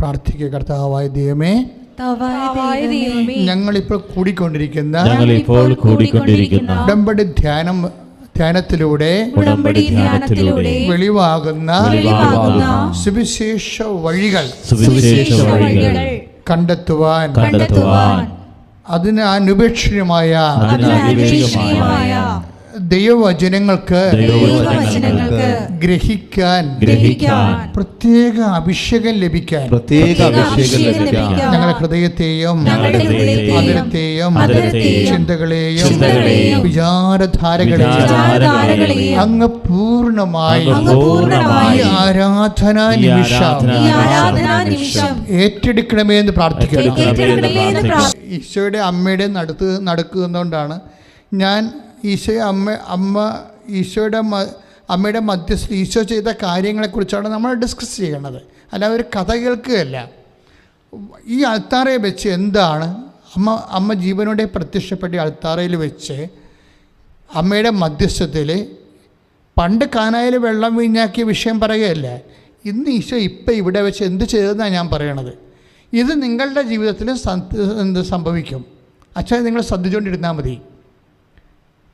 പ്രാർത്ഥിക്കുക. കർത്താവായ ദൈവമേ, ഞങ്ങളിപ്പോൾ കൂടിക്കൊണ്ടിരിക്കുന്ന ഉടമ്പടി ധ്യാനത്തിലൂടെ വെളിവാകുന്ന സുവിശേഷ വഴികൾ കണ്ടെത്തുവാൻ അതിന് അനുപേക്ഷണീയമായ ദൈവവചനങ്ങൾക്ക് ഗ്രഹിക്കാൻ പ്രത്യേക അഭിഷേകം ലഭിക്കാൻ ഞങ്ങളുടെ ഹൃദയത്തെയും അതിരത്തെയും ചിന്തകളെയും വിചാരധാരകളെയും അങ്ങ് പൂർണ്ണമായി ഈ ആരാധനാ നിമിഷം ഏറ്റെടുക്കണമേ എന്ന് പ്രാർത്ഥിക്കുന്നു. ഈശോയുടെ അമ്മയുടെ നടക്കുന്നതുകൊണ്ടാണ് ഞാൻ ഈശോയുടെ അമ്മയുടെ മധ്യസ്ഥ ഈശോ ചെയ്ത കാര്യങ്ങളെക്കുറിച്ചാണ് നമ്മൾ ഡിസ്കസ് ചെയ്യണത്, അല്ല ഒരു കഥ കേൾക്കുകയല്ല. ഈ അൾത്താറയെ വെച്ച് എന്താണ് അമ്മ ജീവനോടെ പ്രത്യക്ഷപ്പെട്ട അൾത്താറയിൽ വെച്ച് അമ്മയുടെ മധ്യസ്ഥത്തിൽ പണ്ട് കാനായിൽ വെള്ളം വീഞ്ഞാക്കിയ വിഷയം പറയുകയല്ല. ഇന്ന് ഈശോ ഇപ്പം ഇവിടെ വെച്ച് എന്ത് ചെയ്തതെന്നാണ് ഞാൻ പറയണത്. ഇത് നിങ്ങളുടെ ജീവിതത്തിൽ എന്ത് സംഭവിക്കും? അച്ഛൻ നിങ്ങൾ ശ്രദ്ധിച്ചുകൊണ്ടിരുന്നാൽ മതി.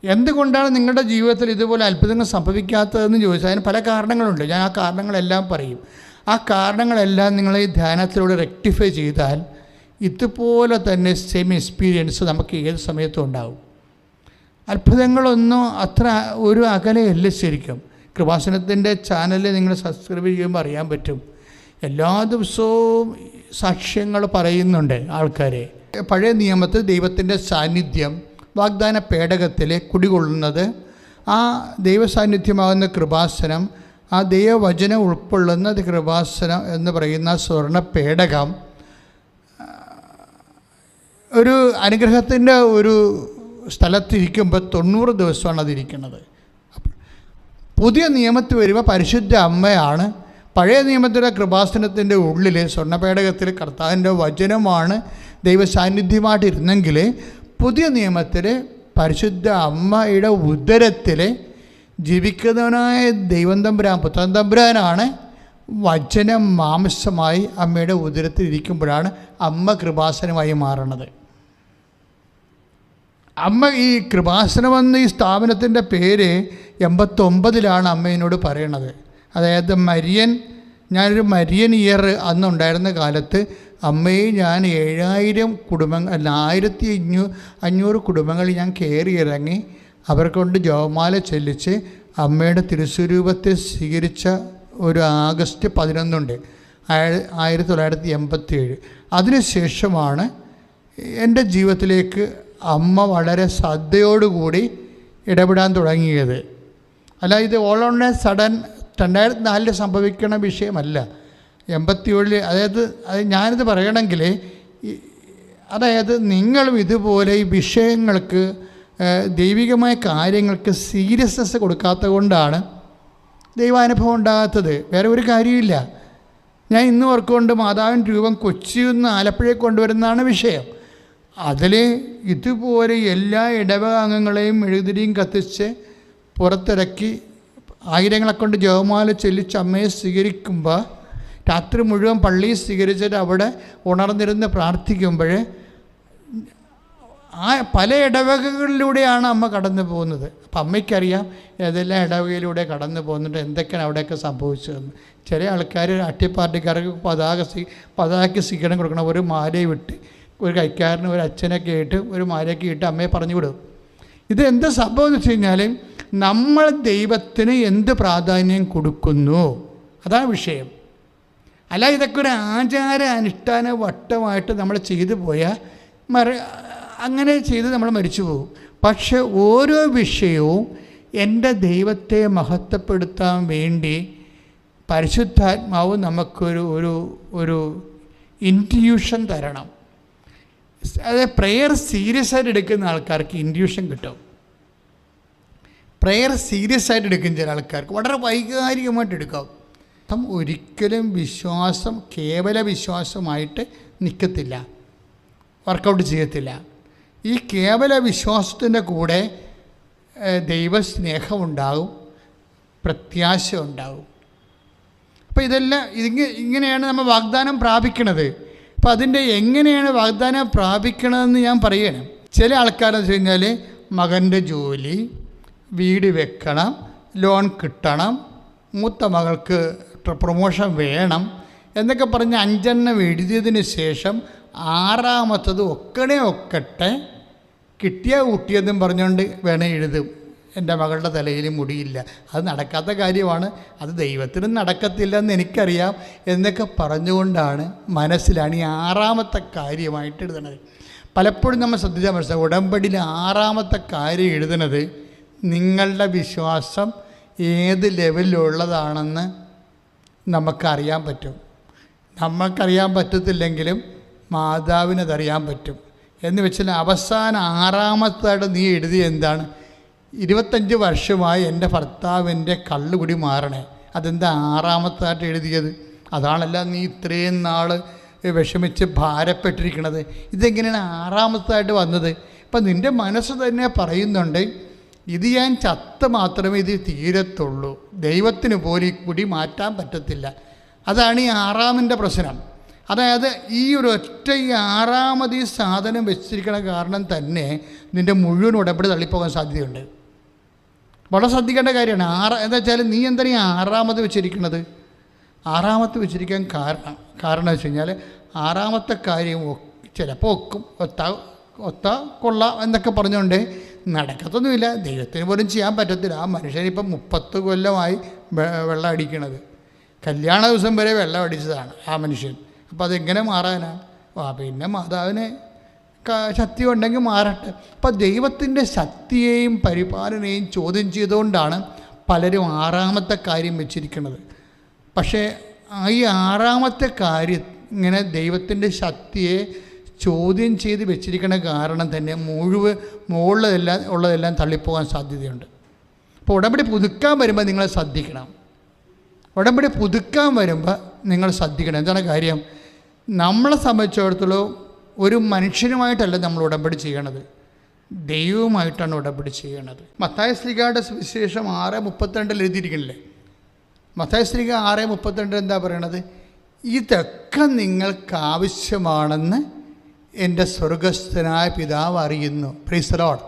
എന്തുകൊണ്ടാണ് നിങ്ങളുടെ ജീവിതത്തിൽ ഇതുപോലെ അത്ഭുതങ്ങൾ സംഭവിക്കാത്തതെന്ന് ചോദിച്ചാൽ അതിന് പല കാരണങ്ങളുണ്ട്. ഞാൻ ആ കാരണങ്ങളെല്ലാം പറയും. ആ കാരണങ്ങളെല്ലാം നിങ്ങൾ ഈ ധ്യാനത്തിലൂടെ റെക്ടിഫൈ ചെയ്താൽ ഇതുപോലെ തന്നെ സെയിം എക്സ്പീരിയൻസ് നമുക്ക് ഏത് സമയത്തും ഉണ്ടാവും. അത്ഭുതങ്ങളൊന്നും അത്ര ഒരു അകലെയല്ല. ശരിക്കും കൃപാസനത്തിൻ്റെ ചാനൽ നിങ്ങൾ സബ്സ്ക്രൈബ് ചെയ്യുമ്പോൾ അറിയാൻ പറ്റും. എല്ലാ ദിവസവും സാക്ഷ്യങ്ങൾ പറയുന്നുണ്ട് ആൾക്കാരെ. പഴയ നിയമത്തിൽ ദൈവത്തിൻ്റെ സാന്നിധ്യം വാഗ്ദാന പേടകത്തിൽ കുടികൊള്ളുന്നത്, ആ ദൈവസാന്നിധ്യമാകുന്ന കൃപാസനം, ആ ദൈവവചനം ഉൾക്കൊള്ളുന്ന കൃപാസനം എന്ന് പറയുന്ന സ്വർണ്ണ പേടകം ഒരു അനുഗ്രഹത്തിൻ്റെ ഒരു സ്ഥലത്തിരിക്കുമ്പോൾ 90 ദിവസമാണ് അതിരിക്കുന്നത്. പുതിയ നിയമത്തിൽ വരുമ്പോൾ പരിശുദ്ധ അമ്മയാണ്. പഴയ നിയമത്തിലെ കൃപാസനത്തിൻ്റെ ഉള്ളിൽ സ്വർണ്ണപേടകത്തിൽ കർത്താവിൻ്റെ വചനമാണ് ദൈവസാന്നിധ്യമായിട്ടിരുന്നെങ്കിൽ പുതിയ നിയമത്തിൽ പരിശുദ്ധ അമ്മയുടെ ഉദരത്തിൽ ജീവിക്കുന്നവനായ ദൈവം തമ്പുരാൻ, പുത്രൻ തമ്പുരാനാണ് വചനം മാംസമായി അമ്മയുടെ ഉദരത്തിൽ ഇരിക്കുമ്പോഴാണ് അമ്മ കൃപാസനമായി മാറണത്. അമ്മ ഈ കൃപാസനമെന്ന ഈ സ്ഥാപനത്തിൻ്റെ പേര് 89 അമ്മ എന്നോട് പറയണത്. അതായത് ഞാനൊരു മരിയൻ ഇയർ അന്നുണ്ടായിരുന്ന കാലത്ത് അമ്മയെ ഞാൻ 7000 കുടുംബങ്ങൾ അല്ല 1500 കുടുംബങ്ങൾ ഞാൻ കയറി ഇറങ്ങി അവർക്കൊണ്ട് ജപമാല ചെല്ലിച്ച് അമ്മയുടെ തിരുസ്വരൂപത്തെ സ്വീകരിച്ച ഒരു ആഗസ്റ്റ് 11 1987. അതിനുശേഷമാണ് എൻ്റെ ജീവിതത്തിലേക്ക് അമ്മ വളരെ ശ്രദ്ധയോടുകൂടി ഇടപെടാൻ തുടങ്ങിയത്. അല്ല, ഇത് ഓൾ ഓൺ എ സഡൻ 2004 സംഭവിക്കണ വിഷയമല്ല. 87 അതായത് ഞാനിത് പറയണമെങ്കിൽ അതായത് നിങ്ങളും ഇതുപോലെ ഈ വിഷയങ്ങൾക്ക് ദൈവികമായ കാര്യങ്ങൾക്ക് സീരിയസ്നെസ് കൊടുക്കാത്തത് കൊണ്ടാണ് ദൈവാനുഭവം ഉണ്ടാകാത്തത്. വേറെ ഒരു കാര്യമില്ല. ഞാൻ ഇന്ന് ഓർക്കുകൊണ്ട് മാതാവിൻ രൂപം കൊച്ചിയിൽ നിന്ന് ആലപ്പുഴയിൽ കൊണ്ടുവരുന്നതാണ് വിഷയം. അതിൽ ഇതുപോലെ എല്ലാ ഇടവക അംഗങ്ങളെയും മെഴുകുതിരിയും കത്തിച്ച് പുറത്തിറക്കി ആയിരങ്ങളെ കൊണ്ട് ജപമാല ചെല്ലിച്ച് അമ്മയെ സ്വീകരിക്കുമ്പോൾ രാത്രി മുഴുവൻ പള്ളിയിൽ സ്വീകരിച്ചിട്ട് അവിടെ ഉണർന്നിരുന്ന് പ്രാർത്ഥിക്കുമ്പോൾ ആ പല ഇടവകകളിലൂടെയാണ് അമ്മ കടന്നു പോകുന്നത്. അപ്പം അമ്മയ്ക്കറിയാം ഏതെല്ലാം ഇടവകയിലൂടെ കടന്നു പോകുന്നുണ്ട്, എന്തൊക്കെയാണ് അവിടെയൊക്കെ സംഭവിച്ചതെന്ന്. ചില ആൾക്കാർ അട്ടിപ്പാർട്ടിക്കാർക്ക് പതാകയ്ക്ക് സ്വീകരണം കൊടുക്കണം. ഒരു മാലയെ വിട്ട് ഒരു കൈക്കാരന് ഒരു അച്ഛനൊക്കെ ഇട്ട് ഒരു മാലയൊക്കെ ഇട്ട് അമ്മയെ പറഞ്ഞു വിടും. ഇത് എന്ത് സംഭവം എന്ന് വെച്ച് കഴിഞ്ഞാൽ നമ്മൾ ദൈവത്തിന് എന്ത് പ്രാധാന്യം കൊടുക്കുന്നു, അതാണ് വിഷയം. അല്ല ഇതൊക്കെ ഒരു ആചാര അനുഷ്ഠാന വട്ടമായിട്ട് നമ്മൾ ചെയ്തു പോയാൽ അങ്ങനെ ചെയ്ത് നമ്മൾ മരിച്ചു പോകും. പക്ഷെ ഓരോ വിഷയവും എൻ്റെ ദൈവത്തെ മഹത്വപ്പെടുത്താൻ വേണ്ടി പരിശുദ്ധാത്മാവ് നമുക്കൊരു ഒരു ഇൻറ്റ്യൂഷൻ തരണം. അതായത് പ്രെയർ സീരിയസ് ആയിട്ട് എടുക്കുന്ന ആൾക്കാർക്ക് ഇൻറ്റ്യൂഷൻ കിട്ടും. പ്രെയർ സീരിയസ് ആയിട്ട് എടുക്കുന്ന ചില ആൾക്കാർക്ക് വളരെ വൈകാരികമായിട്ട് എടുക്കാം. ഒരിക്കലും വിശ്വാസം കേവല വിശ്വാസമായിട്ട് നിൽക്കത്തില്ല, വർക്കൗട്ട് ചെയ്യത്തില്ല. ഈ കേവല വിശ്വാസത്തിൻ്റെ കൂടെ ദൈവസ്നേഹമുണ്ടാകും, പ്രത്യാശ ഉണ്ടാകും. അപ്പോൾ ഇതെല്ലാം ഇങ്ങനെയാണ് നമ്മൾ വാഗ്ദാനം പ്രാപിക്കണത്. അപ്പോൾ അതിൻ്റെ എങ്ങനെയാണ് വാഗ്ദാനം പ്രാപിക്കണതെന്ന് ഞാൻ പറയണം. ചില ആൾക്കാരെന്ന് വെച്ച് കഴിഞ്ഞാൽ മകൻ്റെ ജോലി, വീട് വെക്കണം, ലോൺ കിട്ടണം, മൂത്ത മകൾക്ക് പ്രൊമോഷൻ വേണം എന്നൊക്കെ പറഞ്ഞ് 5 എഴുതിയതിന് ശേഷം 6ാമത്തത് ഒക്കട്ടെ കിട്ടിയ കുട്ടിയെന്നും പറഞ്ഞുകൊണ്ട് വേണേ എഴുതും. എൻ്റെ മകളുടെ തലയിൽ മുടിയില്ല, അത് നടക്കാത്ത കാര്യമാണ്, അത് ദൈവത്തിനും നടക്കത്തില്ലെന്ന് എനിക്കറിയാം എന്നൊക്കെ പറഞ്ഞുകൊണ്ടാണ് മനസ്സിലാണ് ഈ 6ാമത്തെ കാര്യമായിട്ട് എഴുതണത്. പലപ്പോഴും നമ്മൾ ശ്രദ്ധിച്ചാൽ മനസ്സിലാവും, ഉടമ്പടിയിൽ 6ാമത്തെ കാര്യം എഴുതുന്നത് നിങ്ങളുടെ വിശ്വാസം ഏത് ലെവലിലുള്ളതാണെന്ന് നമുക്കറിയാൻ പറ്റും. നമ്മൾക്കറിയാൻ പറ്റത്തില്ലെങ്കിലും മാതാവിനതറിയാൻ പറ്റും. എന്ന് വെച്ചാൽ അവസാനം 6ാമത്തായിട്ട് നീ എഴുതിയ എന്താണ്? 25 വർഷമായി എൻ്റെ ഭർത്താവിൻ്റെ കള്ളുകുടി മാറണേ. അതെന്താ 6ാമത്തായിട്ട് എഴുതിയത്? അതാണല്ല നീ ഇത്രയും നാൾ വിഷമിച്ച് ഭാരപ്പെട്ടിരിക്കണത്. ഇതെങ്ങനെയാണ് 6ാമത്തായിട്ട് വന്നത്? ഇപ്പം നിൻ്റെ മനസ്സ് തന്നെ പറയുന്നുണ്ട്, ഇത് ഞാൻ ചത്ത് മാത്രമേ ഇത് തീരത്തുള്ളൂ, ദൈവത്തിന് പോലും ഈ കുടി മാറ്റാൻ പറ്റത്തില്ല. അതാണ് ഈ 6ാമിൻ്റെ പ്രശ്നം. അതായത് ഈ ഒരൊറ്റ 6ാമത് ഈ സാധനം വെച്ചിരിക്കണ കാരണം തന്നെ നിൻ്റെ മുഴുവൻ ഉടമ്പടി തള്ളിപ്പോകാൻ സാധ്യതയുണ്ട്. വളരെ ശ്രദ്ധിക്കേണ്ട കാര്യമാണ്. എന്താ വെച്ചാൽ നീ എന്താണ് ഈ 6ാമത് വെച്ചിരിക്കുന്നത്? 6ാമത്ത് വെച്ചിരിക്കാൻ കാരണം വെച്ച് കഴിഞ്ഞാൽ 6ാമത്തെ കാര്യം ചിലപ്പോൾ ഒത്താ കൊള്ളാം എന്നൊക്കെ പറഞ്ഞുകൊണ്ട് നടക്കത്തൊന്നുമില്ല. ദൈവത്തിന് പോലും ചെയ്യാൻ പറ്റത്തില്ല. ആ മനുഷ്യനിപ്പം 30 കൊല്ലമായി വെള്ളം അടിക്കണത്. കല്യാണ ദിവസം വരെ വെള്ളം അടിച്ചതാണ് ആ മനുഷ്യൻ. അപ്പോൾ അതെങ്ങനെ മാറാനാണ്? പിന്നെ മാതാവിന് ശക്തി ഉണ്ടെങ്കിൽ മാറട്ടെ. അപ്പം ദൈവത്തിൻ്റെ ശക്തിയെയും പരിപാലനയെയും ചോദ്യം ചെയ്തുകൊണ്ടാണ് പലരും 6ാമത്തെ കാര്യം വെച്ചിരിക്കുന്നത്. പക്ഷേ ഈ 6ാമത്തെ കാര്യം ഇങ്ങനെ ദൈവത്തിൻ്റെ ശക്തിയെ ചോദ്യം ചെയ്ത് വെച്ചിരിക്കുന്ന കാരണം തന്നെ ഉള്ളതെല്ലാം തള്ളിപ്പോകാൻ സാധ്യതയുണ്ട്. അപ്പോൾ ഉടമ്പടി പുതുക്കാൻ വരുമ്പോൾ നിങ്ങൾ ശ്രദ്ധിക്കണം. ഉടമ്പടി പുതുക്കാൻ വരുമ്പോൾ നിങ്ങൾ ശ്രദ്ധിക്കണം. എന്താണ് കാര്യം? നമ്മളെ സംബന്ധിച്ചിടത്തോളം ഒരു മനുഷ്യനുമായിട്ടല്ല നമ്മൾ ഉടമ്പടി ചെയ്യണത്, ദൈവവുമായിട്ടാണ് ഉടമ്പടി ചെയ്യണത്. മത്തായി ശ്ലീഹായുടെ സുവിശേഷം 6:32 എഴുതിയിരിക്കണില്ലേ? മത്തായി ശ്ലീഹ 6:32 എന്താ പറയണത്? ഇതൊക്കെ നിങ്ങൾക്ക് ആവശ്യമാണെന്ന് എൻ്റെ സ്വർഗസ്ഥനായ പിതാവ് അറിയുന്നു. Price the Lord.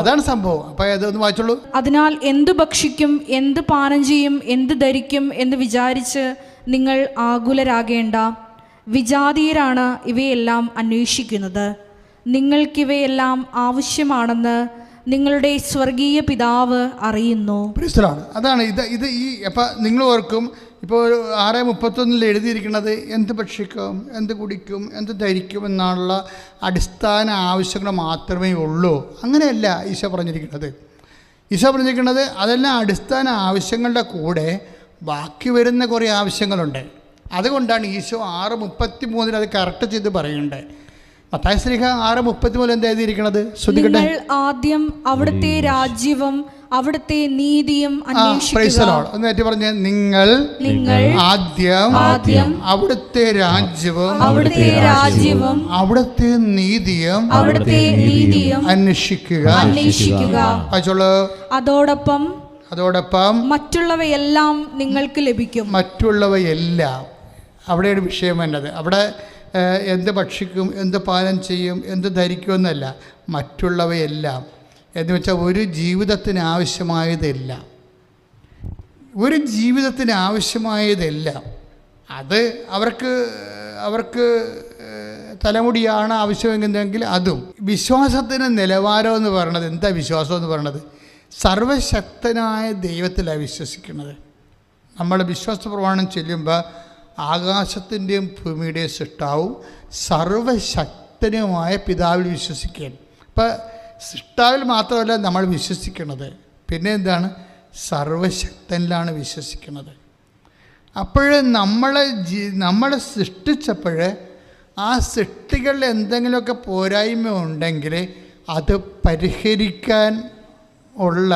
അതാണ് സംഭവം. അപ്പോൾ അതൊന്ന് വായിച്ചോളൂ. അതിനാൽ എന്തു ഭക്ഷിക്കും, എന്ത് പാനം ചെയ്യും, എന്ത് ധരിക്കും എന്ന് വിചാരിച്ച് നിങ്ങൾ ആകുലരാകേണ്ട. വിജാതീയരാണ് ഇവയെല്ലാം അന്വേഷിക്കുന്നത്. നിങ്ങൾക്കിവയെല്ലാം ആവശ്യമാണെന്ന് നിങ്ങളുടെ സ്വർഗീയ പിതാവ് അറിയുന്നു. അതാണ് ഇത് ഈ അപ്പം നിങ്ങൾ ഓർക്കും, ഇപ്പോൾ 6:31 എഴുതിയിരിക്കുന്നത് എന്ത് ഭക്ഷിക്കും, എന്ത് കുടിക്കും, എന്ത് ധരിക്കും എന്നുള്ള അടിസ്ഥാന ആവശ്യങ്ങൾ മാത്രമേ ഉള്ളൂ. അങ്ങനെയല്ല ഈശോ പറഞ്ഞിരിക്കുന്നത്. ഈശോ പറഞ്ഞിരിക്കുന്നത് അതെല്ലാം അടിസ്ഥാന ആവശ്യങ്ങളുടെ കൂടെ ബാക്കി വരുന്ന കുറേ ആവശ്യങ്ങളുണ്ട്. അതുകൊണ്ടാണ് ഈശോ 6:33 അത് കറക്റ്റ് ചെയ്ത് പറയുന്നുണ്ട്. മത്തായി ശ്ലീഹ 6:33 എന്താ എഴുതിയിരിക്കുന്നത്? നിങ്ങൾ ആദ്യം അവിടുത്തെ രാജ്യവും അവിടുത്തെ നീതിയും അന്വേഷിക്കുക. നിങ്ങൾ ആദ്യം അവിടുത്തെ രാജ്യവും അവിടുത്തെ നീതിയും അന്വേഷിക്കുക. അതോടൊപ്പം മറ്റുള്ളവയെല്ലാം നിങ്ങൾക്ക് ലഭിക്കും. മറ്റുള്ളവയെല്ലാം അവിടെയാണ് വിഷയം വേണ്ടത്. അവിടെ എന്ത് ഭക്ഷിക്കും, എന്ത് പാനം ചെയ്യും, എന്ത് ധരിക്കുമെന്നല്ല, മറ്റുള്ളവയെല്ലാം എന്ന് വെച്ചാൽ ഒരു ജീവിതത്തിന് ആവശ്യമായതെല്ലാം, ഒരു ജീവിതത്തിന് ആവശ്യമായതെല്ലാം. അത് അവർക്ക് തലമുടിയാണ് ആവശ്യമെങ്കിൽ അതും. വിശ്വാസത്തിന് നിലവാരം എന്ന് പറയണത് എന്താ? വിശ്വാസം എന്ന് പറയണത് സർവശക്തനായ ദൈവത്തിലാണ് വിശ്വസിക്കുന്നത്. നമ്മൾ വിശ്വാസ പ്രമാണം ചെല്ലുമ്പോൾ ആകാശത്തിൻ്റെയും ഭൂമിയുടെയും സൃഷ്ടാവും സർവശക്തനുമായ പിതാവിൽ വിശ്വസിക്കുകയാണ്. അപ്പം സൃഷ്ടാവിൽ മാത്രമല്ല നമ്മൾ വിശ്വസിക്കുന്നത്, പിന്നെ എന്താണ്? സർവശക്തനിലാണ് വിശ്വസിക്കുന്നത്. അപ്പോൾ നമ്മളെ സൃഷ്ടിച്ചപ്പോൾ ആ സൃഷ്ടികളിൽ എന്തെങ്കിലുമൊക്കെ പോരായ്മ ഉണ്ടെങ്കിൽ അത് പരിഹരിക്കാൻ ഉള്ള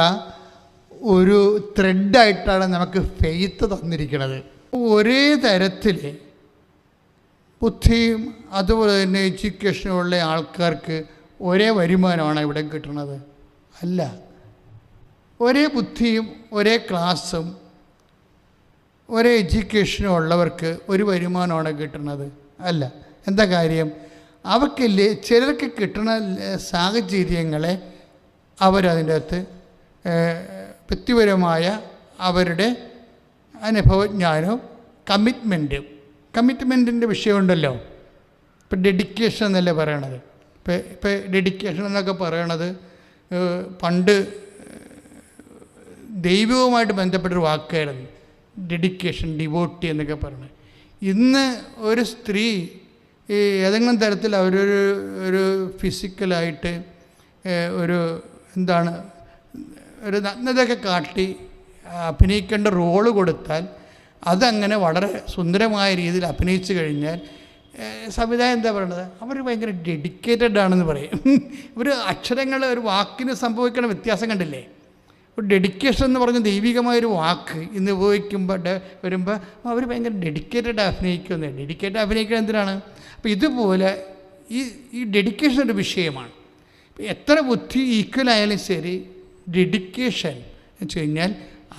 ഒരു ത്രെഡായിട്ടാണ് നമുക്ക് ഫെയ്ത്ത് തന്നിരിക്കുന്നത്. ഒരേ തരത്തിൽ ബുദ്ധിയും അതുപോലെ തന്നെ എഡ്യൂക്കേഷനുള്ള ആൾക്കാർക്ക് ഒരേ വരുമാനമാണ് ഇവിടെ കിട്ടുന്നത്? അല്ല. ഒരേ ബുദ്ധിയും ഒരേ ക്ലാസ്സും ഒരു എഡ്യൂക്കേഷനും ഉള്ളവർക്ക് ഒരു വരുമാനമാണ് കിട്ടുന്നത്? അല്ല. എന്താ കാര്യം? അവർക്കില്ലേ ചിലർക്ക് കിട്ടുന്ന സാഹചര്യങ്ങളെ അവരതിൻ്റെ അകത്ത് വ്യക്തിപരമായ അവരുടെ അനുഭവജ്ഞാനവും കമ്മിറ്റ്മെൻറ്റിൻ്റെ വിഷയമുണ്ടല്ലോ. ഇപ്പം ഡെഡിക്കേഷൻ എന്നല്ലേ പറയണത്. ഇപ്പം ഡെഡിക്കേഷൻ എന്നൊക്കെ പറയണത് പണ്ട് ദൈവവുമായിട്ട് ബന്ധപ്പെട്ടൊരു വാക്കായിരുന്നു ഡെഡിക്കേഷൻ, ഡിവോട്ടി എന്നൊക്കെ പറയുന്നത്. ഇന്ന് ഒരു സ്ത്രീ ഏതെങ്കിലും തരത്തിൽ ഒരു ഫിസിക്കലായിട്ട് ഒരു ഒരു നഗ്നതയൊക്കെ കാട്ടി അഭിനയിക്കേണ്ട റോള് കൊടുത്താൽ അതങ്ങനെ വളരെ സുന്ദരമായ രീതിയിൽ അഭിനയിച്ചു കഴിഞ്ഞാൽ സംവിധാനം എന്താ പറയണത്? അവർ ഭയങ്കര ഡെഡിക്കേറ്റഡ് ആണെന്ന് പറയും. ഒരു അക്ഷരങ്ങൾ ഒരു വാക്കിന് സംഭവിക്കുന്ന വ്യത്യാസം കണ്ടില്ലേ? ഒരു ഡെഡിക്കേഷൻ എന്ന് പറഞ്ഞ ദൈവികമായൊരു വാക്ക് ഇന്ന് ഉപയോഗിക്കുമ്പോൾ വരുമ്പോൾ അവർ ഭയങ്കര ഡെഡിക്കേറ്റഡ് അഭിനയിക്കുന്നത്. ഡെഡിക്കേറ്റഡ് അഭിനയിക്കുന്നത് എന്തിനാണ്? അപ്പോൾ ഇതുപോലെ ഈ ഡെഡിക്കേഷൻ ഒരു വിഷയമാണ്. എത്ര ബുദ്ധി ഈക്വലായാലും ശരി, ഡെഡിക്കേഷൻ എന്ന് വെച്ച് കഴിഞ്ഞാൽ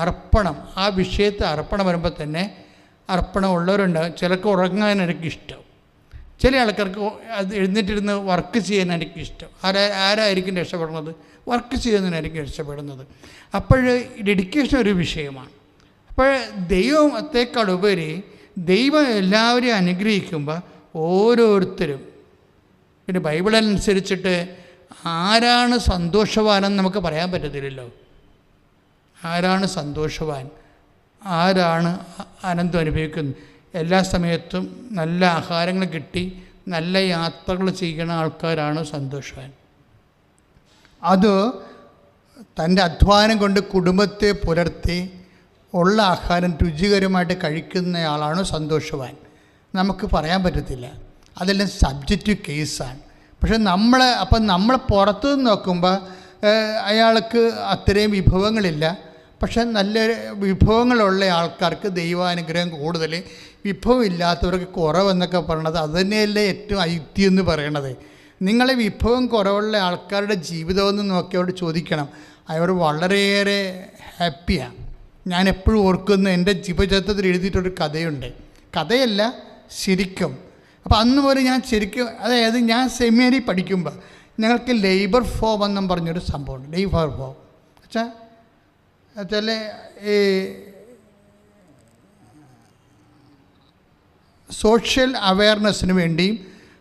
അർപ്പണം, ആ വിഷയത്തെ അർപ്പണം വരുമ്പോൾ തന്നെ അർപ്പണം ഉള്ളവരുണ്ടാകും. ചിലർക്ക് ഉറങ്ങാൻ എനിക്കിഷ്ടം, ചില ആൾക്കാർക്ക് അത് എഴുന്നേറ്റിരുന്ന് വർക്ക് ചെയ്യാൻ എനിക്കിഷ്ടം. ആരായിരിക്കും രക്ഷപ്പെടുന്നത്? വർക്ക് ചെയ്യുന്നതിനായിരിക്കും രക്ഷപ്പെടുന്നത്. അപ്പോൾ ഡെഡിക്കേഷൻ ഒരു വിഷയമാണ്. അപ്പോൾ ദൈവത്തെക്കാളുപരി ദൈവം എല്ലാവരെയും അനുഗ്രഹിക്കുമ്പോൾ ഓരോരുത്തരും, പിന്നെ ബൈബിളനുസരിച്ചിട്ട് ആരാണ് സന്തോഷവാനെന്ന് നമുക്ക് പറയാൻ പറ്റത്തില്ലല്ലോ. ആരാണ് സന്തോഷവാൻ, ആരാണ് ആനന്ദം അനുഭവിക്കുന്നത്? എല്ലാ സമയത്തും നല്ല ആഹാരങ്ങൾ കിട്ടി നല്ല യാത്രകൾ ചെയ്യുന്ന ആൾക്കാരാണ് സന്തോഷവാൻ. അത് തൻ്റെ അധ്വാനം കൊണ്ട് കുടുംബത്തെ പുലർത്തി ഉള്ള ആഹാരം രുചികരമായിട്ട് കഴിക്കുന്നയാളാണ് സന്തോഷവാൻ. നമുക്ക് പറയാൻ പറ്റത്തില്ല, അതെല്ലാം സബ്ജക്റ്റീവ് കേസാണ്. പക്ഷെ നമ്മൾ പുറത്തു നിന്ന് നോക്കുമ്പോൾ അയാൾക്ക് അത്രയും വിഭവങ്ങളില്ല. പക്ഷെ നല്ല വിഭവങ്ങളുള്ള ആൾക്കാർക്ക് ദൈവാനുഗ്രഹം കൂടുതൽ, വിഭവമില്ലാത്തവർക്ക് കുറവെന്നൊക്കെ പറയണത് അത് തന്നെയല്ലേ ഏറ്റവും ഐക്യം എന്ന് പറയണത്. നിങ്ങളെ വിഭവം കുറവുള്ള ആൾക്കാരുടെ ജീവിതമെന്ന് നോക്കി അവരോട് ചോദിക്കണം, അവർ വളരെയേറെ ഹാപ്പിയാണ്. ഞാൻ എപ്പോഴും ഓർക്കുന്ന എൻ്റെ ജീവചരിത്രത്തിൽ എഴുതിയിട്ടൊരു കഥയുണ്ട്. കഥയല്ല, ശരിക്കും. അപ്പോൾ അന്ന് പോലെ ഞാൻ ശരിക്കും, അതായത് ഞാൻ സെമിനാരി പഠിക്കുമ്പോൾ ഞങ്ങൾക്ക് ലേബർ ഫോം എന്നും പറഞ്ഞൊരു സംഭവമുണ്ട്. ലേബർ ഫോം വെച്ചാൽ ഈ സോഷ്യൽ അവയർനെസ്സിന് വേണ്ടിയും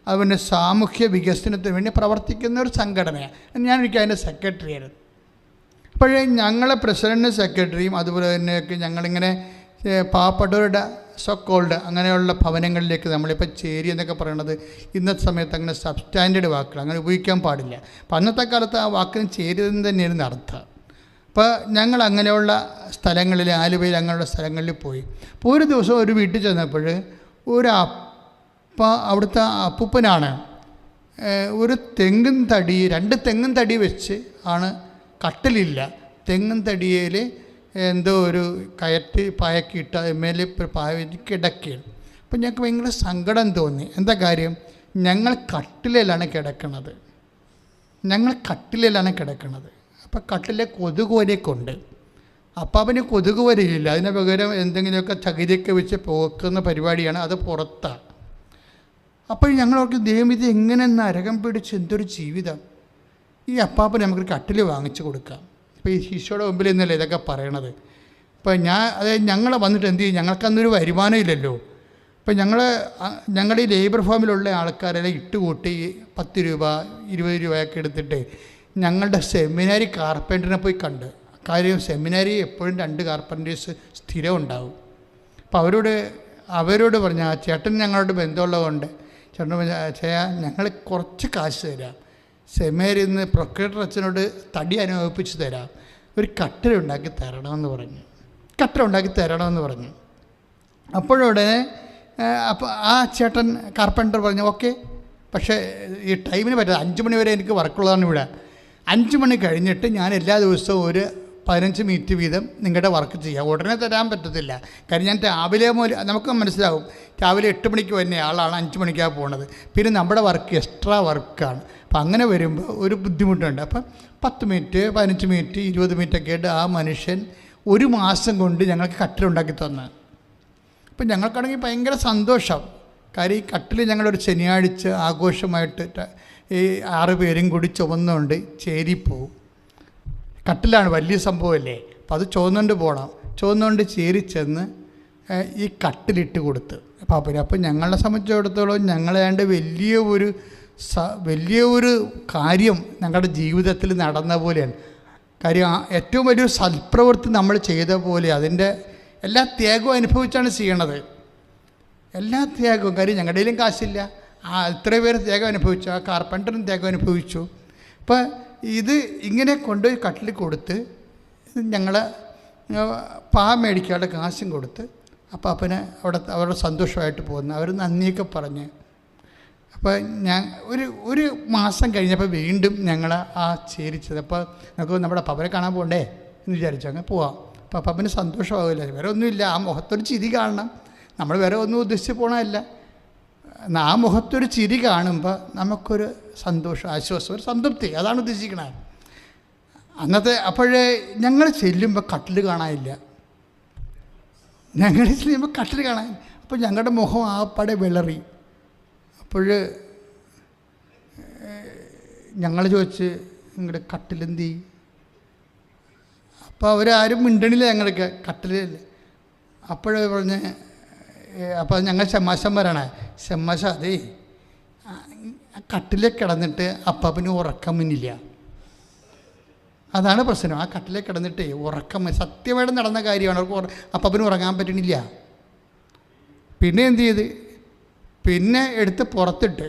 അതുപോലെ സാമൂഹ്യ വികസനത്തിന് വേണ്ടി പ്രവർത്തിക്കുന്ന ഒരു സംഘടനയാണ്. ഞാനൊരിക്കൽ അതിൻ്റെ സെക്രട്ടറി ആയിരുന്നു. അപ്പോഴേ ഞങ്ങളെ പ്രസിഡൻറ്റും സെക്രട്ടറിയും അതുപോലെ തന്നെയൊക്കെ ഞങ്ങളിങ്ങനെ പാവപ്പെട്ടവരുടെ സോക്കോൾഡ് അങ്ങനെയുള്ള ഭവനങ്ങളിലേക്ക് നമ്മളിപ്പോൾ ചേരി എന്നൊക്കെ പറയണത് ഇന്നത്തെ സമയത്ത് അങ്ങനെ സബ്സ്റ്റാൻഡേർഡ് വാക്കുകൾ അങ്ങനെ ഉപയോഗിക്കാൻ പാടില്ല. അപ്പം അന്നത്തെ കാലത്ത് ആ വാക്കിന് ചേരുന്നത് തന്നെയായിരുന്നു അർത്ഥം. അപ്പോൾ ഞങ്ങൾ അങ്ങനെയുള്ള സ്ഥലങ്ങളിൽ, ആലുവയിൽ അങ്ങനെയുള്ള സ്ഥലങ്ങളിൽ പോയി. അപ്പോൾ ഒരു ദിവസം ഒരു വീട്ടിൽ ചെന്നപ്പോൾ അവിടുത്തെ അപ്പൂപ്പനാണ് ഒരു തെങ്ങും തടി, 2 തെങ്ങും തടി വെച്ച് ആണ്, കട്ടിലില്ല, തെങ്ങും തടിയിൽ എന്തോ ഒരു കയറ്റ് പായക്കിട്ട് മേലെ പായ കിടക്കുകയാണ്. അപ്പം ഞങ്ങൾക്ക് ഭയങ്കര സങ്കടം തോന്നി. എന്താ കാര്യം? ഞങ്ങൾ കട്ടിലാണ് കിടക്കുന്നത്. അപ്പം കട്ടിലെ കൊതുകുവരെയൊക്കെ അപ്പം അവന് കൊതുകുവരയില്ല, അതിന് പകരം എന്തെങ്കിലുമൊക്കെ ചകിരിയൊക്കെ വെച്ച് പോക്കുന്ന പരിപാടിയാണ്, അത് പുറത്താണ്. അപ്പോൾ ഞങ്ങളവർക്ക് ദൈവം ഇത് എങ്ങനെ നരകം പിടിച്ച് എന്തൊരു ജീവിതം, ഈ അപ്പാപ്പന് നമുക്ക് കട്ടിൽ വാങ്ങിച്ചു കൊടുക്കാം. ഇപ്പോൾ ഈ ശിശുയുടെ മുമ്പിൽ നിന്നല്ലേ ഇതൊക്കെ പറയണത്. ഇപ്പം അതായത് ഞങ്ങൾ വന്നിട്ട് എന്ത് ചെയ്യും? ഞങ്ങൾക്കന്നൊരു വരുമാനം ഇല്ലല്ലോ. ഇപ്പം ഞങ്ങൾ ഈ ലേബർ ഫാമിലുള്ള ആൾക്കാരെല്ലാം ഇട്ടുകൂട്ടി 10 രൂപ 20 രൂപയൊക്കെ എടുത്തിട്ട് ഞങ്ങളുടെ സെമിനാരി കാർപ്പൻറ്ററിനെ പോയി കണ്ട്. കാര്യം സെമിനാരി എപ്പോഴും 2 കാർപ്പൻറ്റേഴ്സ് സ്ഥിരം ഉണ്ടാവും. അപ്പം അവരോട് പറഞ്ഞ ആ ചേട്ടൻ ഞങ്ങളോട് ബന്ധമുള്ളതുകൊണ്ട് ചേട്ടൻ ഞങ്ങൾ കുറച്ച് കാശ് തരാം, സെമിനാരിയിൽ നിന്ന് പ്രൊക്രേറ്റർ അച്ഛനോട് തടി അനുഭവിപ്പിച്ച് തരാം, ഒരു കട്ടിലുണ്ടാക്കി തരണമെന്ന് പറഞ്ഞു. അപ്പോഴുടനെ അപ്പോൾ ആ ചേട്ടൻ കാർപ്പൻറ്റർ പറഞ്ഞു ഓക്കെ, പക്ഷേ ഈ ടൈമിന് പറ്റില്ല, 5 മണി വരെ എനിക്ക് വർക്കുള്ളതാണ് ഇവിടെ. 5 മണി കഴിഞ്ഞിട്ട് ഞാൻ എല്ലാ ദിവസവും ഒരു 15 മിനിറ്റ് വീതം നിങ്ങളുടെ വർക്ക് ചെയ്യാം. ഉടനെ തരാൻ പറ്റത്തില്ല, കാര്യം ഞാൻ രാവിലെ നമുക്ക് മനസ്സിലാവും, രാവിലെ 8 മണിക്ക് വരുന്ന ആളാണ് 5 മണിക്കാണ് പോകുന്നത്. പിന്നെ നമ്മുടെ വർക്ക് എക്സ്ട്രാ വർക്കാണ്. അപ്പം അങ്ങനെ വരുമ്പോൾ ഒരു ബുദ്ധിമുട്ടുണ്ട്. അപ്പം 10 മിനിറ്റ് 15 മിനിറ്റ് 20 മിനിറ്റൊക്കെ ആയിട്ട് ആ മനുഷ്യൻ 1 മാസം കൊണ്ട് ഞങ്ങൾക്ക് കട്ടിലുണ്ടാക്കി തന്നു. ഇപ്പം ഞങ്ങൾക്കാണെങ്കിൽ ഭയങ്കര സന്തോഷം. കാര്യം ഈ കട്ടിൽ ഞങ്ങളൊരു ശനിയാഴ്ച ആഘോഷമായിട്ട് ഈ 6 പേരും കൂടി ചുമന്നുകൊണ്ട് ചേരിപ്പോവും. കട്ടിലാണ്, വലിയ സംഭവമല്ലേ. അപ്പോൾ അത് ചുവന്നുകൊണ്ട് പോകണം. ചുവന്നുകൊണ്ട് ചേരി ചെന്ന് ഈ കട്ടിലിട്ട് കൊടുത്ത് അപ്പം ഞങ്ങളെ സംബന്ധിച്ചിടത്തോളം ഞങ്ങളേണ്ട വലിയ ഒരു കാര്യം ഞങ്ങളുടെ ജീവിതത്തിൽ നടന്ന പോലെയാണ്. കാര്യം ഏറ്റവും വലിയൊരു സൽപ്രവൃത്തി നമ്മൾ ചെയ്ത പോലെ അതിൻ്റെ എല്ലാ ത്യാഗവും അനുഭവിച്ചാണ് ചെയ്യണത്. എല്ലാ ത്യാഗവും. കാര്യം ഞങ്ങളുടെ കയ്യിലും കാശില്ല. ഇത്ര പേര് ത്യാഗം അനുഭവിച്ചു. ആ കാർപ്പൻ്ററും ത്യാഗം അനുഭവിച്ചു. അപ്പോൾ ഇത് ഇങ്ങനെ കൊണ്ടുപോയി കട്ടിൽ കൊടുത്ത് ഞങ്ങൾ മേടിക്കാനുള്ള കാശും കൊടുത്ത് അപ്പാപ്പനെ അവരുടെ സന്തോഷമായിട്ട് പോകുന്നു. അവർ നന്ദിയൊക്കെ പറഞ്ഞ്. അപ്പോൾ ഒരു മാസം കഴിഞ്ഞപ്പോൾ വീണ്ടും ഞങ്ങൾ ആ ചേരിച്ചത്. അപ്പോൾ നമുക്ക് നമ്മുടെ പപ്പനെ കാണാൻ പോകണ്ടേ എന്ന് വിചാരിച്ചു. അങ്ങനെ പോവാം. അപ്പോൾ പപ്പന് സന്തോഷമാകില്ല. വേറെ ഒന്നുമില്ല, ആ മുഖത്തൊരു ചിരി കാണണം. നമ്മൾ വേറെ ഒന്നും ഉദ്ദേശിച്ച് പോകണമല്ല. ആ മുഖത്തൊരു ചിരി കാണുമ്പോൾ നമുക്കൊരു സന്തോഷം, ആശ്വാസം, ഒരു സംതൃപ്തി, അതാണ് ഉദ്ദേശിക്കണത്. അന്നത്തെ അപ്പോഴേ ഞങ്ങൾ ചെല്ലുമ്പോൾ കട്ടിൽ കാണാനില്ല. ഞങ്ങൾ ചെല്ലുമ്പോൾ കട്ടിൽ കാണാൻ. അപ്പോൾ ഞങ്ങളുടെ മുഖം ആപ്പാടെ വിളറി. അപ്പോൾ ഞങ്ങൾ ചോദിച്ച് നിങ്ങളുടെ കട്ടിലെന്തി? അപ്പോൾ അവരാരും മിണ്ടണില്ല. ഞങ്ങൾക്ക് കട്ടിലില്ല. അപ്പോഴേ പറഞ്ഞ് അപ്പോൾ ഞങ്ങൾ ഷമ്മാശന്മാരാണ്. ഷമ്മാശ അതേ കട്ടിലേക്ക് കിടന്നിട്ട് അപ്പാപ്പന് ഉറക്കം മുന്നില്ല. അതാണ് പ്രശ്നം. ആ കട്ടിലേക്ക് കിടന്നിട്ട് ഉറക്കം സത്യമായിട്ട് നടന്ന കാര്യമാണ്. അവർക്ക് അപ്പാപ്പന് ഉറങ്ങാൻ പറ്റണില്ല. പിന്നെ എന്ത് ചെയ്ത്, പിന്നെ എടുത്ത് പുറത്തിട്ട്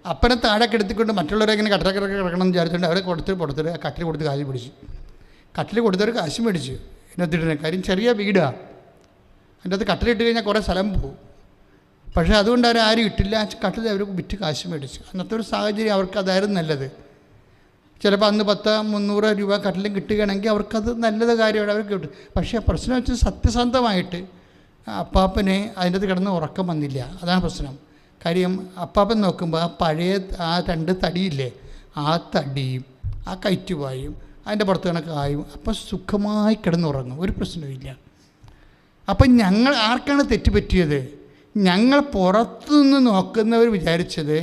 അപ്പനെ താഴെ കിടത്തിക്കൊണ്ട് മറ്റുള്ളവരെ ഇങ്ങനെ കട്ടിലൊക്കെ കിടക്കണം എന്ന് വിചാരിച്ചുകൊണ്ട് അവരെ പുറത്തിട്ട് കട്ടിൽ കൊടുത്ത് കാശ് പിടിച്ചു. കട്ടിൽ കൊടുത്തൊരു കാശ് മേടിച്ചു. ഇതിനകത്തിട്ട് കാര്യം ചെറിയ വീടാണ്. അതിൻ്റെ അകത്ത് കട്ടിലിട്ട് കഴിഞ്ഞാൽ കുറേ സ്ഥലം പോകും. പക്ഷേ അതുകൊണ്ട് ആരും ഇട്ടില്ല. ആ കട്ടിൽ അവർ വിറ്റ് കാശ് മേടിച്ചു. അന്നത്തെ ഒരു സാഹചര്യം അവർക്ക് അതായിരുന്നു നല്ലത്. ചിലപ്പോൾ അന്ന് 300 രൂപ കട്ടിലും കിട്ടുകയാണെങ്കിൽ അവർക്കത് നല്ലത് കാര്യമാണ്, അവർക്ക് കിട്ടും. പക്ഷേ പ്രശ്നം വെച്ചാൽ സത്യസന്ധമായിട്ട് അപ്പാപ്പനെ അതിൻ്റെ അകത്ത് കിടന്ന് ഉറക്കം വന്നില്ല. അതാണ് പ്രശ്നം. കാര്യം അപ്പാപ്പൻ നോക്കുമ്പോൾ ആ പഴയ 2 തടിയില്ലേ, ആ തടിയും ആ കയറ്റുവായും അതിൻ്റെ പുറത്ത് കണക്കായും അപ്പം സുഖമായി കിടന്നുറങ്ങും, ഒരു പ്രശ്നവുമില്ല. അപ്പം ഞങ്ങൾ ആർക്കാണ് തെറ്റുപറ്റിയത്? ഞങ്ങൾ പുറത്തുനിന്ന് നോക്കുന്നവർ വിചാരിച്ചത്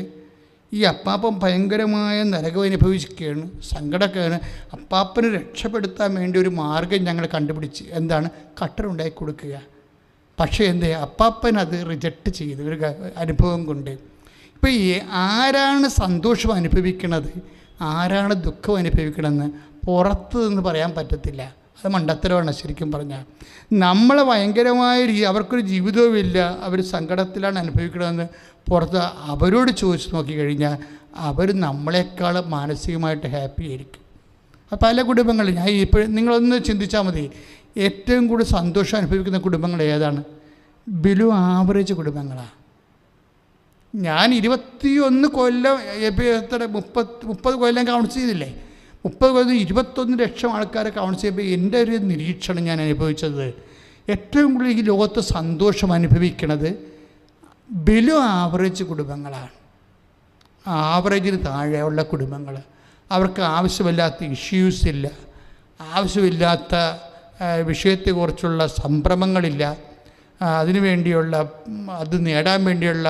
ഈ അപ്പാപ്പൻ ഭയങ്കരമായ നരകം അനുഭവിക്കുകയാണ്, സങ്കടമൊക്കെയാണ്. അപ്പാപ്പനെ രക്ഷപ്പെടുത്താൻ വേണ്ടി ഒരു മാർഗം ഞങ്ങൾ കണ്ടുപിടിച്ച്. എന്താണ്? കട്ടറുണ്ടാക്കി കൊടുക്കുക. പക്ഷേ അപ്പാപ്പൻ അത് റിജക്റ്റ് ചെയ്ത് ഒരു അനുഭവം കൊണ്ട്. ഇപ്പോൾ ആരാണ് സന്തോഷം അനുഭവിക്കണത്, ആരാണ് ദുഃഖം അനുഭവിക്കണമെന്ന് പുറത്ത് നിന്ന് പറയാൻ പറ്റത്തില്ല. അത് മണ്ടത്തരമാണ് ശരിക്കും പറഞ്ഞാൽ. നമ്മളെ ഭയങ്കരമായ അവർക്കൊരു ജീവിതവുമില്ല, അവർ സങ്കടത്തിലാണ് അനുഭവിക്കണമെന്ന് പുറത്ത് അവരോട് ചോദിച്ച് നോക്കിക്കഴിഞ്ഞാൽ അവർ നമ്മളെക്കാൾ മാനസികമായിട്ട് ഹാപ്പി ആയിരിക്കും. പല കുടുംബങ്ങളിൽ ഞാൻ ഇപ്പോഴും നിങ്ങളൊന്ന് ചിന്തിച്ചാൽ മതി, ഏറ്റവും കൂടുതൽ സന്തോഷം അനുഭവിക്കുന്ന കുടുംബങ്ങൾ ഏതാണ്? ബിലോ ആവറേജ് കുടുംബങ്ങളാണ്. ഞാൻ 21 കൊല്ലം 30 കൊല്ലം കൗൺസ് ചെയ്തില്ലേ, 30 കൊല്ലം 21 ലക്ഷം ആൾക്കാരെ കൗൺസ് ചെയ്യുമ്പോൾ എൻ്റെ ഒരു നിരീക്ഷണം ഞാൻ അനുഭവിച്ചത്, ഏറ്റവും കൂടുതൽ ഈ ലോകത്ത് സന്തോഷം അനുഭവിക്കുന്നത് ബിലോ ആവറേജ് കുടുംബങ്ങളാണ്. ആവറേജിന് താഴെയുള്ള കുടുംബങ്ങൾ. അവർക്ക് ആവശ്യമില്ലാത്ത ഇഷ്യൂസ് ഇല്ല, ആവശ്യമില്ലാത്ത വിഷയത്തെക്കുറിച്ചുള്ള സംഭ്രമങ്ങളില്ല, അതിനു വേണ്ടിയുള്ള അത് നേടാൻ വേണ്ടിയുള്ള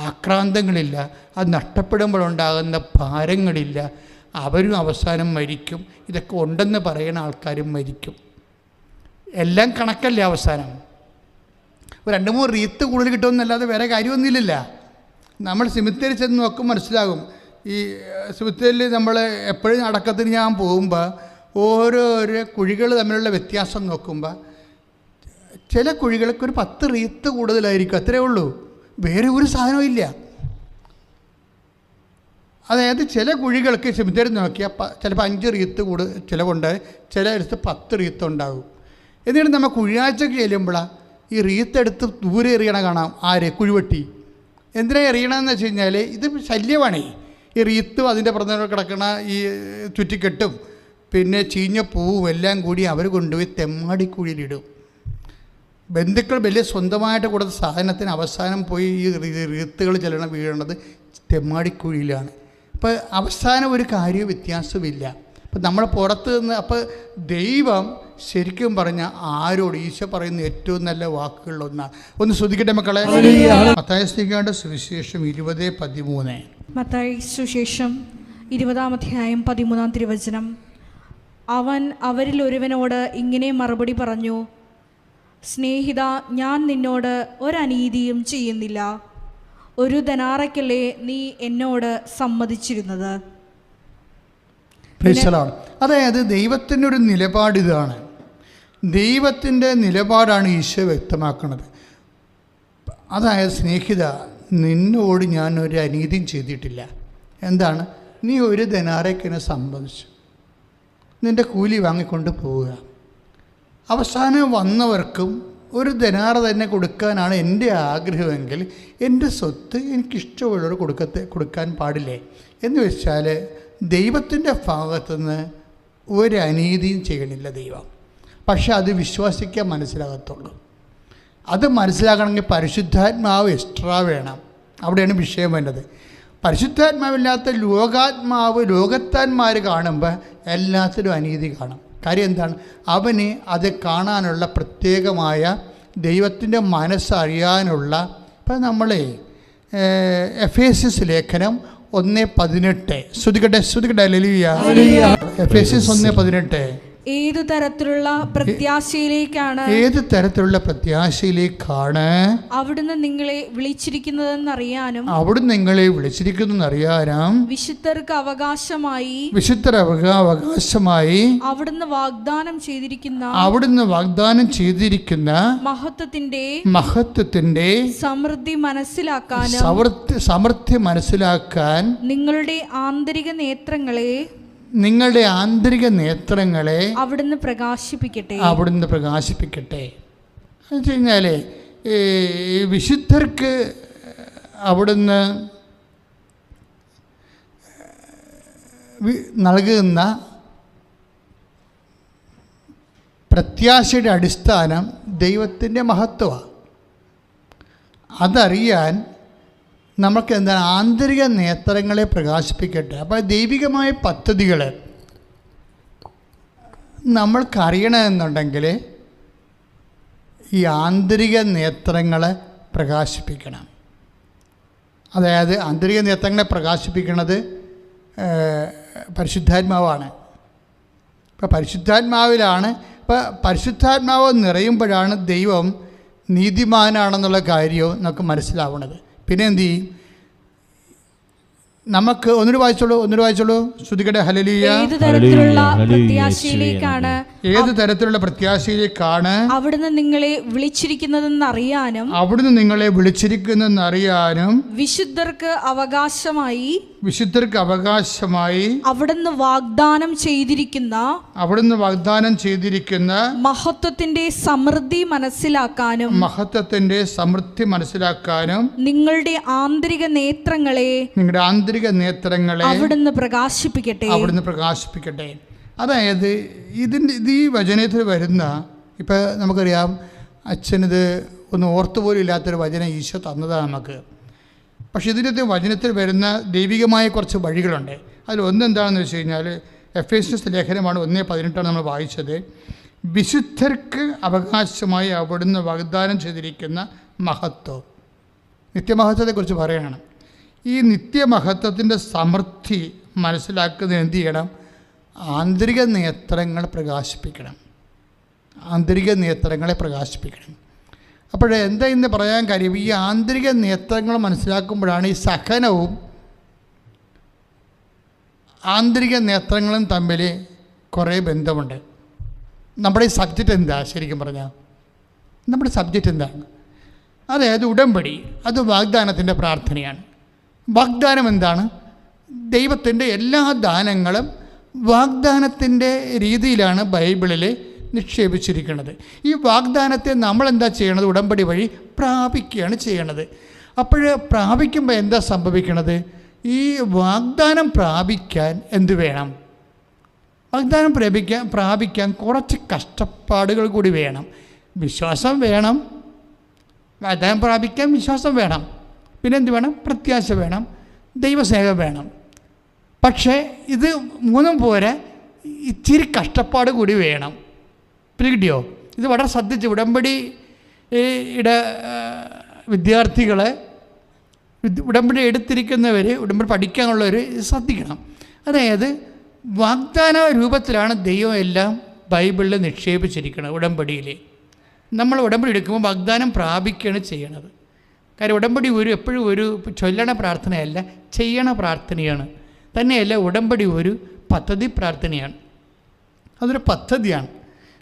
ആക്രാന്തങ്ങളില്ല, അത് നഷ്ടപ്പെടുമ്പോഴുണ്ടാകുന്ന ഭാരങ്ങളില്ല. അവരും അവസാനം മരിക്കും. ഇതൊക്കെ ഉണ്ടെന്ന് പറയുന്ന ആൾക്കാരും മരിക്കും. എല്ലാം കണക്കല്ലേ അവസാനം. 2-3 റീത്ത് കൂടുതൽ കിട്ടുമെന്നല്ലാതെ വേറെ കാര്യമൊന്നുമില്ല. നമ്മൾ സിമിത്തേരി ചെന്ന് നോക്കും മനസ്സിലാകും. ഈ സിമിത്തേരിയിൽ നമ്മൾ എപ്പോഴും അടക്കത്തിന് ഞാൻ പോകുമ്പോൾ ഓരോരോ കുഴികൾ തമ്മിലുള്ള വ്യത്യാസം നോക്കുമ്പോൾ ചില കുഴികൾക്ക് ഒരു 10 റീത്ത് കൂടുതലായിരിക്കും, അത്രയേ ഉള്ളൂ. വേറെ ഒരു സാധനവും ഇല്ല. അതായത് ചില കുഴികൾക്ക് സിമിത്തേരി നോക്കിയാൽ ചിലപ്പോൾ 5 റീത്ത് ചിലവുണ്ട്, ചിലയിടത്ത് 10 റീത്ത് ഉണ്ടാകും. എന്നിട്ട് നമ്മൾ കുഴിയാഴ്ചക്ക് ചെല്ലുമ്പോഴാണ് ഈ റീത്തെടുത്ത് ദൂരെ എറിയണ കാണാം. ആര്? കുഴിവെട്ടി. എന്തിനാണ് എറിയണമെന്ന് വെച്ച് കഴിഞ്ഞാൽ ഇത് ശല്യമാണേ. ഈ റീത്തും അതിൻ്റെ പുറത്ത് കിടക്കണ ഈ ചുറ്റിക്കെട്ടും പിന്നെ ചീഞ്ഞ പൂവും എല്ലാം കൂടി അവർ കൊണ്ടുപോയി തെമ്മാടിക്കുഴിയിലിടും. ബന്ധുക്കൾ വലിയ സ്വന്തമായിട്ട് കൊടുത്ത സാധനത്തിന് അവസാനം പോയി ഈ റീത്തുകൾ ചെല്ലണം വീഴണത് തെമ്മാടിക്കുഴിയിലാണ്. അപ്പോൾ അവസാനം ഒരു കാര്യവും വ്യത്യാസമില്ല. അപ്പം നമ്മൾ പുറത്ത് നിന്ന് അപ്പോൾ ദൈവം ശരിക്കും പറഞ്ഞാൽ ആരോട് ഈശോ പറയുന്ന ഏറ്റവും നല്ല വാക്കുകളിലൊന്നാണ്. ഒന്ന് ശ്രദ്ധിക്കട്ടെ മക്കളെ. മത്തായിയുടെ സുവിശേഷം 20:13. മത്തായി സുവിശേഷം 20-13 തിരുവചനം. അവൻ അവരിൽ ഒരുവനോട് ഇങ്ങനെ മറുപടി പറഞ്ഞു, സ്നേഹിത, ഞാൻ നിന്നോട് ഒരനീതിയും ചെയ്യുന്നില്ല. ഒരു ധനാറയ്ക്കല്ലേ നീ എന്നോട് സമ്മതിച്ചിരുന്നത്. അതായത് ദൈവത്തിൻ്റെ ഒരു നിലപാട് ഇതാണ്. ദൈവത്തിൻ്റെ നിലപാടാണ് ഈശോ വ്യക്തമാക്കുന്നത്. അതായത് സ്നേഹിത, നിന്നോട് ഞാൻ ഒരു അനീതിയും ചെയ്തിട്ടില്ല. എന്താണ്? നീ ഒരു ധനാറയ്ക്കിനെ സംബന്ധിച്ചു, നിൻ്റെ കൂലി വാങ്ങിക്കൊണ്ട് പോവുക. അവസാനം വന്നവർക്കും ഒരു ധനാറ തന്നെ കൊടുക്കാനാണ് എൻ്റെ ആഗ്രഹമെങ്കിൽ എൻ്റെ സ്വത്ത് എനിക്കിഷ്ടമുള്ളവർ കൊടുക്കാൻ പാടില്ലേ എന്ന് വെച്ചാൽ ദൈവത്തിൻ്റെ ഭാഗത്തുനിന്ന് ഒരു അനീതിയും ചെയ്യണില്ല ദൈവം. പക്ഷെ അത് വിശ്വസിക്കാൻ മനസ്സിലാകത്തുള്ളൂ. അത് മനസ്സിലാക്കണമെങ്കിൽ പരിശുദ്ധാത്മാവ് എക്സ്ട്രാ വേണം. അവിടെയാണ് വിഷയം വേണ്ടത്. പരിശുദ്ധാത്മാവില്ലാത്ത ലോകത്താന്മാർ കാണുമ്പോൾ എല്ലാത്തിലും അനീതി കാണും. കാര്യം എന്താണ്? അവന് അത് കാണാനുള്ള പ്രത്യേകമായ ദൈവത്തിൻ്റെ മനസ്സറിയാനുള്ള. ഇപ്പം നമ്മളെ എഫേസ്യസ് ലേഖനം 1:18 ശ്രുതികട്ടെ ഹല്ലേലൂയ. എഫേസ്യസ് 1:18. ഏതു തരത്തിലുള്ള പ്രത്യാശയിലേക്കാണ് അവിടുന്ന് നിങ്ങളെ വിളിച്ചിരിക്കുന്നതെന്നറിയാനും വിശുദ്ധർക്ക് അവകാശമായി അവിടുന്ന് വാഗ്ദാനം ചെയ്തിരിക്കുന്ന മഹത്വത്തിന്റെ സമൃദ്ധി മനസ്സിലാക്കാൻ നിങ്ങളുടെ ആന്തരിക നേത്രങ്ങളെ അവിടുന്ന് പ്രകാശിപ്പിക്കട്ടെ. എന്ന് വെച്ച് കഴിഞ്ഞാൽ വിശുദ്ധർക്ക് അവിടുന്ന് നൽകുന്ന പ്രത്യാശയുടെ അടിസ്ഥാനം ദൈവത്തിൻ്റെ മഹത്വമാണ്. അതറിയാൻ നമുക്ക് എന്താണ്? ആന്തരിക നേത്രങ്ങളെ പ്രകാശിപ്പിക്കട്ടെ. അപ്പോൾ ദൈവികമായ പദ്ധതികൾ നമ്മൾക്കറിയണമെന്നുണ്ടെങ്കിൽ ഈ ആന്തരിക നേത്രങ്ങളെ പ്രകാശിപ്പിക്കണം. അതായത് ആന്തരിക നേത്രങ്ങളെ പ്രകാശിപ്പിക്കുന്നത് പരിശുദ്ധാത്മാവാണ്. ഇപ്പോൾ പരിശുദ്ധാത്മാവിലാണ്. ഇപ്പോൾ പരിശുദ്ധാത്മാവ് നിറയുമ്പോഴാണ് ദൈവം നീതിമാനാണെന്നുള്ള കാര്യവും നമുക്ക് മനസ്സിലാവുന്നത്. പിന്നെ എന്ത് ചെയ്യും? നമുക്ക് ഒന്നുകൂടി വായിച്ചോളൂ. ശ്രുതികട്ടെ ഹല്ലേലൂയ. ഏത് തരത്തിലുള്ള പ്രത്യാശയിലേക്കാണ് അവിടുന്ന് നിങ്ങളെ വിളിച്ചിരിക്കുന്നതെന്നറിയാനും വിശുദ്ധർക്ക് അവകാശമായി അവിടുന്ന് വാഗ്ദാനം ചെയ്തിരിക്കുന്ന മഹത്വത്തിന്റെ സമൃദ്ധി മനസ്സിലാക്കാനും നിങ്ങളുടെ ആന്തരിക നേത്രങ്ങളെ അവിടുന്ന് പ്രകാശിപ്പിക്കട്ടെ. അതായത് ഈ വചനത്തിൽ വരുന്ന, ഇപ്പം നമുക്കറിയാം, അച്ഛനിത് ഒന്ന് ഓർത്തുപോലും ഇല്ലാത്തൊരു വചനം ഈശോ തന്നതാണ് നമുക്ക്. പക്ഷേ ഇതിൻ്റെ വചനത്തിൽ വരുന്ന ദൈവികമായ കുറച്ച് വഴികളുണ്ട്. അതിലൊന്നെന്താണെന്ന് വെച്ച് കഴിഞ്ഞാൽ എഫേസ്യസ് ലേഖനമാണ് 1:18 നമ്മൾ വായിച്ചത്. വിശുദ്ധർക്ക് അവകാശമായി അവിടുന്ന് വാഗ്ദാനം ചെയ്തിരിക്കുന്ന മഹത്വം, നിത്യമഹത്വത്തെക്കുറിച്ച് പറയുകയാണ്. ഈ നിത്യമഹത്വത്തിൻ്റെ സമൃദ്ധി മനസ്സിലാക്കുന്നതിന് എന്ത് ചെയ്യണം? ആന്തരിക നേത്രങ്ങളെ പ്രകാശിപ്പിക്കണം. അപ്പോഴെന്താ ഇന്ന് പറയാൻ കാര്യം? ഈ ആന്തരിക നേത്രങ്ങൾ മനസ്സിലാക്കുമ്പോഴാണ് ഈ സഹനവും ആന്തരിക നേത്രങ്ങളും തമ്മിൽ കുറേ ബന്ധമുണ്ട്. നമ്മുടെ ഈ സബ്ജക്റ്റ് എന്താ? ശരിക്കും പറഞ്ഞാൽ നമ്മുടെ സബ്ജക്റ്റ് എന്താണ്? അതായത് ഉടമ്പടി, അത് വാഗ്ദാനത്തിൻ്റെ പ്രാർത്ഥനയാണ്. വാഗ്ദാനം എന്താണ്? ദൈവത്തിൻ്റെ എല്ലാ ദാനങ്ങളും വാഗ്ദാനത്തിൻ്റെ രീതിയിലാണ് ബൈബിളിൽ നിക്ഷേപിച്ചിരിക്കുന്നത്. ഈ വാഗ്ദാനത്തെ നമ്മളെന്താ ചെയ്യണത്? ഉടമ്പടി വഴി പ്രാപിക്കുകയാണ് ചെയ്യണത്. അപ്പോൾ പ്രാപിക്കുമ്പോൾ എന്താ സംഭവിക്കണത്? ഈ വാഗ്ദാനം പ്രാപിക്കാൻ എന്ത് വേണം? വാഗ്ദാനം പ്രാപിക്കാൻ കുറച്ച് കഷ്ടപ്പാടുകൾ കൂടി വേണം. വിശ്വാസം വേണം. വാഗ്ദാനം പ്രാപിക്കാൻ വിശ്വാസം വേണം. പിന്നെ എന്ത് വേണം? പ്രത്യാശ വേണം, ദൈവസ്നേഹം വേണം. പക്ഷേ ഇത് മൂന്നും പോരെ, ഇച്ചിരി കഷ്ടപ്പാട് കൂടി വേണം. പിടികിട്ടിയോ? ഇത് വളരെ ശ്രദ്ധിച്ച് ഉടമ്പടിയുടെ വിദ്യാർത്ഥികളെ, ഉടമ്പടി എടുത്തിരിക്കുന്നവർ, ഉടമ്പടി പഠിക്കാനുള്ളവർ ശ്രദ്ധിക്കണം. അതായത് വാഗ്ദാന രൂപത്തിലാണ് ദൈവം എല്ലാം ബൈബിളിൽ നിക്ഷേപിച്ചിരിക്കുന്നത്. ഉടമ്പടിയിൽ നമ്മൾ ഉടമ്പടി എടുക്കുമ്പോൾ വാഗ്ദാനം പ്രാപിക്കുകയാണ് ചെയ്യണത്. കാര്യം ഉടമ്പടി എപ്പോഴും ഒരു ചൊല്ലണ പ്രാർത്ഥനയല്ല, ചെയ്യണ പ്രാർത്ഥനയാണ്. തന്നെയല്ല ഉടമ്പടി ഒരു പദ്ധതി പ്രാർത്ഥനയാണ്. അതൊരു പദ്ധതിയാണ്,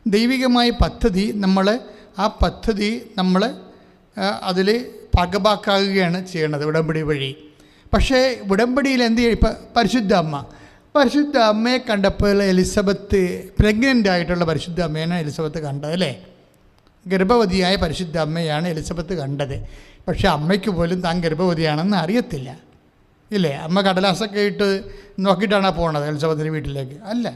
ദൈവികമായ പദ്ധതി. ആ പദ്ധതി നമ്മൾ അതിൽ ഭാഗഭാക്കാകുകയാണ് ചെയ്യണത് ഉടമ്പടി വഴി. പക്ഷേ ഉടമ്പടിയിൽ എന്ത് ചെയ്യും? ഇപ്പം പരിശുദ്ധ അമ്മയെ കണ്ടപ്പോൾ എലിസബത്ത് പ്രഗ്നൻ്റ് ആയിട്ടുള്ള പരിശുദ്ധ അമ്മയാണ് എലിസബത്ത് കണ്ടത്, അല്ലേ? ഗർഭവതിയായ പരിശുദ്ധ അമ്മയാണ് എലിസബത്ത് കണ്ടത്. പക്ഷേ അമ്മയ്ക്ക് പോലും താൻ ഗർഭവതിയാണെന്ന് അറിയത്തില്ല, ഇല്ലേ? അമ്മ കടലാസൊക്കെ ഇട്ട് നോക്കിയിട്ടാണ് പോണത് എലിസബത്തിൻ്റെ വീട്ടിലേക്ക്. അല്ല,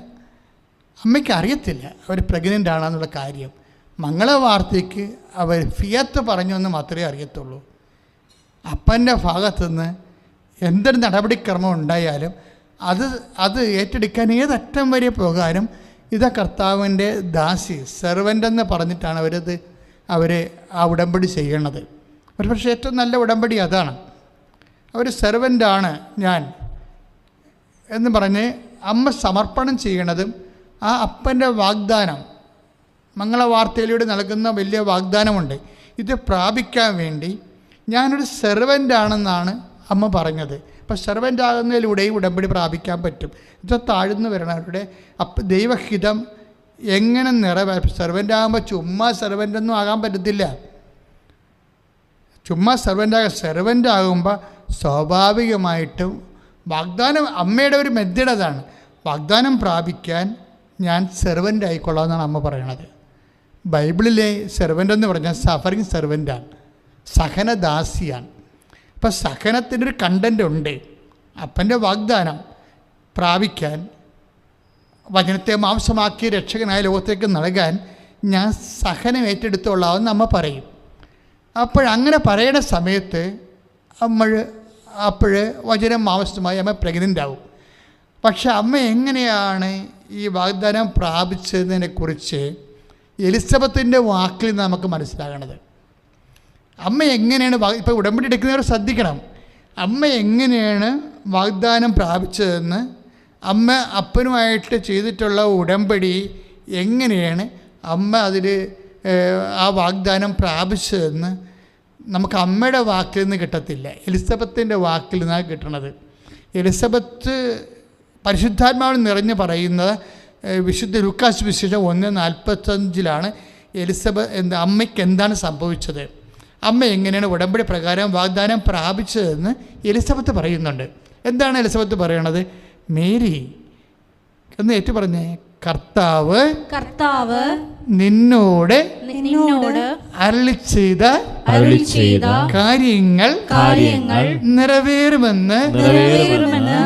അമ്മയ്ക്ക് അറിയത്തില്ല അവർ പ്രഗ്നൻ്റ് ആണെന്നുള്ള കാര്യം. മംഗളവാർത്തയ്ക്ക് അവർ ഫിയത്ത് പറഞ്ഞു എന്ന് മാത്രമേ അറിയത്തുള്ളൂ. അപ്പൻ്റെ ഭാഗത്തുനിന്ന് എന്തൊരു നടപടിക്രമം ഉണ്ടായാലും അത് ഏറ്റെടുക്കാൻ ഏതറ്റം വരെ പോകാനും ഇതാ കർത്താവിൻ്റെ ദാസി, സെർവൻ്റെന്ന് പറഞ്ഞിട്ടാണ് അവർ ആ ഉടമ്പടി ചെയ്യണത്. ഒരു പക്ഷേ ഏറ്റവും നല്ല ഉടമ്പടി അതാണ്. അവർ സെർവൻ്റാണ് ഞാൻ എന്ന് പറഞ്ഞ് അമ്മ സമർപ്പണം ചെയ്യണതും ആ അപ്പൻ്റെ വാഗ്ദാനം, മംഗളവാർത്തയിലൂടെ നൽകുന്ന വലിയ വാഗ്ദാനമുണ്ട്. ഇത് പ്രാപിക്കാൻ വേണ്ടി ഞാനൊരു സെർവൻ്റാണെന്നാണ് അമ്മ പറഞ്ഞത്. അപ്പോൾ സെർവൻ്റ് ആകുന്നതിലൂടെയും ഉടമ്പടി പ്രാപിക്കാൻ പറ്റും. ഇത് താഴ്ന്നു വരണവരുടെ ദൈവഹിതം എങ്ങനെ സെർവൻ്റ് ആകുമ്പോൾ ചുമ്മാ സെർവൻ്റൊന്നും ആകാൻ പറ്റത്തില്ല. ചുമ്മാ സെർവൻ്റ് ആകുമ്പോൾ സ്വാഭാവികമായിട്ടും വാഗ്ദാനം, അമ്മയുടെ ഒരു മെത്തേഡ് അതാണ്. വാഗ്ദാനം പ്രാപിക്കാൻ ഞാൻ സെർവൻ്റ് ആയിക്കൊള്ളാമെന്നാണ് അമ്മ പറയണത്. ബൈബിളിലെ സെർവൻ്റ് എന്ന് പറഞ്ഞാൽ സഫറിങ് സെർവൻ്റാണ്, സഹനദാസിയാണ്. അപ്പം സഹനത്തിനൊരു കണ്ടൻ്റ് ഉണ്ട്. അപ്പൻ്റെ വാഗ്ദാനം പ്രാപിക്കാൻ, വചനത്തെ മാംസമാക്കി രക്ഷകനായ ലോകത്തേക്ക് നൽകാൻ ഞാൻ സഹനം ഏറ്റെടുത്തോളാമെന്ന് അമ്മ പറയും. അപ്പോഴങ്ങനെ പറയുന്ന സമയത്ത് വചനം മാംസമായി അമ്മ പ്രഗ്നൻ്റ് ആവും. പക്ഷെ അമ്മ എങ്ങനെയാണ് ഈ വാഗ്ദാനം പ്രാപിച്ചതിനെക്കുറിച്ച് എലിസബത്തിൻ്റെ വാക്കിൽ നിന്ന് നമുക്ക് മനസ്സിലാകണത്. അമ്മ എങ്ങനെയാണ് ഇപ്പോൾ ഉടമ്പടി എടുക്കുന്നവർ ശ്രദ്ധിക്കണം. അമ്മ എങ്ങനെയാണ് വാഗ്ദാനം പ്രാപിച്ചതെന്ന്, അമ്മ അപ്പനുമായിട്ട് ചെയ്തിട്ടുള്ള ഉടമ്പടി എങ്ങനെയാണ് അമ്മ ആ വാഗ്ദാനം പ്രാപിച്ചതെന്ന് നമുക്ക് അമ്മയുടെ വാക്കിൽ നിന്ന് കിട്ടത്തില്ല, എലിസബത്തിൻ്റെ വാക്കിൽ നിന്നാണ് കിട്ടണത്. എലിസബത്ത് പരിശുദ്ധാത്മാവിൽ നിറഞ്ഞ് പറയുന്നത് വിശുദ്ധ ലൂക്കാസ് വിശേഷം 1:45 അമ്മയ്ക്ക് എന്താണ് സംഭവിച്ചത്, അമ്മ എങ്ങനെയാണ് ഉടമ്പടി പ്രകാരം വാഗ്ദാനം പ്രാപിച്ചതെന്ന് എലിസബത്ത് പറയുന്നുണ്ട്. എന്താണ് എലിസബത്ത് പറയണത്? മേരി എന്ന് ഏറ്റു പറഞ്ഞേ, കർത്താവ് നിന്നോട് അരുളി ചെയ്ത കാര്യങ്ങൾ നിറവേറുമെന്ന്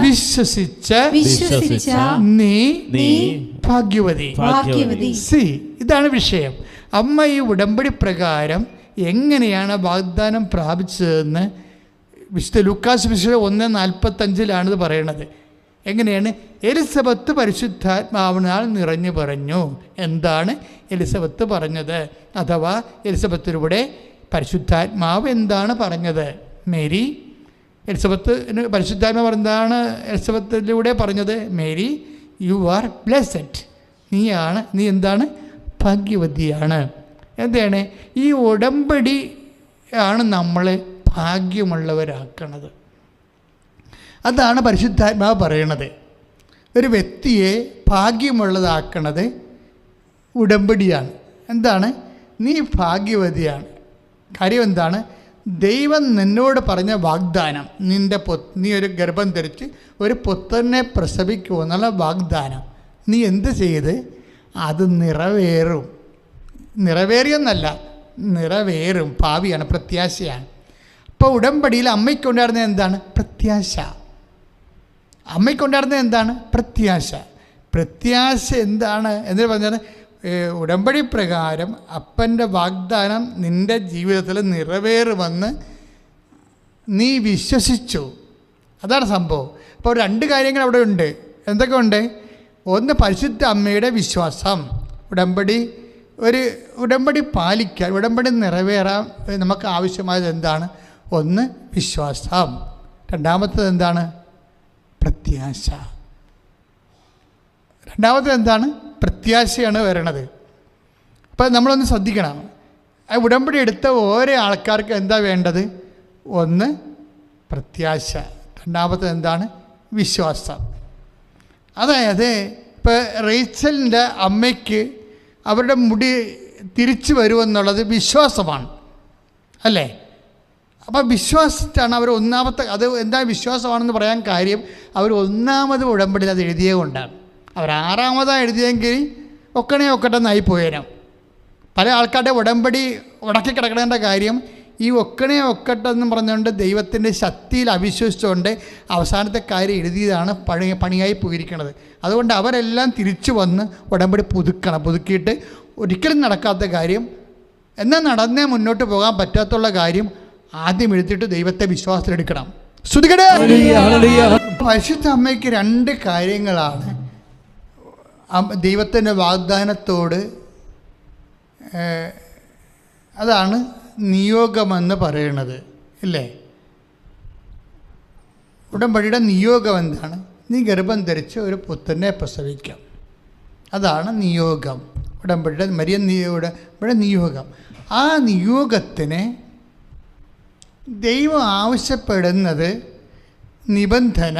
വിശ്വസിച്ച നീ ഭാഗ്യവതി. ഇതാണ് വിഷയം. അമ്മ ഈ ഉടമ്പടി പ്രകാരം എങ്ങനെയാണ് വാഗ്ദാനം പ്രാപിച്ചതെന്ന് വിശുദ്ധ ലൂക്കാസ് വിശേഷം 1:45 പറയണത്. എങ്ങനെയാണ്? എലിസബത്ത് പരിശുദ്ധാത്മാവിനാൽ നിറഞ്ഞു പറഞ്ഞു. എന്താണ് എലിസബത്ത് പറഞ്ഞത്? അഥവാ എലിസബത്തിലൂടെ പരിശുദ്ധാത്മാവ് എന്താണ് പറഞ്ഞത്? മേരി, എലിസബത്തിന് പരിശുദ്ധാത്മാവ് എന്താണ് എലിസബത്തിലൂടെ പറഞ്ഞത്? Mary, you are blessed. നീ എന്താണ്? ഭാഗ്യവതിയാണ്. എന്താണ്? ഈ ഉടമ്പടി ആണ് നമ്മളെ ഭാഗ്യമുള്ളവരാക്കണത്. അതാണ് പരിശുദ്ധാത്മാവ് പറയണത്. ഒരു വ്യക്തിയെ ഭാഗ്യമുള്ളതാക്കണത് ഉടമ്പടിയാണ്. എന്താണ്? നീ ഭാഗ്യവതിയാണ്. കാര്യം എന്താണ്? ദൈവം നിന്നോട് പറഞ്ഞ വാഗ്ദാനം, നീ ഒരു ഗർഭം ധരിച്ച് ഒരു പുത്രനെ പ്രസവിക്കുമെന്നുള്ള വാഗ്ദാനം നീ എന്ത് ചെയ്ത്? അത് നിറവേറിയെന്നല്ല, നിറവേറും. ഭാവിയാണ്, പ്രത്യാശയാണ്. അപ്പോൾ ഉടമ്പടിയിൽ അമ്മയ്ക്കുണ്ടായിരുന്നത് എന്താണ്? പ്രത്യാശ. അമ്മയ്ക്കുണ്ടായിരുന്നത് എന്താണ്? പ്രത്യാശ എന്താണ് എന്ന് പറഞ്ഞാൽ ഉടമ്പടി പ്രകാരം അപ്പൻ്റെ വാഗ്ദാനം നിൻ്റെ ജീവിതത്തിൽ നിറവേറുമെന്ന് നീ വിശ്വസിച്ചു. അതാണ് സംഭവം. അപ്പോൾ 2 കാര്യങ്ങൾ അവിടെ ഉണ്ട്. എന്തൊക്കെ ഉണ്ട്? ഒന്ന്, പരിശുദ്ധ അമ്മയുടെ വിശ്വാസം. ഉടമ്പടി ഒരു ഉടമ്പടി പാലിക്കാൻ, ഉടമ്പടി നിറവേറാൻ നമുക്ക് ആവശ്യമായത് എന്താണ്? ഒന്ന് വിശ്വാസം, രണ്ടാമത്തേത് എന്താണ്? പ്രത്യാശ. രണ്ടാമത്തേത് എന്താണ്? പ്രത്യാശയാണ് വരണത്. അപ്പോൾ നമ്മളൊന്ന് ശ്രദ്ധിക്കണം. ആ ഉടമ്പടി എടുത്ത ഓരോ ആൾക്കാർക്ക് എന്താ വേണ്ടത്? ഒന്ന് പ്രത്യാശ, രണ്ടാമത്തേത് എന്താണ്? വിശ്വാസം. അതായത് ഇപ്പോൾ റേച്ചലിൻ്റെ അമ്മയ്ക്ക് അവരുടെ മുടി തിരിച്ചു വരുമെന്നുള്ളത് വിശ്വാസമാണ്, അല്ലേ? അപ്പോൾ വിശ്വാസത്താണ് അവർ ഒന്നാമത്തെ. അത് എന്താ വിശ്വാസമാണെന്ന് പറയാൻ കാര്യം, അവർ ഒന്നാമത് ഉടമ്പടിയിൽ അത് എഴുതിയത് കൊണ്ടാണ്. അവർ ആറാമതാണ് എഴുതിയെങ്കിൽ ഒക്കട്ടെന്നായി പോയേരാം. പല ആൾക്കാരുടെ ഉടമ്പടി ഉടക്കി കിടക്കേണ്ട കാര്യം ഈ ഒക്കട്ടെന്ന് പറഞ്ഞുകൊണ്ട് ദൈവത്തിൻ്റെ ശക്തിയിൽ അവിശ്വസിച്ചുകൊണ്ട് അവസാനത്തെ കാര്യം എഴുതിയതാണ് പണിയായി പോയിരിക്കുന്നത്. അതുകൊണ്ട് അവരെല്ലാം തിരിച്ചു വന്ന് ഉടമ്പടി പുതുക്കിയിട്ട് ഒരിക്കലും നടക്കാത്ത കാര്യം, എന്നാൽ നടന്നേ മുന്നോട്ട് പോകാൻ പറ്റാത്തുള്ള കാര്യം ആദ്യം എഴുതിയിട്ട് ദൈവത്തെ വിശ്വാസത്തിലെടുക്കണം. ശ്രുതികടേ. പരിശുദ്ധ അമ്മയ്ക്ക് രണ്ട് കാര്യങ്ങളാണ് ദൈവത്തിൻ്റെ വാഗ്ദാനത്തോട്, അതാണ് നിയോഗമെന്ന് പറയുന്നത്, ഇല്ലേ? ഉടമ്പടിയുടെ നിയോഗം എന്താണ്? നീ ഗർഭം ധരിച്ച് ഒരു പുത്രനെ പ്രസവിക്കാം. അതാണ് നിയോഗം. ഉടമ്പടിയുടെ നിയോഗം. ആ നിയോഗത്തിന് ദൈവം ആവശ്യപ്പെടുന്നത് നിബന്ധന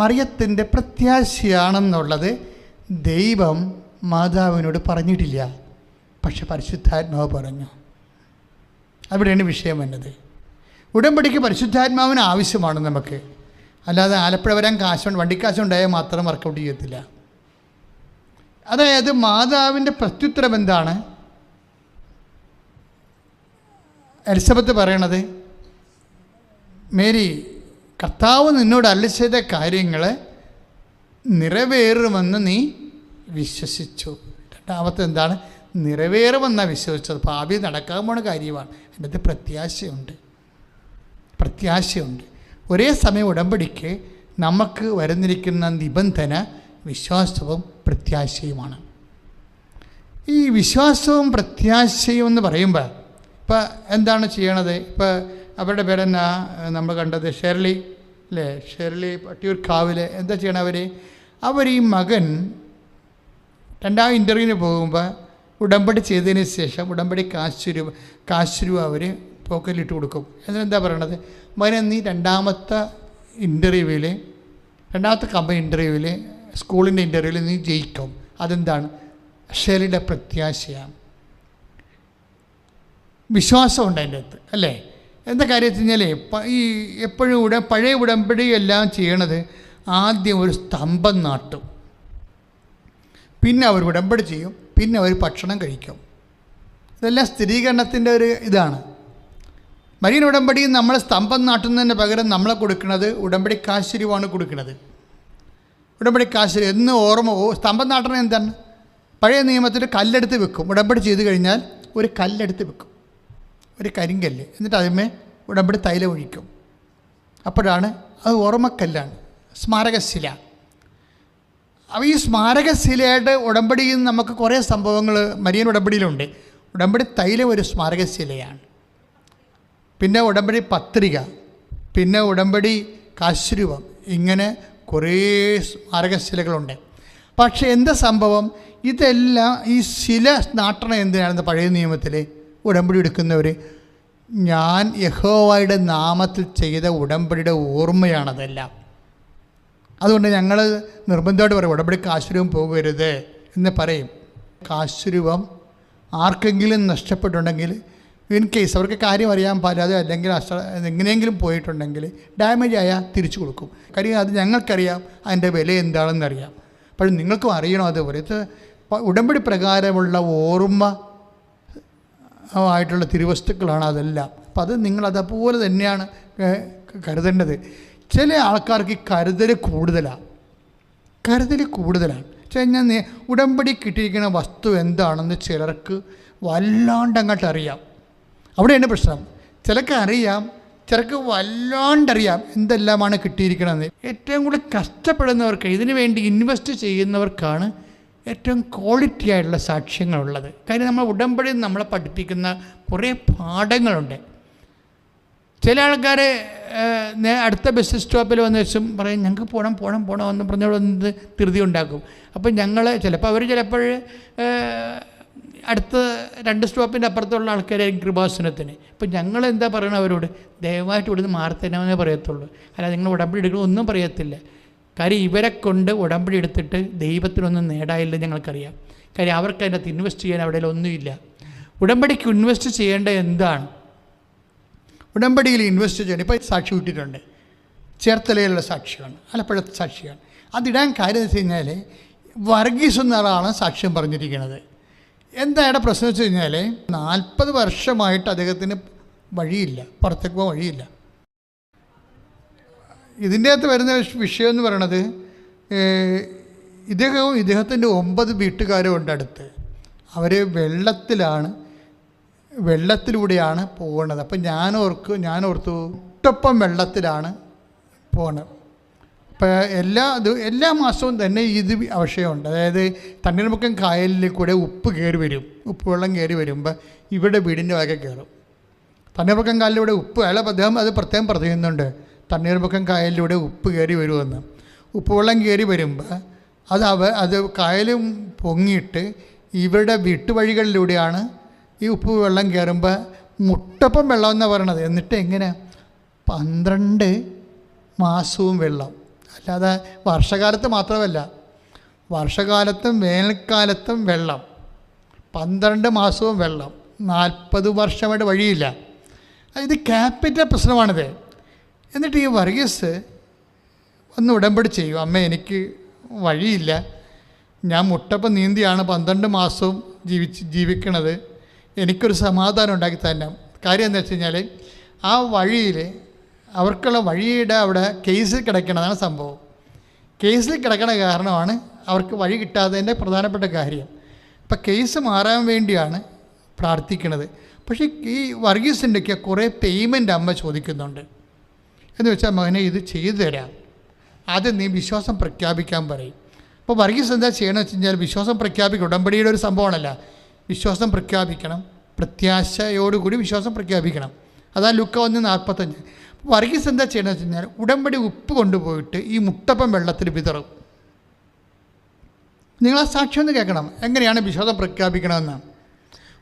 മറിയത്തിൻ്റെ പ്രത്യാശയാണെന്നുള്ളത് ദൈവം മാതാവിനോട് പറഞ്ഞിട്ടില്ല, പക്ഷെ പരിശുദ്ധാത്മാവ് പറഞ്ഞു. അവിടെയാണ് വിഷയം വന്നത്. ഉടമ്പടിക്ക് പരിശുദ്ധാത്മാവിന് ആവശ്യമാണ് നമുക്ക്, അല്ലാതെ ആലപ്പുഴ വരാൻ വണ്ടിക്കാശുണ്ടായാൽ മാത്രം വർക്കൗട്ട് ചെയ്യത്തില്ല. അതായത് മാതാവിൻ്റെ പ്രത്യുത്തരം എന്താണ്? എലിസബത്ത് പറയണത്, മേരി, കർത്താവ് നിന്നോട് അരുളി ചെയ്ത കാര്യങ്ങൾ നിറവേറുമെന്ന് നീ വിശ്വസിച്ചു. രണ്ടാമത്തെ എന്താണ്? നിറവേറുമെന്നാണ് വിശ്വസിച്ചത്. ഭാവി നടക്കാൻ പോണ കാര്യമാണ്. അതിനകത്ത് പ്രത്യാശയുണ്ട്. ഒരേ സമയം ഉടമ്പടിക്ക് നമുക്ക് വരുന്നിരിക്കുന്ന നിബന്ധന വിശ്വാസവും പ്രത്യാശയുമാണ്. ഈ വിശ്വാസവും പ്രത്യാശയും എന്ന് പറയുമ്പോൾ ഇപ്പം എന്താണ് ചെയ്യണത്? ഇപ്പോൾ അവരുടെ പേരെന്നാ നമ്മൾ കണ്ടത്, ഷെർലി, അല്ലേ? ഷെർലി പട്ടിയൂർക്കാവിലെ എന്താ ചെയ്യണം? അവർ ഈ മകൻ രണ്ടാം ഇൻ്റർവ്യൂവിന് പോകുമ്പോൾ ഉടമ്പടി ചെയ്തതിന് ശേഷം ഉടമ്പടി കാശ് രൂപ അവർ പോക്കറ്റിലിട്ട് കൊടുക്കും. എന്നിട്ടെന്താ പറയണത്? മകനെ, നീ രണ്ടാമത്തെ കമ്പനി ഇൻ്റർവ്യൂവിൽ, സ്കൂളിൻ്റെ ഇൻ്റർവ്യൂവിൽ നീ ജയിക്കും. അതെന്താണ്? ഷെർലിയുടെ പ്രത്യാശയാണ്, വിശ്വാസമുണ്ട് അതിൻ്റെ അകത്ത്, അല്ലേ? എന്താ കാര്യം വെച്ച് കഴിഞ്ഞാൽ ഈ എപ്പോഴും പഴയ ഉടമ്പടി എല്ലാം ചെയ്യണത് ആദ്യം ഒരു സ്തംഭം നാട്ടും, പിന്നെ അവർ ഉടമ്പടി ചെയ്യും, പിന്നെ അവർ ഭക്ഷണം കഴിക്കും. ഇതെല്ലാം സ്ഥിരീകരണത്തിൻ്റെ ഒരു ഇതാണ്. മരിയൻ ഉടമ്പടി നമ്മൾ സ്തംഭം നാട്ടുന്നതിന് പകരം നമ്മളെ കൊടുക്കുന്നത് ഉടമ്പടി കാശുരുവാണ് കൊടുക്കുന്നത്. ഉടമ്പടി കാശുരു എന്ന് സ്തംഭം നാട്ടണം എന്താണ്? പഴയ നിയമത്തിൽ കല്ലെടുത്ത് വെക്കും. ഉടമ്പടി ചെയ്ത് കഴിഞ്ഞാൽ ഒരു കല്ലെടുത്ത് വെക്കും, ഒരു കരിങ്കല്ല്. എന്നിട്ട് അതിന്മേ ഉടമ്പടി തൈലം ഒഴിക്കും. അപ്പോഴാണ് അത് ഓർമ്മക്കല്ലാണ്, സ്മാരകശില. അപ്പോൾ ഈ സ്മാരകശിലയുടെ ഉടമ്പടിയിൽ നിന്ന് നമുക്ക് കുറേ സംഭവങ്ങൾ മരിയൻ ഉടമ്പടിയിലുണ്ട്. ഉടമ്പടി തൈലം ഒരു സ്മാരകശിലയാണ്. പിന്നെ ഉടമ്പടി പത്രിക, പിന്നെ ഉടമ്പടി കാശുരൂപം, ഇങ്ങനെ കുറേ സ്മാരകശിലകളുണ്ട്. പക്ഷേ എന്താ സംഭവം? ഇതെല്ലാം ഈ ശില നാട്ടണം എന്തിനാണെന്ന് പഴയ നിയമത്തിൽ ഉടമ്പടി എടുക്കുന്നവർ, ഞാൻ യഹോവയുടെ നാമത്തിൽ ചെയ്ത ഉടമ്പടിയുടെ ഓർമ്മയാണതെല്ലാം. അതുകൊണ്ട് ഞങ്ങൾ നിർബന്ധമായിട്ട് പറയും, ഉടമ്പടി കാശുരൂപം പോകരുത് എന്ന് പറയും. കാശുരൂപം ആർക്കെങ്കിലും നഷ്ടപ്പെട്ടുണ്ടെങ്കിൽ, ഇൻ കേസ് അവർക്ക് കാര്യം അറിയാൻ പാടില്ലാതെ അല്ലെങ്കിൽ എങ്ങനെയെങ്കിലും പോയിട്ടുണ്ടെങ്കിൽ ഡാമേജ് ആയാൽ തിരിച്ചു കൊടുക്കും. കാര്യം അത് ഞങ്ങൾക്കറിയാം അതിൻ്റെ വില എന്താണെന്നറിയാം. അപ്പോൾ നിങ്ങൾക്കും അറിയണം. അതുപോലെ ഇത് ഉടമ്പടി പ്രകാരമുള്ള ഓർമ്മ ആയിട്ടുള്ള തിരുവസ്തുക്കളാണ് അതെല്ലാം. അപ്പം അത് നിങ്ങളതുപോലെ തന്നെയാണ് കരുതേണ്ടത്. ചില ആൾക്കാർക്ക് കരുതൽ കൂടുതലാണ്. വെച്ച് കഴിഞ്ഞാൽ ഉടമ്പടി കിട്ടിയിരിക്കുന്ന വസ്തു എന്താണെന്ന് ചിലർക്ക് വല്ലാണ്ടങ്ങോട്ട് അറിയാം. അവിടെയാണ് പ്രശ്നം. ചിലർക്ക് അറിയാം, ചിലർക്ക് വല്ലാണ്ടറിയാം എന്തെല്ലാമാണ് കിട്ടിയിരിക്കണമെന്ന്. ഏറ്റവും കൂടുതൽ കഷ്ടപ്പെടുന്നവർക്ക്, ഇതിനു വേണ്ടി ഇൻവെസ്റ്റ് ചെയ്യുന്നവർക്കാണ് ഏറ്റവും ക്വാളിറ്റി ആയിട്ടുള്ള സാക്ഷ്യങ്ങളുള്ളത്. കാര്യം നമ്മൾ ഉടമ്പടി നമ്മളെ പഠിപ്പിക്കുന്ന കുറേ പാഠങ്ങളുണ്ട്. ചില ആൾക്കാർ അടുത്ത ബസ് സ്റ്റോപ്പിൽ വന്ന് വെച്ചും പറയും ഞങ്ങൾക്ക് പോകണം എന്ന് പറഞ്ഞോട് വന്ന് ധൃതി ഉണ്ടാക്കും. അപ്പം ഞങ്ങൾ ചിലപ്പോൾ അടുത്ത 2 സ്റ്റോപ്പിൻ്റെ അപ്പുറത്തുള്ള ആൾക്കാരായിരിക്കും കൃപാസനത്തിന്. ഇപ്പം ഞങ്ങൾ എന്താ പറയണത് അവരോട്? ദയവായിട്ട് ഇവിടുന്ന് മാറി തരാമെന്നേ പറയത്തുള്ളൂ. അല്ലാതെ നിങ്ങൾ ഉടമ്പടി എടുക്കണം ഒന്നും പറയത്തില്ല. കാര്യം ഇവരെ കൊണ്ട് ഉടമ്പടി എടുത്തിട്ട് ദൈവത്തിനൊന്നും നേടായില്ലെന്ന് ഞങ്ങൾക്കറിയാം. കാര്യം അവർക്ക് അതിനകത്ത് ഇൻവെസ്റ്റ് ചെയ്യാൻ അവിടെ ഒന്നുമില്ല. ഉടമ്പടിക്ക് ഇൻവെസ്റ്റ് ചെയ്യേണ്ടത് എന്താണ്? ഉടമ്പടിയിൽ ഇൻവെസ്റ്റ് ചെയ്യണം. ഇപ്പോൾ സാക്ഷി വിട്ടിട്ടുണ്ട്, ചേർത്തലയിലുള്ള സാക്ഷിയാണ്, ആലപ്പുഴത്തെ സാക്ഷിയാണ്. അതിടാൻ കാര്യം എന്ന് വെച്ച് കഴിഞ്ഞാൽ വർഗീസ് എന്ന ആളാണ് സാക്ഷ്യം പറഞ്ഞിരിക്കുന്നത്. എന്താ ഇവിടെ പ്രശ്നം വെച്ച് കഴിഞ്ഞാൽ 40 വർഷമായിട്ട് അദ്ദേഹത്തിന് വഴിയില്ല, പുറത്തേക്ക് പോകാൻ വഴിയില്ല. ഇതിൻ്റെ അകത്ത് വരുന്ന വിഷയം എന്ന് പറയണത് ഇദ്ദേഹത്തിൻ്റെ 9 വീട്ടുകാരും ഉണ്ട് അടുത്ത്. അവർ വെള്ളത്തിലൂടെയാണ് പോകുന്നത്. അപ്പം ഞാനോർത്തു ഒട്ടൊപ്പം വെള്ളത്തിലാണ് പോകുന്നത്. ഇപ്പോൾ എല്ലാ മാസവും തന്നെ ഇത് വിഷയമുണ്ട്. അതായത് തണ്ണീർമുക്കം കായലിൽ കൂടെ ഉപ്പ് വെള്ളം കയറി വരുമ്പോൾ ഇവിടെ വീടിൻ്റെ വക കയറും. തണ്ണീർമുക്കം കായലിലൂടെ അദ്ദേഹം അത് പ്രത്യേകം പറയുന്നുണ്ട്, തണ്ണീർമുക്കം കായലിലൂടെ ഉപ്പ് കയറി വരുമെന്ന്. ഉപ്പുവെള്ളം കയറി വരുമ്പോൾ അത് കായലും പൊങ്ങിയിട്ട് ഇവരുടെ വീട്ടുവഴികളിലൂടെയാണ് ഈ ഉപ്പ് വെള്ളം കയറുമ്പോൾ മുട്ടപ്പം വെള്ളം എന്നാണ് പറയണത്. എന്നിട്ട് എങ്ങനെ 12 മാസവും വെള്ളം, അല്ലാതെ വർഷകാലത്ത് മാത്രമല്ല, വർഷകാലത്തും വേനൽക്കാലത്തും വെള്ളം, 12 മാസവും വെള്ളം, 40 വർഷമായിട്ട് വഴിയില്ല. ഇത് ക്യാപിറ്റൽ പ്രശ്നമാണിത്. എന്നിട്ട് ഈ വർഗീസ് ഒന്ന് ഉടമ്പടി ചെയ്യും, അമ്മ എനിക്ക് വഴിയില്ല, ഞാൻ മുട്ടപ്പം നീന്തിയാണ് 12 മാസവും ജീവിക്കണത്, എനിക്കൊരു സമാധാനം ഉണ്ടാക്കി തന്നെ. കാര്യം എന്താ വെച്ച് കഴിഞ്ഞാൽ ആ വഴിയിൽ അവർക്കുള്ള വഴിയുടെ അവിടെ കേസിൽ കിടക്കണതാണ് സംഭവം. കേസിൽ കിടക്കണ കാരണമാണ് അവർക്ക് വഴി കിട്ടാത്തതിൻ്റെ പ്രധാനപ്പെട്ട കാര്യം. അപ്പം കേസ് മാറാൻ വേണ്ടിയാണ് പ്രാർത്ഥിക്കുന്നത്. പക്ഷേ ഈ വർഗീസിൻ്റെയൊക്കെ കുറേ പേയ്മെൻറ്റ് അമ്മ ചോദിക്കുന്നുണ്ട്. എന്ന് വെച്ചാൽ മകനെ ഇത് ചെയ്തു തരാം, ആദ്യം നീ വിശ്വാസം പ്രഖ്യാപിക്കാൻ പറയും. അപ്പോൾ വർഗീസ് എന്താ ചെയ്യണമെന്ന് വെച്ച് കഴിഞ്ഞാൽ വിശ്വാസം പ്രഖ്യാപിക്കണം. ഉടമ്പടിയുടെ ഒരു സംഭവമാണല്ല, വിശ്വാസം പ്രഖ്യാപിക്കണം, പ്രത്യാശയോടുകൂടി വിശ്വാസം പ്രഖ്യാപിക്കണം. അതാണ് ലൂക്ക 1:45. വർഗീസ് എന്താ ചെയ്യണമെന്ന് വെച്ച് കഴിഞ്ഞാൽ ഉടമ്പടി ഉപ്പ് കൊണ്ടുപോയിട്ട് ഈ മുട്ടപ്പം വെള്ളത്തിൽ വിതറും. നിങ്ങളാ സാക്ഷ്യം ഒന്ന് കേൾക്കണം, എങ്ങനെയാണ് വിശ്വാസം പ്രഖ്യാപിക്കണമെന്ന്.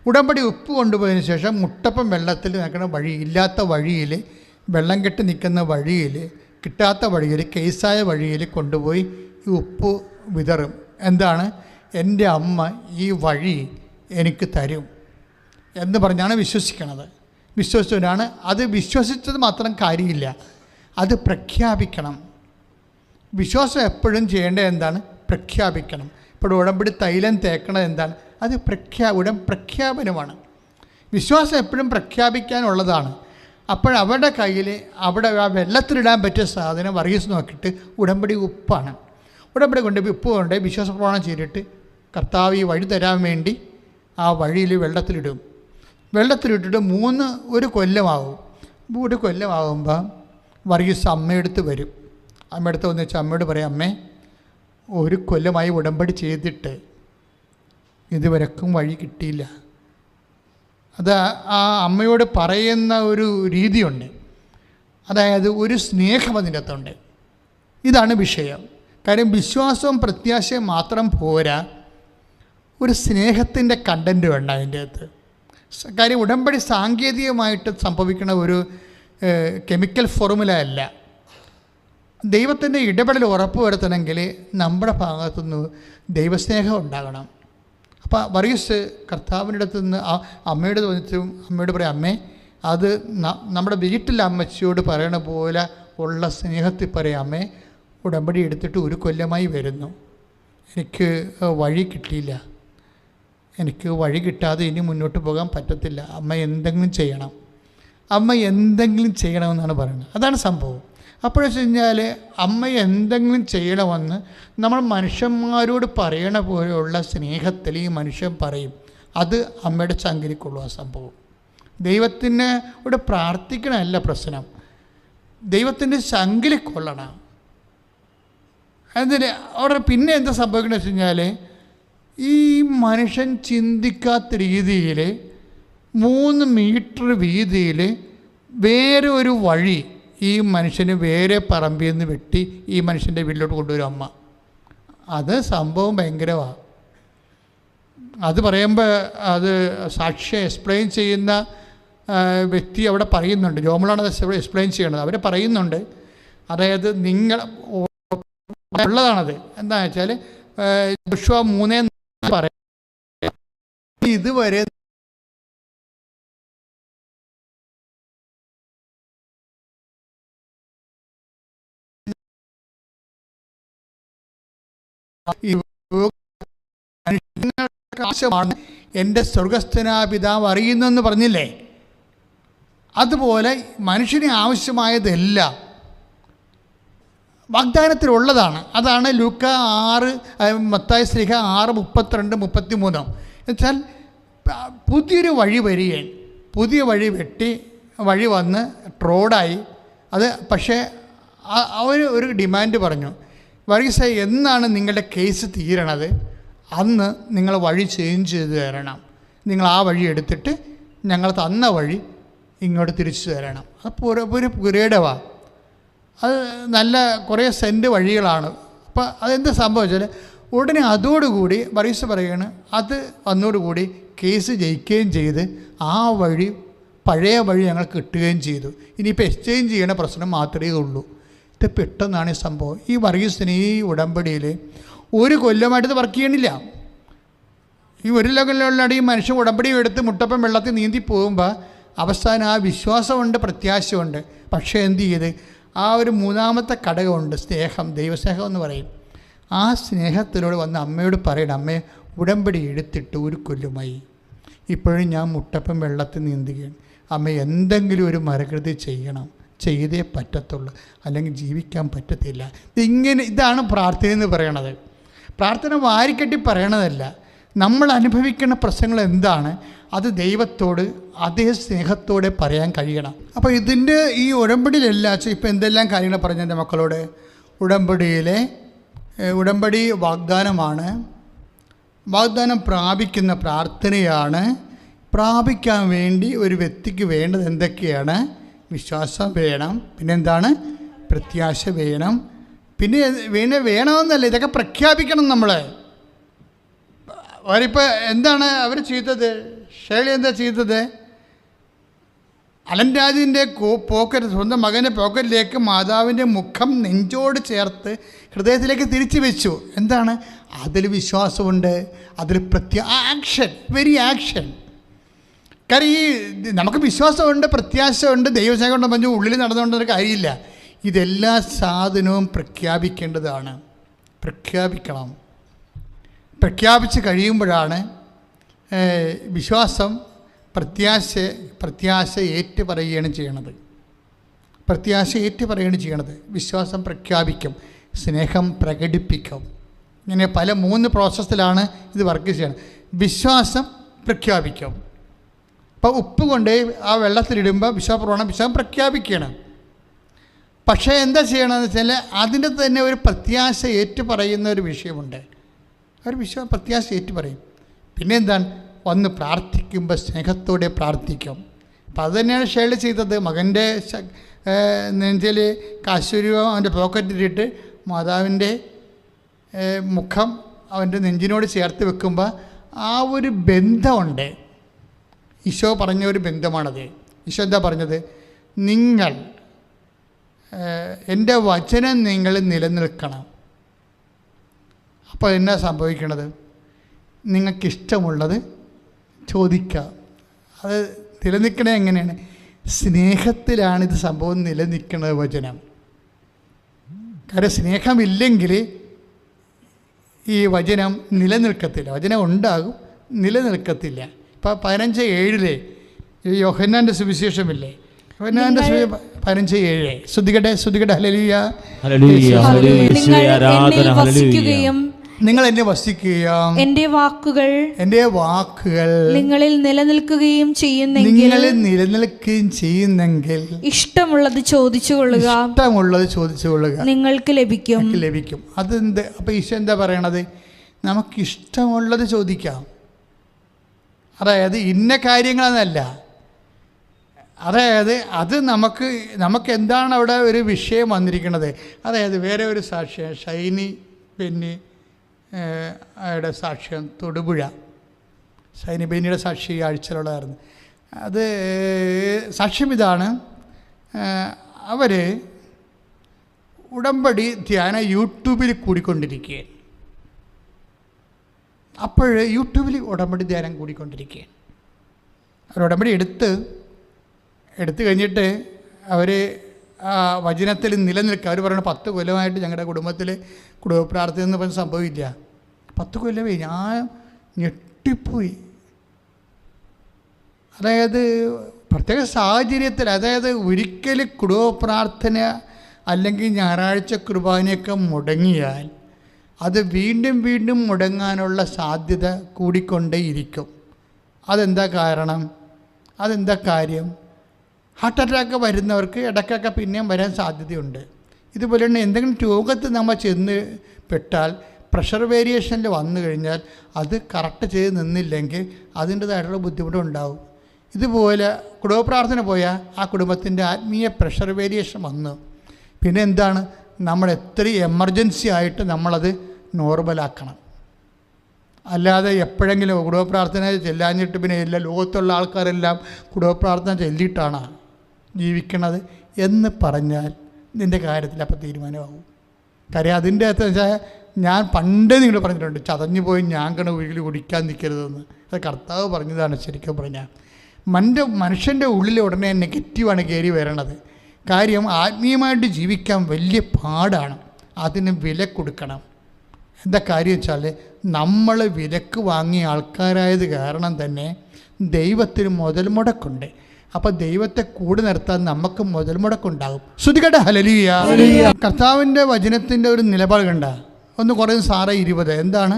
ഉടമ്പടി ഉപ്പ് കൊണ്ടുപോയതിന് ശേഷം മുട്ടപ്പം വെള്ളത്തിൽ നിൽക്കുന്ന ഇല്ലാത്ത വഴിയിൽ, വെള്ളം കെട്ടി നിൽക്കുന്ന വഴിയിൽ, കിട്ടാത്ത വഴിയിൽ, കേസായ വഴിയിൽ കൊണ്ടുപോയി ഈ ഉപ്പ് വിതറും. എന്താണ്? എൻ്റെ അമ്മ ഈ വഴി എനിക്ക് തരും എന്ന് പറഞ്ഞാണ് വിശ്വസിക്കണത്. വിശ്വസിച്ചവരാണ്. അത് വിശ്വസിച്ചത് മാത്രം കാര്യമില്ല, അത് പ്രഖ്യാപിക്കണം. വിശ്വാസം എപ്പോഴും ചെയ്യേണ്ടത് എന്താണ്? പ്രഖ്യാപിക്കണം. ഇപ്പോൾ ഉടമ്പടി തൈലം തേക്കണത് എന്താണ്? അത് പ്രഖ്യാപനമാണ്. വിശ്വാസം എപ്പോഴും പ്രഖ്യാപിക്കാനുള്ളതാണ്. അവരുടെ കയ്യിൽ അവിടെ ആ വെള്ളത്തിലിടാൻ പറ്റിയ സാധനം വർഗീസ് നോക്കിയിട്ട് ഉടമ്പടി ഉപ്പാണ്. ഉടമ്പടി കൊണ്ട് ഉപ്പ് കൊണ്ട് വിശ്വാസ പ്രമാണം ചെയ്തിട്ട് കർത്താവ് ഈ വഴി തരാൻ വേണ്ടി ആ വഴിയിൽ വെള്ളത്തിലിട്ടിട്ട് 1 കൊല്ലമാകും. 1 കൊല്ലമാകുമ്പോൾ വർഗീസ് അമ്മയെടുത്ത് വരും. അമ്മയെടുത്ത് വന്ന് വെച്ചാൽ അമ്മയോട് പറയാം, അമ്മേ 1 കൊല്ലമായി ഉടമ്പടി ചെയ്തിട്ട് ഇതുവരെക്കും വഴി കിട്ടിയില്ല. അത് ആ അമ്മയോട് പറയുന്ന ഒരു രീതിയുണ്ട്. അതായത് ഒരു സ്നേഹം അതിൻ്റെ അകത്തുണ്ട്. ഇതാണ് വിഷയം. കാര്യം വിശ്വാസവും പ്രത്യാശയും മാത്രം പോരാ, ഒരു സ്നേഹത്തിൻ്റെ കണ്ടൻറ്റ് വേണ്ട അതിൻ്റെ അകത്ത്. കാര്യം ഉടമ്പടി സാങ്കേതികമായിട്ട് സംഭവിക്കുന്ന ഒരു കെമിക്കൽ ഫോർമുല അല്ല. ദൈവത്തിൻ്റെ ഇടപെടൽ ഉറപ്പ് വരുത്തണമെങ്കിൽ നമ്മുടെ ഭാഗത്തുനിന്ന് ദൈവസ്നേഹം ഉണ്ടാകണം. അപ്പോൾ വർഗീസ് കർത്താവിൻ്റെ അടുത്ത് നിന്ന് അമ്മയോട് വന്നിട്ടും അമ്മയോട് പറയാം, അമ്മേ അത് നമ്മുടെ വീട്ടിലെ അമ്മച്ചിയോട് പറയണ പോലെ ഉള്ള സ്നേഹത്തിൽ പറയാം, അമ്മേ ഉടമ്പടി എടുത്തിട്ട് 1 കൊല്ലമായി വരുന്നു, എനിക്ക് വഴി കിട്ടിയില്ല, എനിക്ക് വഴി കിട്ടാതെ ഇനി മുന്നോട്ട് പോകാൻ പറ്റത്തില്ല, അമ്മ എന്തെങ്കിലും ചെയ്യണമെന്നാണ് പറയുന്നത്. അതാണ് സംഭവം. അപ്പോഴെന്ന് വെച്ച് കഴിഞ്ഞാൽ അമ്മ എന്തെങ്കിലും ചെയ്യണമെന്ന് നമ്മൾ മനുഷ്യന്മാരോട് പറയണ പോലെയുള്ള സ്നേഹത്തിൽ ഈ മനുഷ്യൻ പറയും. അത് അമ്മയുടെ ചങ്കിരിക്കുള്ളൂ ആ സംഭവം. ദൈവത്തിനോട് പ്രാർത്ഥിക്കണമല്ല പ്രശ്നം, ദൈവത്തിൻ്റെ ചങ്കിലി കൊള്ളണം. അതിന് അവിടെ പിന്നെ എന്താ സംഭവിക്കണമെന്ന് വെച്ച് കഴിഞ്ഞാൽ ഈ മനുഷ്യൻ ചിന്തിക്കാത്ത രീതിയിൽ 3 മീറ്റർ വീതിയിൽ വേറെ ഒരു വഴി ഈ മനുഷ്യന് വേറെ പറമ്പിൽ നിന്ന് വെട്ടി ഈ മനുഷ്യൻ്റെ വീട്ടിലോട്ട് കൊണ്ടുവരും അമ്മ. അത് സംഭവം ഭയങ്കരമാണ്. അത് പറയുമ്പോൾ അത് സാക്ഷ്യം എക്സ്പ്ലെയിൻ ചെയ്യുന്ന വ്യക്തി അവിടെ പറയുന്നുണ്ട്, ജോമളാണ് അത് എക്സ്പ്ലെയിൻ ചെയ്യണത്. അവർ പറയുന്നുണ്ട്, അതായത് നിങ്ങൾ ഉള്ളതാണത്. എന്താ വെച്ചാൽ യോശുവ 3 പറയാം, ഇതുവരെ ആവശ്യമാണ് എൻ്റെ സ്വർഗസ്ഥനായ പിതാവ് അറിയുന്നെന്ന് പറഞ്ഞില്ലേ? അതുപോലെ മനുഷ്യന് ആവശ്യമായതെല്ലാം വാഗ്ദാനത്തിലുള്ളതാണ്. അതാണ് ലൂക്ക 6, മത്തായി ശ്ലീഹ 6:32-33. എന്നുവെച്ചാൽ പുതിയൊരു വഴി വരികയാണ്. പുതിയ വഴി വെട്ടി വഴി വന്ന് റോഡായി. അത് പക്ഷേ അവർ ഒരു ഡിമാൻഡ് പറഞ്ഞു, വർഗീസ എന്നാണ് നിങ്ങളുടെ കേസ് തീരണത് അന്ന് നിങ്ങൾ വഴി ചേഞ്ച് ചെയ്ത് തരണം. നിങ്ങൾ ആ വഴി എടുത്തിട്ട് ഞങ്ങൾ തന്ന വഴി ഇങ്ങോട്ട് തിരിച്ചു തരണം. അത് ഒരു പുരേടവാണ്. അത് നല്ല കുറേ സെൻറ്റ് വഴികളാണ്. അപ്പോൾ അതെന്താ സംഭവിച്ചാൽ ഉടനെ അതോടുകൂടി വർഗീസ് പറയുകയാണ്, അത് വന്നോടുകൂടി കേസ് ജയിക്കുകയും ചെയ്ത് ആ വഴി പഴയ വഴി ഞങ്ങൾ കിട്ടുകയും ചെയ്തു. ഇനിയിപ്പോൾ എക്സ്ചേഞ്ച് ചെയ്യണ പ്രശ്നം മാത്രമേ ഉള്ളൂ. ഇത് പെട്ടെന്നാണ് ഈ സംഭവം. ഈ വർഗീസിന് ഈ ഉടമ്പടിയിൽ 1 കൊല്ലമായിട്ട് വർക്ക് ചെയ്യണില്ല. ഈ 1 കൊല്ലമുള്ള ഈ മനുഷ്യൻ ഉടമ്പടി എടുത്ത് മുട്ടപ്പം വെള്ളത്തിൽ നീന്തി പോകുമ്പോൾ അവസാനം ആ വിശ്വാസമുണ്ട്, പ്രത്യാശയുണ്ട്. പക്ഷേ എന്ത് ചെയ്ത് ആ ഒരു 3ാമത്തെ ഘടകമുണ്ട്, സ്നേഹം, ദൈവസ്നേഹം എന്ന് പറയും. ആ സ്നേഹത്തിലൂടെ വന്ന് അമ്മയോട് പറയണം, അമ്മേ ഉടമ്പടി എടുത്തിട്ട് 1 കൊല്ലമായി, ഇപ്പോഴും ഞാൻ മുട്ടപ്പം വെള്ളത്തിൽ നീന്തുകയാണ്. അമ്മ എന്തെങ്കിലും ഒരു മരകൃതി ചെയ്യണം, ചെയ്തേ പറ്റത്തുള്ളൂ, അല്ലെങ്കിൽ ജീവിക്കാൻ പറ്റത്തില്ല. ഇതാണ് പ്രാർത്ഥന എന്ന് പറയണത്. പ്രാർത്ഥന വാരിക്കെട്ടി പറയണതല്ല. നമ്മൾ അനുഭവിക്കുന്ന പ്രശ്നങ്ങൾ എന്താണ് അത് ദൈവത്തോട് അതേ സ്നേഹത്തോടെ പറയാൻ കഴിയണം. അപ്പോൾ ഇതിൻ്റെ ഈ ഉടമ്പടിയിലെല്ലാം ഇപ്പോൾ എന്തെല്ലാം കാര്യങ്ങൾ പറഞ്ഞു എൻ്റെ മക്കളോട്. ഉടമ്പടി വാഗ്ദാനമാണ്, വാഗ്ദാനം പ്രാപിക്കുന്ന പ്രാർത്ഥനയാണ്. പ്രാപിക്കാൻ വേണ്ടി ഒരു വ്യക്തിക്ക് വേണ്ടത് എന്തൊക്കെയാണ്? വിശ്വാസം വേണം, പിന്നെന്താണ്? പ്രത്യാശ വേണം, പിന്നെ വേണമെന്നല്ല, ഇതൊക്കെ പ്രഖ്യാപിക്കണം നമ്മൾ. അവരിപ്പോൾ എന്താണ് അവർ ചെയ്തത്? ഷേളി എന്താ ചെയ്തത്? അലൻ രാജിൻ്റെ പോക്കറ്റ്, സ്വന്തം മകൻ്റെ പോക്കറ്റിലേക്ക് മാതാവിൻ്റെ മുഖം നെഞ്ചോട് ചേർത്ത് ഹൃദയത്തിലേക്ക് തിരിച്ചു വെച്ചു. എന്താണ്? അതിൽ വിശ്വാസമുണ്ട്, അതിൽ ആക്ഷൻ, വെരി ആക്ഷൻ. കാരണം ഈ നമുക്ക് വിശ്വാസമുണ്ട്, പ്രത്യാശയുണ്ട്, ദൈവസ്നേഹം കൊണ്ട് പറഞ്ഞു ഉള്ളിൽ നടന്നുകൊണ്ടൊരു കാര്യമില്ല. ഇതെല്ലാ സാധനവും പ്രഖ്യാപിക്കേണ്ടതാണ്. പ്രഖ്യാപിക്കണം. പ്രഖ്യാപിച്ച് കഴിയുമ്പോഴാണ് വിശ്വാസം പ്രത്യാശ ഏറ്റുപറയുകയാണ് ചെയ്യണത്. പ്രത്യാശ ഏറ്റുപറയുകയാണ് ചെയ്യണത്. വിശ്വാസം പ്രഖ്യാപിക്കും, സ്നേഹം പ്രകടിപ്പിക്കും. ഇങ്ങനെ 3 പ്രോസസ്സിലാണ് ഇത് വർക്ക് ചെയ്യണത്. വിശ്വാസം പ്രഖ്യാപിക്കും. ഇപ്പോൾ ഉപ്പ് കൊണ്ട് ആ വെള്ളത്തിലിടുമ്പോൾ വിശ്വാസം പ്രഖ്യാപിക്കണം. പക്ഷേ എന്താ ചെയ്യണമെന്ന് വെച്ചാൽ അതിൻ്റെ തന്നെ ഒരു പ്രത്യാശ ഏറ്റുപറയുന്ന ഒരു വിഷയമുണ്ട്. ഒരു പ്രത്യാശ ഏറ്റുപറയും. പിന്നെ എന്താണ്? വന്ന് പ്രാർത്ഥിക്കുമ്പോൾ സ്നേഹത്തോടെ പ്രാർത്ഥിക്കും. അപ്പം അത് തന്നെയാണ് ഷേളി ചെയ്തത്. മകൻ്റെ നെഞ്ചിൽ കാശുരൂപം അവൻ്റെ പോക്കറ്റിലിട്ട് മാതാവിൻ്റെ മുഖം അവൻ്റെ നെഞ്ചിനോട് ചേർത്ത് വെക്കുമ്പോൾ ആ ഒരു ബന്ധമുണ്ട്. ഈശോ പറഞ്ഞ ഒരു ബന്ധമാണത്. ഈശോ എന്താ പറഞ്ഞത്? നിങ്ങൾ എൻ്റെ വചനം നിങ്ങൾ നിലനിൽക്കണം. അപ്പോൾ എന്നാ സംഭവിക്കണത്? നിങ്ങൾക്കിഷ്ടമുള്ളത് ചോദിക്കുക. അത് നിലനിൽക്കണേ എങ്ങനെയാണ്? സ്നേഹത്തിലാണ് ഇത് സംഭവം നിലനിൽക്കുന്നത്. വചനം. കാരണം സ്നേഹമില്ലെങ്കിൽ ഈ വചനം നിലനിൽക്കത്തില്ല. വചനം ഉണ്ടാകും, നിലനിൽക്കത്തില്ല. ഇപ്പോൾ 15:7 യോഹന്നാൻ്റെ സുവിശേഷമില്ലേ? യോഹന്നാൻ്റെ 15:7 ശ്രദ്ധിക്കട്ടെ. ഹല്ലേലൂയ. നിങ്ങൾ എന്നെ വസിക്കുകയും എൻ്റെ വാക്കുകൾ നിങ്ങളിൽ നിലനിൽക്കുകയും ചെയ്യുന്നെങ്കിൽ ഇഷ്ടമുള്ളത് ചോദിച്ചുകൊള്ളുക, നിങ്ങൾക്ക് ലഭിക്കും. അതെന്ത്? അപ്പോൾ ഈശോ എന്താ പറയണത്? നമുക്കിഷ്ടമുള്ളത് ചോദിക്കാം. അതായത് ഇന്ന കാര്യങ്ങളെന്നല്ല, അതായത് അത് നമുക്ക് എന്താണ് അവിടെ ഒരു വിഷയം വന്നിരിക്കുന്നത്. അതായത് വേറെ ഒരു സാക്ഷ്യം, ഷൈനി ബെന്നി യുടെ സാക്ഷ്യം തൊടുപുഴ, ഷൈനി ബെന്നിയുടെ സാക്ഷി ആഴ്ചയിലുള്ളതായിരുന്നു. അത് സാക്ഷ്യം ഇതാണ്, അവർ ഉടമ്പടി ധ്യാനം യൂട്യൂബിൽ കൂടിക്കൊണ്ടിരിക്കുകയാണ്. അപ്പോൾ യൂട്യൂബിൽ ഉടമ്പടി ധ്യാനം കൂടിക്കൊണ്ടിരിക്കുകയാണ്. അവർ ഉടമ്പടി എടുത്തു കഴിഞ്ഞിട്ട് അവർ ആ വചനത്തിൽ നിലനിൽക്കുക. അവർ പറയുന്നത് 10 കൊല്ലമായിട്ട് ഞങ്ങളുടെ കുടുംബത്തിൽ കുടുംബ പ്രാർത്ഥന എന്ന് പറഞ്ഞ സംഭവമില്ല. 10 കൊല്ലമേ. ഞാൻ ഞെട്ടിപ്പോയി. അതായത് പ്രത്യേക സാഹചര്യത്തിൽ, അതായത് ഒരിക്കൽ കുടുംബ പ്രാർത്ഥന അല്ലെങ്കിൽ ഞായറാഴ്ച കുർബാനയൊക്കെ മുടങ്ങിയാൽ അത് വീണ്ടും വീണ്ടും മുടങ്ങാനുള്ള സാധ്യത കൂടിക്കൊണ്ടേയിരിക്കും. അതെന്താ കാരണം? അതെന്താ കാര്യം? ഹാർട്ട് അറ്റാക്ക് വരുന്നവർക്ക് ഇടയ്ക്കൊക്കെ പിന്നെയും വരാൻ സാധ്യതയുണ്ട്. ഇതുപോലെ തന്നെ എന്തെങ്കിലും രോഗത്ത് നമ്മൾ ചെന്ന് പെട്ടാൽ, പ്രഷർ വേരിയേഷനിൽ വന്നു കഴിഞ്ഞാൽ അത് കറക്റ്റ് ചെയ്ത് നിന്നില്ലെങ്കിൽ അതിൻ്റേതായിട്ടുള്ള ബുദ്ധിമുട്ടുണ്ടാവും. ഇതുപോലെ കുടുംബ പ്രാർത്ഥന പോയാൽ ആ കുടുംബത്തിൻ്റെ ആത്മീയ പ്രഷർ വേരിയേഷൻ വന്നു. പിന്നെ എന്താണ്, നമ്മൾ എത്രയും എമർജൻസി ആയിട്ട് നമ്മളത് നോർമലാക്കണം. അല്ലാതെ എപ്പോഴെങ്കിലും കുടുംബ പ്രാർത്ഥന ചെല്ലാഞ്ഞിട്ട് പിന്നെ എല്ലാ ലോകത്തുള്ള ആൾക്കാരെല്ലാം കുടുംബ പ്രാർത്ഥന ചൊല്ലിയിട്ടാണ് ജീവിക്കണത് എന്ന് പറഞ്ഞാൽ നിൻ്റെ കാര്യത്തിൽ അപ്പോൾ തീരുമാനമാകും. കാര്യം അതിൻ്റെ അകത്ത് വെച്ചാൽ ഞാൻ പണ്ടേ നിങ്ങൾ പറഞ്ഞിട്ടുണ്ട്, ചതഞ്ഞു പോയി ഞാങ്കണ ഒരിക്കലും കുടിക്കാൻ നിൽക്കരുതെന്ന്. അത് കർത്താവ് പറഞ്ഞതാണ്. ശരിക്കും പറഞ്ഞാൽ മനുഷ്യൻ്റെ ഉള്ളിൽ ഉടനെ നെഗറ്റീവാണ് കയറി വരണത്. കാര്യം ആത്മീയമായിട്ട് ജീവിക്കാൻ വലിയ പാടാണ്. അതിന് വില കൊടുക്കണം. എന്താ കാര്യം വെച്ചാൽ നമ്മൾ വിലക്ക് വാങ്ങിയ ആൾക്കാരായത് കാരണം തന്നെ ദൈവത്തിന് മുതൽ മുടക്കുണ്ട്. അപ്പോൾ ദൈവത്തെ കൂടെ നിർത്താൻ നമുക്ക് മുതൽ മുടക്കുണ്ടാകും. ശ്രുതികട്ടെ ഹല്ലേലൂയ. കർത്താവിൻ്റെ വചനത്തിൻ്റെ ഒരു നിലപാട് കണ്ട ഒന്ന് കുറേ 6:20 എന്താണ്?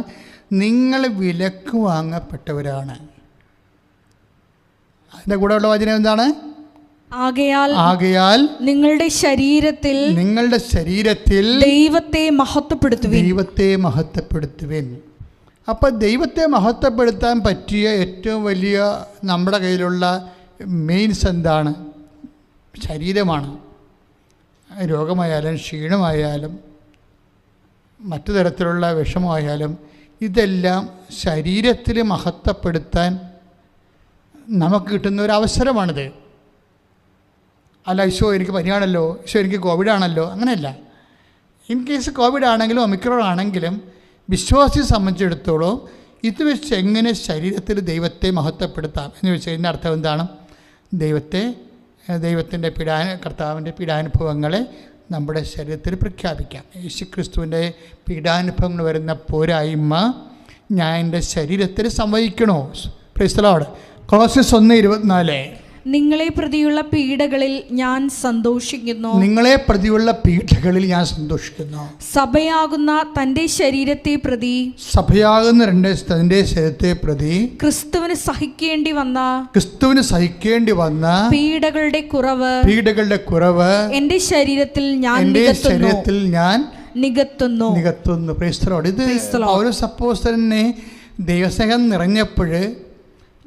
നിങ്ങൾ വിലക്ക് വാങ്ങപ്പെട്ടവരാണ്. അതിൻ്റെ കൂടെയുള്ള വചനം എന്താണ്? ആകയാൽ നിങ്ങളുടെ ശരീരത്തിൽ ദൈവത്തെ മഹത്വപ്പെടുത്തുവിൻ. അപ്പം ദൈവത്തെ മഹത്വപ്പെടുത്താൻ പറ്റിയ ഏറ്റവും വലിയ നമ്മുടെ കയ്യിലുള്ള മെയിൻസ് എന്താണ്? ശരീരമാണ്. രോഗമായാലും ക്ഷീണമായാലും മറ്റു തരത്തിലുള്ള വിഷമമായാലും ഇതെല്ലാം ശരീരത്തിൽ മഹത്വപ്പെടുത്താൻ നമുക്ക് കിട്ടുന്ന ഒരു അവസരമാണിത്. അല്ല, ഈശോ എനിക്ക് പനിയാണല്ലോ, ഈശോ എനിക്ക് കോവിഡാണല്ലോ, അങ്ങനെയല്ല. ഇൻ കേസ് കോവിഡ് ആണെങ്കിലും ഒമിക്രോൺ ആണെങ്കിലും വിശ്വാസിയെ സംബന്ധിച്ചിടത്തോളം ഇത് വെച്ച് എങ്ങനെ ശരീരത്തിൽ ദൈവത്തെ മഹത്വപ്പെടുത്താം എന്ന് വെച്ച് കഴിഞ്ഞാൽ അർത്ഥം എന്താണ്? ദൈവത്തിൻ്റെ കർത്താവിൻ്റെ പീഡാനുഭവങ്ങളെ നമ്മുടെ ശരീരത്തിൽ പ്രഖ്യാപിക്കാം. യേശുക്രിസ്തുവിൻ്റെ പീഡാനുഭവങ്ങൾ വരുന്ന പോരായ്മ ഞാൻ എൻ്റെ ശരീരത്തിൽ സംവഹിക്കണോ? Praise the lord. കൊളോസ്യസ് 1:24 നിങ്ങളെ പ്രതിയുള്ള പീഡകളിൽ ഞാൻ സന്തോഷിക്കുന്നു. സഭയാകുന്ന തന്റെ ശരീരത്തെ പ്രതി ക്രിസ്തുവിന് സഹിക്കേണ്ടി വന്ന പീഡകളുടെ കുറവ് എന്റെ ശരീരത്തിൽ ഞാൻ നികത്തുന്നു. ഇത് പൗലോസ് അപ്പോസ്തലനെ ദൈവസ്നേഹം നിറഞ്ഞപ്പോൾ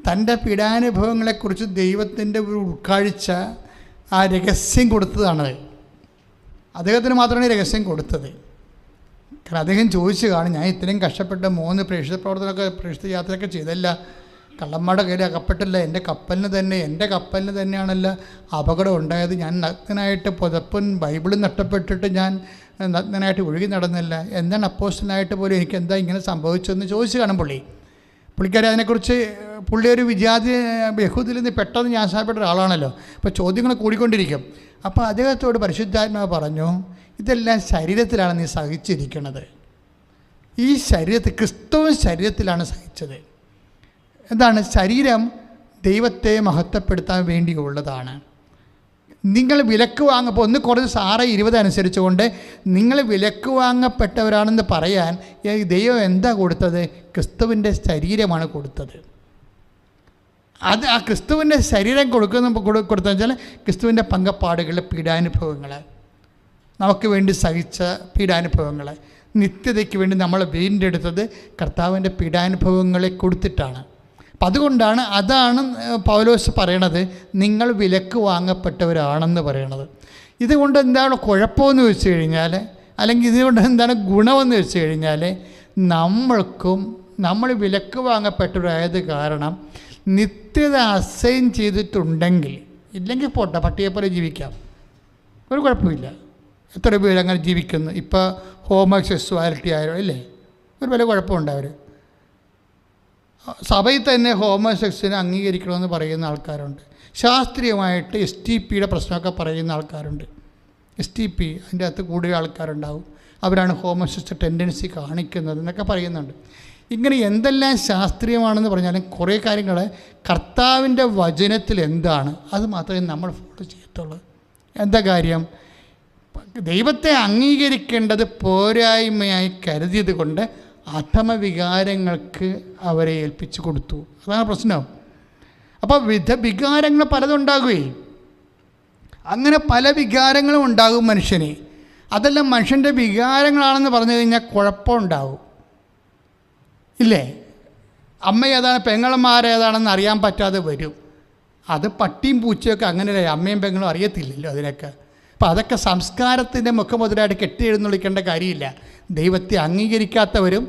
തൻ്റെ പീഡാനുഭവങ്ങളെക്കുറിച്ച് ദൈവത്തിൻ്റെ ഒരു ഉൾക്കാഴ്ച, ആ രഹസ്യം കൊടുത്തതാണത്. അദ്ദേഹത്തിന് മാത്രമാണ് രഹസ്യം കൊടുത്തത്. കാരണം അദ്ദേഹം ചോദിച്ചു കാണും, ഞാൻ ഇത്രയും കഷ്ടപ്പെട്ട 3 പ്രേക്ഷിത പ്രേക്ഷിത യാത്രയൊക്കെ ചെയ്തല്ല, കള്ളന്മാരുടെ കയ്യിൽ അകപ്പെട്ടില്ല, എൻ്റെ കപ്പലിന് തന്നെയാണല്ലോ അപകടം ഉണ്ടായത്. ഞാൻ നഗ്നനായിട്ട് പുതപ്പും ബൈബിളും നഷ്ടപ്പെട്ടിട്ട് ഞാൻ നഗ്നനായിട്ട് ഒഴുകി നടന്നില്ല. എന്താണ് അപ്പോസ്റ്റലായിട്ട് പോലും എനിക്ക് എന്താ ഇങ്ങനെ സംഭവിച്ചതെന്ന് ചോദിച്ചു കാണും പുള്ളിക്കാരി. അതിനെക്കുറിച്ച് പുള്ളി ഒരു വിജാതി യഹൂദിൽ നിന്ന് പെട്ടെന്ന് ജ്ഞാനസ്നാനപ്പെട്ട ഒരാളാണല്ലോ. അപ്പോൾ ചോദ്യങ്ങൾ കൂടിക്കൊണ്ടിരിക്കും. അപ്പോൾ അദ്ദേഹത്തോട് പരിശുദ്ധാത്മാവ് പറഞ്ഞു, ഇതെല്ലാം ശരീരത്തിലാണ് നീ സഹിച്ചിരിക്കുന്നത്. ഈ ക്രിസ്തുവിൻ ശരീരത്തിലാണ് സഹിച്ചത്. എന്താണ്? ശരീരം ദൈവത്തെ മഹത്വപ്പെടുത്താൻ വേണ്ടിയുള്ളതാണ്. നിങ്ങൾ വിലക്ക് വാങ്ങപ്പോൾ 1 കൊരിന്ത്യർ 6:20 അനുസരിച്ചുകൊണ്ട് നിങ്ങൾ വിലക്ക് വാങ്ങപ്പെട്ടവരാണെന്ന് പറയാൻ ദൈവം എന്താ കൊടുത്തത്? ക്രിസ്തുവിൻ്റെ ശരീരമാണ് കൊടുത്തത്. അത് ആ ക്രിസ്തുവിൻ്റെ ശരീരം കൊടുത്തെന്ന് വെച്ചാൽ ക്രിസ്തുവിൻ്റെ പങ്കപ്പാടുകളുടെ പീഡാനുഭവങ്ങൾ. നമുക്ക് വേണ്ടി സഹിച്ച പീഡാനുഭവങ്ങളെ, നിത്യതയ്ക്ക് വേണ്ടി നമ്മൾ വീണ്ടെടുത്തത് കർത്താവിൻ്റെ പീഡാനുഭവങ്ങളെ കൊടുത്തിട്ടാണ്. അപ്പം അതുകൊണ്ടാണ്, അതാണ് പൗലോസ് പറയണത്, നിങ്ങൾ വിലക്ക് വാങ്ങപ്പെട്ടവരാണെന്ന് പറയണത്. ഇതുകൊണ്ട് എന്താണ് കുഴപ്പമെന്ന് വെച്ച് കഴിഞ്ഞാൽ, അല്ലെങ്കിൽ ഇതുകൊണ്ട് എന്താണ് ഗുണമെന്ന് വെച്ച് കഴിഞ്ഞാൽ, നമ്മൾ വിലക്ക് വാങ്ങപ്പെട്ടവരായത് കാരണം നിത്യത അസൈൻ ചെയ്തിട്ടുണ്ടെങ്കിൽ, ഇല്ലെങ്കിൽ പോട്ടെ, പട്ടിയെപ്പോലെ ജീവിക്കാം, ഒരു കുഴപ്പമില്ല. എത്ര പേര് അങ്ങനെ ജീവിക്കുന്നു. ഇപ്പോൾ ഹോമോസെക്സ്വാലിറ്റി ആയാലും ഇല്ലേ, ഒരു വലിയ കുഴപ്പമുണ്ട്. അവർ സഭയിൽ തന്നെ ഹോമോസെക്സിനെ അംഗീകരിക്കണമെന്ന് പറയുന്ന ആൾക്കാരുണ്ട്. ശാസ്ത്രീയമായിട്ട് STPയുടെ പ്രശ്നമൊക്കെ പറയുന്ന ആൾക്കാരുണ്ട്. STP അതിൻ്റെ അകത്ത് കൂടുതൽ ആൾക്കാരുണ്ടാവും, അവരാണ് ഹോമോസെക്സ് ടെൻഡൻസി കാണിക്കുന്നത് എന്നൊക്കെ പറയുന്നുണ്ട്. ഇങ്ങനെ എന്തെല്ലാം ശാസ്ത്രീയമാണെന്ന് പറഞ്ഞാലും കുറേ കാര്യങ്ങൾ കർത്താവിൻ്റെ വചനത്തിൽ എന്താണ് അത് മാത്രമേ നമ്മൾ ഫോളോ ചെയ്യത്തുള്ളൂ. എന്താ കാര്യം? ദൈവത്തെ അംഗീകരിക്കേണ്ടത് പോരായ്മയായി കരുതിയത് കൊണ്ട് അധമവികാരങ്ങൾക്ക് അവരെ ഏൽപ്പിച്ചു കൊടുത്തു. അതാണ് പ്രശ്നം. അപ്പോൾ വികാരങ്ങൾ പലതുണ്ടാകുകയും അങ്ങനെ പല വികാരങ്ങളും ഉണ്ടാകും മനുഷ്യന്. അതെല്ലാം മനുഷ്യൻ്റെ വികാരങ്ങളാണെന്ന് പറഞ്ഞു കഴിഞ്ഞാൽ കുഴപ്പമുണ്ടാവും, ഇല്ലേ? അമ്മ ഏതാണ് പെങ്ങളന്മാരേതാണെന്ന് അറിയാൻ പറ്റാതെ വരും. അത് പട്ടിയും പൂച്ചയൊക്കെ അങ്ങനെയല്ലേ, അമ്മയും പെങ്ങളും അറിയത്തില്ലല്ലോ അതിനൊക്കെ. അപ്പോൾ അതൊക്കെ സംസ്കാരത്തിൻ്റെ മുഖമുദ്രയായിട്ട് കെട്ടിയെഴുന്നള്ളിക്കേണ്ട കാര്യമില്ല. ദൈവത്തെ അംഗീകരിക്കാത്തവരും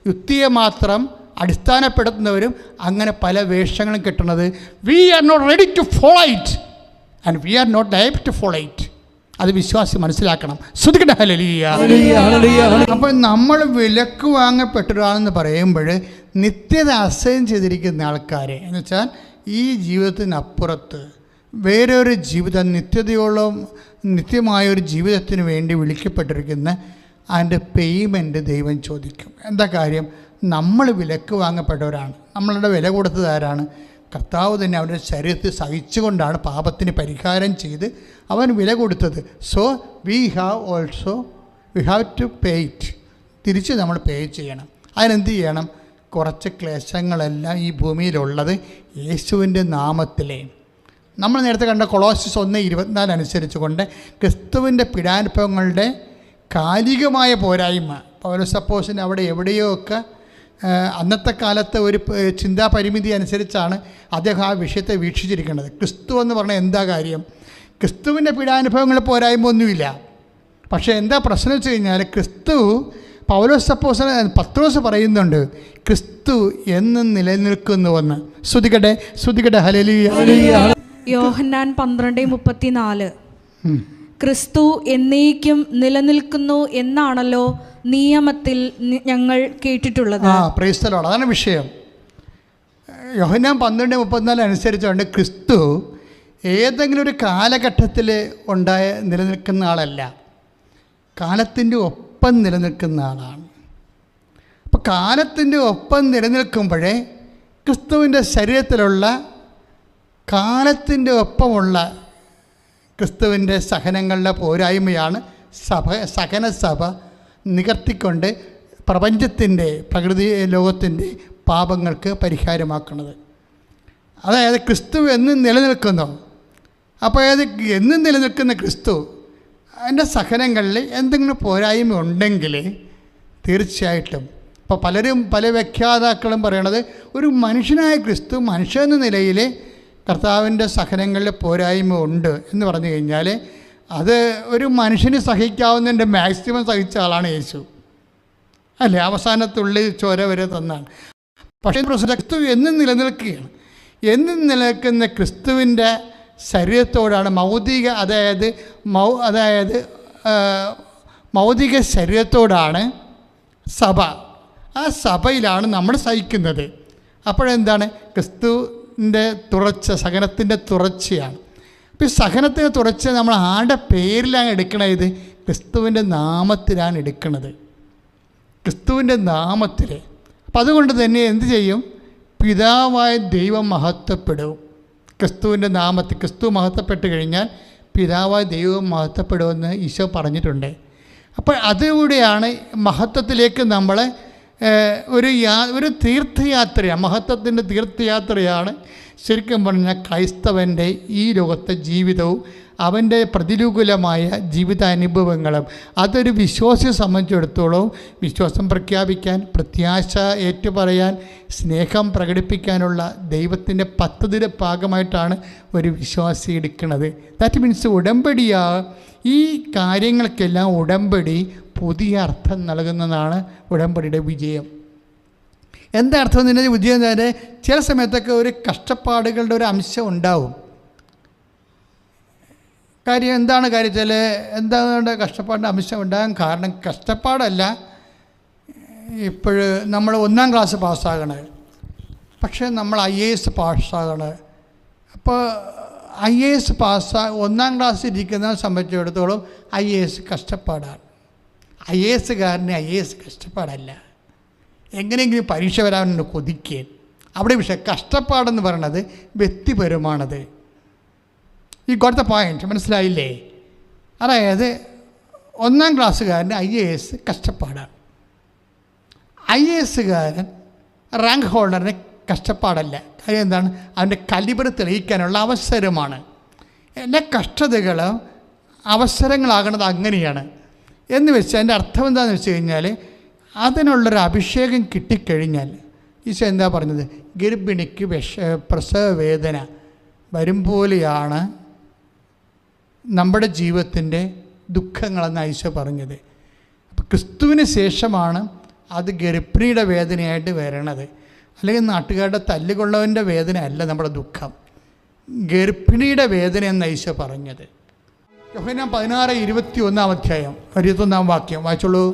യുക്തിയെ മാത്രം അടിസ്ഥാനപ്പെടുത്തുന്നവരും അങ്ങനെ പല വേഷങ്ങളും കെട്ടുന്നത്. We are not ready to follow it and we are not liable to follow it. അത് വിശ്വാസി മനസ്സിലാക്കണം. ശ്രുതിക്കട്ടെ ഹല്ലേലൂയ. അപ്പോൾ നമ്മൾ വിലക്ക് വാങ്ങപ്പെട്ടവരാണെന്ന് പറയുമ്പോൾ നിത്യത അസൈൻ ചെയ്തിരിക്കുന്ന ആൾക്കാരെ, എന്ന് വെച്ചാൽ ഈ ജീവിതത്തിനപ്പുറത്ത് വേറൊരു ജീവിതം, നിത്യമായൊരു ജീവിതത്തിന് വേണ്ടി വിളിക്കപ്പെട്ടിരിക്കുന്ന അതിൻ്റെ പേയ്മെൻറ്റ് ദൈവം ചോദിക്കും. എന്താ കാര്യം? നമ്മൾ വിലക്ക് വാങ്ങപ്പെട്ടവരാണ്. നമ്മളുടെ വില കൊടുത്തത് ആരാണ്? കർത്താവ് തന്നെ അവൻ്റെ ശരീരത്തിൽ സഹിച്ചുകൊണ്ടാണ് പാപത്തിന് പരിഹാരം ചെയ്ത് അവൻ വില കൊടുത്തത്. So we have to pay it. തിരിച്ച് നമ്മൾ പേ ചെയ്യണം. അതിനെന്ത് ചെയ്യണം? കുറച്ച് ക്ലേശങ്ങളെല്ലാം ഈ ഭൂമിയിലുള്ളത് യേശുവിൻ്റെ നാമത്തിലേ. നമ്മൾ നേരത്തെ കണ്ട കൊളോസ്യസ് 1:24 അനുസരിച്ച് കൊണ്ട് ക്രിസ്തുവിൻ്റെ പീഡാനുഭവങ്ങളുടെ കാലികമായ പോരായ്മ, പൗലോസ് അപ്പോസ്തലൻ അവിടെ എവിടെയോ ഒക്കെ അന്നത്തെ കാലത്തെ ഒരു ചിന്താപരിമിതി അനുസരിച്ചാണ് അദ്ദേഹം ആ വിഷയത്തെ വീക്ഷിച്ചിരിക്കുന്നത്. ക്രിസ്തു എന്ന് പറഞ്ഞാൽ എന്താ കാര്യം? ക്രിസ്തുവിൻ്റെ പീഡാനുഭവങ്ങൾ പോരായ്മ ഒന്നുമില്ല. പക്ഷേ എന്താ പ്രശ്നം വെച്ച് കഴിഞ്ഞാൽ, ക്രിസ്തു പൗലോസ് അപ്പോസ്തലൻ പത്രോസ് പറയുന്നുണ്ട്, ക്രിസ്തു എന്നും നിലനിൽക്കുന്നുവെന്ന്. ശ്രുതികട്ടെ ഹല്ലേലൂയ. യോഹന്നാൻ 12:34 ക്രിസ്തു എന്നേക്കും നിലനിൽക്കുന്നു എന്നാണല്ലോ നിയമത്തിൽ ഞങ്ങൾ കേട്ടിട്ടുള്ളത്. Price the Lord. അതാണ് വിഷയം. യോഹന്നാൻ 12:34 അനുസരിച്ചുകൊണ്ട് ക്രിസ്തു ഏതെങ്കിലും ഒരു കാലഘട്ടത്തിൽ നിലനിൽക്കുന്ന ആളല്ല, കാലത്തിൻ്റെ ഒപ്പം നിലനിൽക്കുന്ന ആളാണ്. അപ്പോൾ കാലത്തിൻ്റെ ഒപ്പം നിലനിൽക്കുമ്പോഴേ ക്രിസ്തുവിൻ്റെ ശരീരത്തിലുള്ള കാലത്തിൻ്റെ ഒപ്പമുള്ള ക്രിസ്തുവിൻ്റെ സഹനങ്ങളുടെ പോരായ്മയാണ് സഹനസഭ നികർത്തിക്കൊണ്ട് പ്രകൃതി ലോകത്തിൻ്റെ പാപങ്ങൾക്ക് പരിഹാരമാക്കുന്നത്. അതായത് ക്രിസ്തു എന്നും നിലനിൽക്കുന്നു. അപ്പോൾ എന്നും നിലനിൽക്കുന്ന ക്രിസ്തു അതിൻ്റെ സഹനങ്ങളിൽ എന്തെങ്കിലും പോരായ്മ ഉണ്ടെങ്കിൽ തീർച്ചയായിട്ടും, ഇപ്പോൾ പല വ്യാഖ്യാതാക്കളും പറയണത് ഒരു മനുഷ്യനായ ക്രിസ്തു മനുഷ്യനെന്ന നിലയിൽ കർത്താവിൻ്റെ സഹനങ്ങളിൽ പോരായ്മ ഉണ്ട് എന്ന് പറഞ്ഞു കഴിഞ്ഞാൽ അത് ഒരു മനുഷ്യന് സഹിക്കാവുന്നതിൻ്റെ മാക്സിമം സഹിച്ച ആളാണ് യേശു, അല്ലേ? അവസാനത്തുള്ളി ചോര വരെ തന്നാണ്. പക്ഷേ ക്രിസ്തു എന്നും നിലനിൽക്കുകയാണ്. എന്നും നിലനിൽക്കുന്ന ക്രിസ്തുവിൻ്റെ ശരീരത്തോടാണ് മൗതിക ശരീരത്തോടാണ് സഭ. ആ സഭയിലാണ് നമ്മൾ സഹിക്കുന്നത്. അപ്പോഴെന്താണ്? ക്രിസ്തുവിൻ്റെ സഹനത്തിൻ്റെ തുടർച്ചയാണ്. അപ്പോൾ ഈ സഹനത്തിൻ്റെ തുടർച്ച നമ്മൾ ആരുടെ പേരിലാണ് എടുക്കണത്? ക്രിസ്തുവിൻ്റെ നാമത്തിലാണ് എടുക്കുന്നത്, ക്രിസ്തുവിൻ്റെ നാമത്തിൽ. അപ്പം അതുകൊണ്ട് തന്നെ എന്ത് ചെയ്യും? പിതാവായ ദൈവം മഹത്വപ്പെടും. ക്രിസ്തുവിൻ്റെ നാമത്തിൽ ക്രിസ്തു മഹത്വപ്പെട്ട് കഴിഞ്ഞാൽ പിതാവായ ദൈവം മഹത്വപ്പെടുമെന്ന് ഈശോ പറഞ്ഞിട്ടുണ്ട്. അപ്പോൾ അതിലൂടെയാണ് മഹത്വത്തിലേക്ക് നമ്മളെ ഒരു തീർത്ഥയാത്രയാണ്, മഹത്വത്തിൻ്റെ തീർത്ഥയാത്രയാണ് ശരിക്കും പറഞ്ഞാൽ ക്രൈസ്തവൻ്റെ ഈ ലോകത്തെ ജീവിതവും അവൻ്റെ പ്രതികൂലമായ ജീവിതാനുഭവങ്ങളും. അതൊരു വിശ്വാസിയെ സംബന്ധിച്ചിടത്തോളം വിശ്വാസം പ്രഖ്യാപിക്കാൻ, പ്രത്യാശ ഏറ്റുപറയാൻ, സ്നേഹം പ്രകടിപ്പിക്കാനുള്ള ദൈവത്തിൻ്റെ പദ്ധതിയുടെ ഭാഗമായിട്ടാണ് ഒരു വിശ്വാസി എടുക്കുന്നത്. ദാറ്റ് മീൻസ് ഉടമ്പടിയാ ഈ കാര്യങ്ങൾക്കെല്ലാം ഉടമ്പടി പുതിയ അർത്ഥം നൽകുന്നതാണ് ഉടമ്പടിയുടെ വിജയം. എന്താ അർത്ഥം എന്ന് പറഞ്ഞാൽ വിജയം തന്നെ ചില സമയത്തൊക്കെ ഒരു കഷ്ടപ്പാടുകളുടെ ഒരു അംശം ഉണ്ടാവും. കാര്യം എന്താണ് കാര്യത്തിൽ എന്താണ് കഷ്ടപ്പാടിൻ്റെ അംശം ഉണ്ടാകാൻ കാരണം? കഷ്ടപ്പാടല്ല, ഇപ്പോഴ് നമ്മൾ 1-ാം ക്ലാസ് പാസ്സാകണേ, പക്ഷേ നമ്മൾ IAS പാസ്സാകണേ. അപ്പോൾ IAS 1-ാം ക്ലാസ്സിൽ ഇരിക്കുന്നതിനെ സംബന്ധിച്ചിടത്തോളം IAS കഷ്ടപ്പാടാണ്. IASകാരന് IAS കഷ്ടപ്പാടല്ല, എങ്ങനെയെങ്കിലും പരീക്ഷ വരാമെന്ന് കൊതിക്കുക. അവിടെ വിഷയം കഷ്ടപ്പാടെന്ന് പറയണത് വ്യക്തിപരമാണത്. ഈ കൊടുത്ത പോയിന്റ് മനസ്സിലായില്ലേ? അതായത് 1-ാം ക്ലാസ്സുകാരന് IAS കഷ്ടപ്പാടാണ്, IASകാരൻ റാങ്ക് ഹോൾഡറിന് കഷ്ടപ്പാടല്ല. കാര്യം എന്താണ്? അവൻ്റെ കലിബർ തെളിയിക്കാനുള്ള അവസരമാണ്. എല്ലാ കഷ്ടതകളും അവസരങ്ങളാകണത് അങ്ങനെയാണ് എന്ന് വെച്ചാൽ അതിൻ്റെ അർത്ഥം എന്താണെന്ന് വെച്ച് കഴിഞ്ഞാൽ അതിനുള്ളൊരു അഭിഷേകം കിട്ടിക്കഴിഞ്ഞാൽ ഈശോ എന്താ പറഞ്ഞത്? ഗർഭിണിക്ക് പ്രസവ വേദന വരും പോലെയാണ് നമ്മുടെ ജീവിതത്തിൻ്റെ ദുഃഖങ്ങളെന്ന് ഈശോ പറഞ്ഞത്. അപ്പം ക്രിസ്തുവിന് ശേഷമാണ് അത് ഗർഭിണിയുടെ വേദനയായിട്ട് വരണത്. അല്ലെങ്കിൽ നാട്ടുകാരുടെ തല്ലുകൊള്ളവൻ്റെ വേദന അല്ല നമ്മുടെ ദുഃഖം, ഗർഭിണിയുടെ വേദന എന്ന് ഈശോ പറഞ്ഞത്. യോഹന്നാൻ 16:21 അധ്യായം 21 വാക്യം വായിച്ചോളൂ.